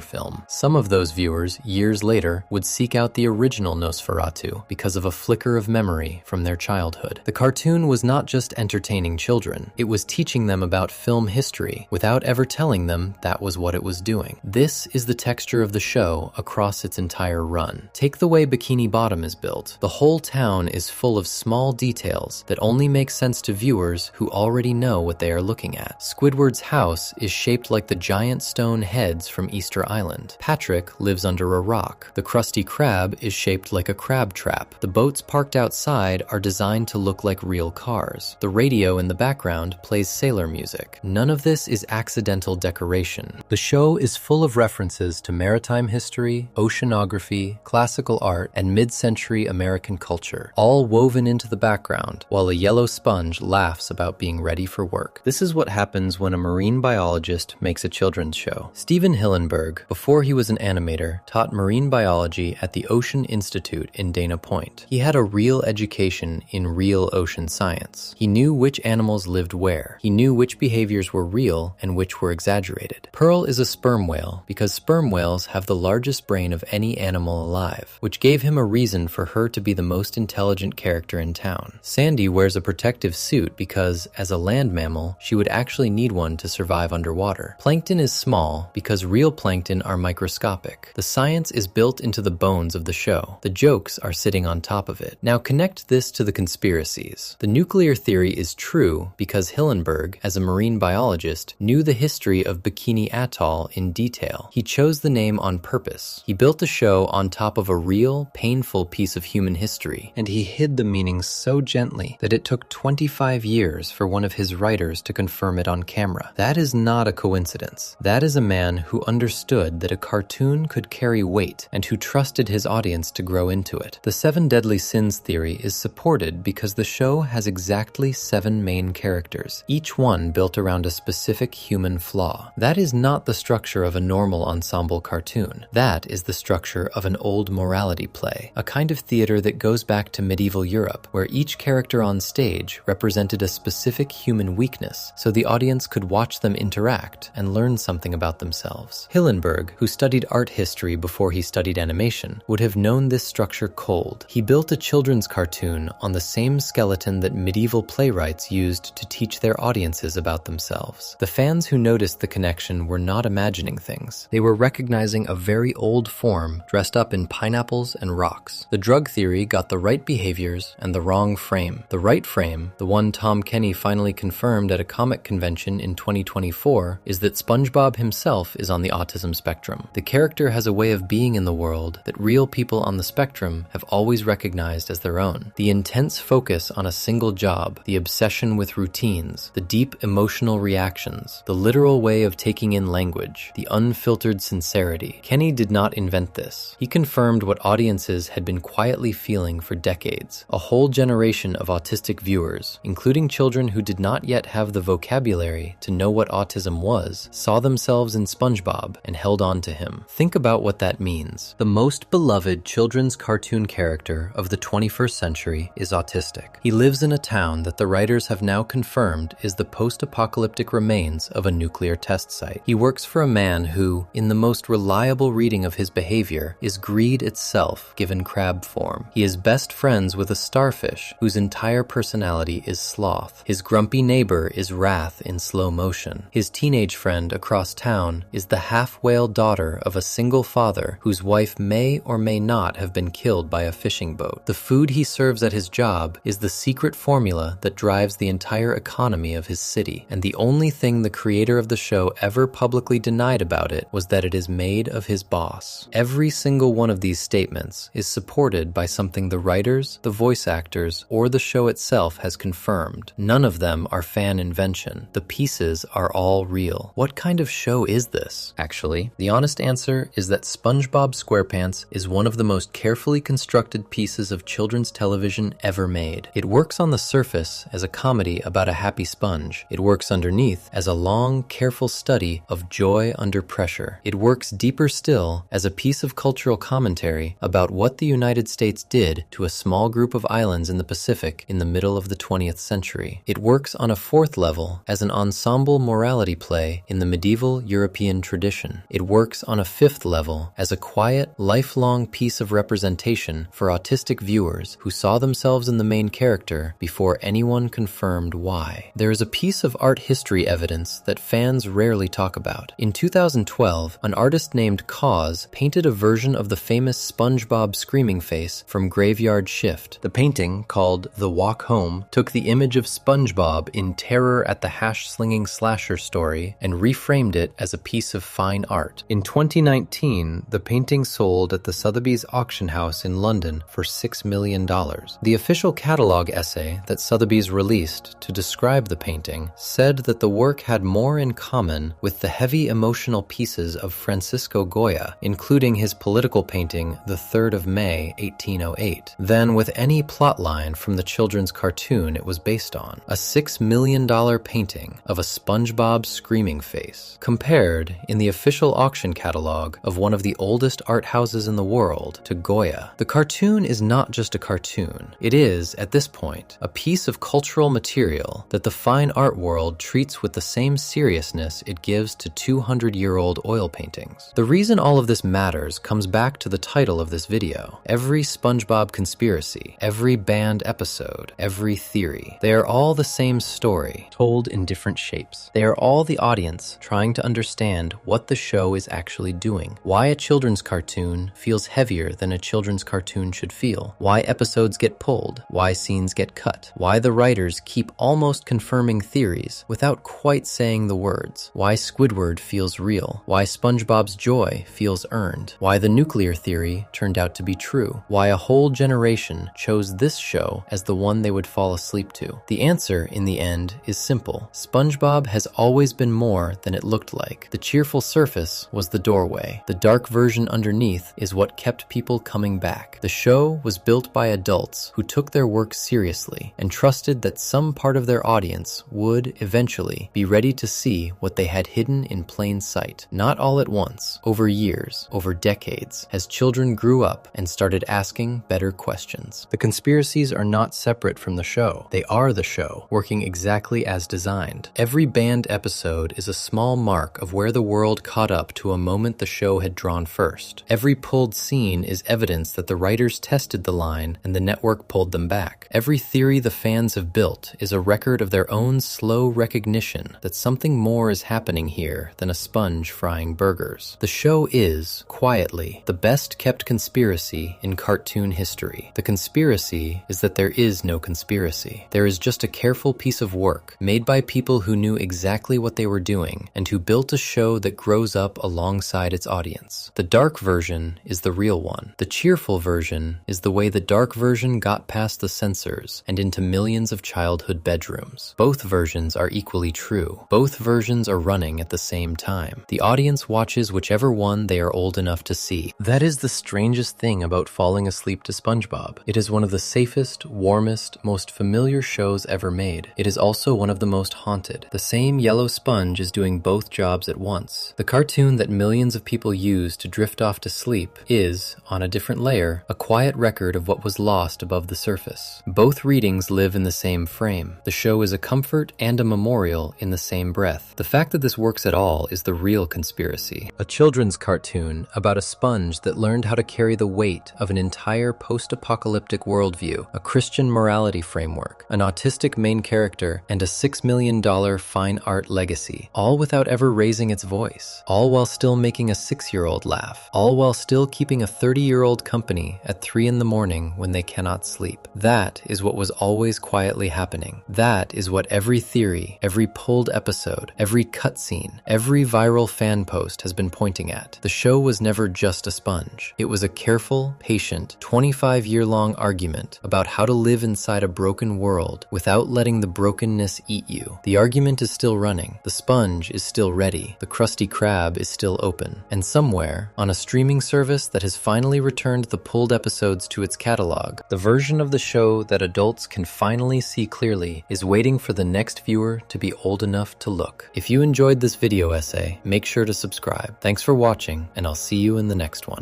film. Some of those viewers, years later, would seek out the original Nosferatu because of a flicker of memory from their childhood. The cartoon was not just entertaining children, it was teaching them about film history without ever telling them that was what it was doing. This is the texture of the show across its entire run. Take the way Bikini Bottom is built. The whole town is full of small details that only make sense to viewers who already know what they are looking at. Squidward's house is shaped like the giant stone heads from Easter Island. Patrick lives under a rock. The Krusty Krab is shaped like a crab trap. The boats parked outside are designed to look like real cars. The radio in the background plays sailor music. None of this is accidental decoration. The show is full of references to maritime history, oceanography, classical art, and mid-century American culture, all woven into the background, while a yellow sponge laughs about being ready for work. This is what happens when a marine biologist makes a children's show. Steven Hillenburg, before he was an animator, taught marine biology at the Ocean Institute in Dana Point. He had a real education in real ocean science. He knew which animals lived where. He knew which behaviors were real and which were exaggerated. Pearl is a sperm whale because sperm whales have the largest brain of any animal alive, which gave him a reason for her to be the most intelligent character in town. Sandy wears a protective suit because, as a land mammal, she would actually need one to survive underwater. Plankton is small because real plankton are microscopic. The science is built into the bones of the show. The jokes are sitting on top of it. Now connect this to the conspiracies. The nuclear theory is true because Hillenburg, as a marine biologist, knew the history of Bikini Atoll in detail. He chose the name on purpose. He built the show on top of a real, painful piece of human history, and he hid the meaning so gently that it took 25 years for one of his writers to confirm it on camera. That is not a coincidence. That is a man who understood that a cartoon could carry weight and who trusted his audience to grow into it. The 7 deadly sins theory is supported because the show has exactly 7 main characters, each one built around a specific human flaw. That is not the structure of a normal ensemble cartoon. That is the structure of an old morality play, a kind of theater that goes back to medieval Europe, where each character on stage represented a specific human weakness, so the audience could watch them interact and learn something about themselves. Hillenburg, who studied art history before he studied animation, would have known this structure cold. He built a children's cartoon on the same skeleton that medieval playwrights used to teach their audiences about themselves. The fans who noticed the connection were not imagining things. They were recognizing a very old form dressed up in pineapples and rocks. The drug theory got the right behaviors and the wrong frame. The right frame, the one Tom Kenny finally confirmed at a comic convention in 2024, is that SpongeBob himself is on the autism spectrum. The character has a way of being in the world that real people on the spectrum have always recognized as their own. The intense focus on a single job, the obsession with routines, the deep emotional reactions, the literal way of taking in language, the unfiltered sincerity. Kenny did not invent this. He confirmed what audiences had been quietly feeling for decades. A whole generation of autistic viewers, including children who did not yet have the vocabulary to know what autism was, saw themselves in SpongeBob and held on to him. Think about what that means. The most beloved children's cartoon character of the 21st century is autistic. He lives in a town that the writers have now confirmed is the post-apocalyptic remains of a nuclear test site. He works for a man who, in the most reliable reading of his behavior, is greed itself given crab form. He is best friends with a starfish whose entire personality is sloth. His grumpy neighbor is wrath in slow motion. His teenage friend across town is the half-whale daughter of a single father whose wife may or may not have been killed by a fishing boat. The food he serves at his job is the secret formula that drives the entire economy of his city, and the only thing the creator of the show ever publicly denied about it was that it is made of his boss. Every single one of these statements is supported by something the writers, the voice actors, or the show itself has confirmed. None of them are fan invention. The pieces are all real. What kind of show is this? Actually, Honestly, the honest answer is that SpongeBob SquarePants is one of the most carefully constructed pieces of children's television ever made. It works on the surface as a comedy about a happy sponge. It works underneath as a long, careful study of joy under pressure. It works deeper still as a piece of cultural commentary about what the United States did to a small group of islands in the Pacific in the middle of the 20th century. It works on a fourth level as an ensemble morality play in the medieval European tradition. It works on a fifth level as a quiet, lifelong piece of representation for autistic viewers who saw themselves in the main character before anyone confirmed why. There is a piece of art history evidence that fans rarely talk about. In 2012, an artist named Cause painted a version of the famous SpongeBob screaming face from Graveyard Shift. The painting, called The Walk Home, took the image of SpongeBob in terror at the hash-slinging slasher story and reframed it as a piece of fine art. In 2019, the painting sold at the Sotheby's auction house in London for $6 million. The official catalog essay that Sotheby's released to describe the painting said that the work had more in common with the heavy emotional pieces of Francisco Goya, including his political painting The 3rd of May, 1808, than with any plotline from the children's cartoon it was based on. A $6 million painting of a SpongeBob screaming face, compared in the official auction catalog of one of the oldest art houses in the world to Goya. The cartoon is not just a cartoon. It is, at this point, a piece of cultural material that the fine art world treats with the same seriousness it gives to 200-year-old oil paintings. The reason all of this matters comes back to the title of this video. Every SpongeBob conspiracy, every banned episode, every theory. They are all the same story, told in different shapes. They are all the audience trying to understand what the show is actually doing, why a children's cartoon feels heavier than a children's cartoon should feel, why episodes get pulled, why scenes get cut, why the writers keep almost confirming theories without quite saying the words, why Squidward feels real, why SpongeBob's joy feels earned, why the nuclear theory turned out to be true, why a whole generation chose this show as the one they would fall asleep to. The answer, in the end, is simple. SpongeBob has always been more than it looked like. The cheerful surface was the doorway. The dark version underneath is what kept people coming back. The show was built by adults who took their work seriously and trusted that some part of their audience would, eventually, be ready to see what they had hidden in plain sight. Not all at once, over years, over decades, as children grew up and started asking better questions. The conspiracies are not separate from the show. They are the show, working exactly as designed. Every banned episode is a small mark of where the world caught up to a moment the show had drawn first. Every pulled scene is evidence that the writers tested the line and the network pulled them back. Every theory the fans have built is a record of their own slow recognition that something more is happening here than a sponge frying burgers. The show is, quietly, the best kept conspiracy in cartoon history. The conspiracy is that there is no conspiracy. There is just a careful piece of work made by people who knew exactly what they were doing and who built a show that grows up alongside its audience. The dark version is the real one. The cheerful version is the way the dark version got past the censors and into millions of childhood bedrooms. Both versions are equally true. Both versions are running at the same time. The audience watches whichever one they are old enough to see. That is the strangest thing about falling asleep to SpongeBob. It is one of the safest, warmest, most familiar shows ever made. It is also one of the most haunted. The same yellow sponge is doing both jobs at once. The cartoon that millions of people use to drift off to sleep is, on a different layer, a quiet record of what was lost above the surface. Both readings live in the same frame. The show is a comfort and a memorial in the same breath. The fact that this works at all is the real conspiracy. A children's cartoon about a sponge that learned how to carry the weight of an entire post-apocalyptic worldview, a Christian morality framework, an autistic main character, and a $6 million fine art legacy, all without ever raising its voice, all while still making a 6-year-old laugh, all while still keeping a 30-year-old company at 3 in the morning when they cannot sleep. That is what was always quietly happening. That is what every theory, every pulled episode, every cutscene, every viral fan post has been pointing at. The show was never just a sponge. It was a careful, patient, 25-year-long argument about how to live inside a broken world without letting the brokenness eat you. The argument is still running. The sponge is still ready. The Krusty Krab tab is still open, and somewhere, on a streaming service that has finally returned the pulled episodes to its catalog, the version of the show that adults can finally see clearly is waiting for the next viewer to be old enough to look. If you enjoyed this video essay, make sure to subscribe. Thanks for watching, and I'll see you in the next one.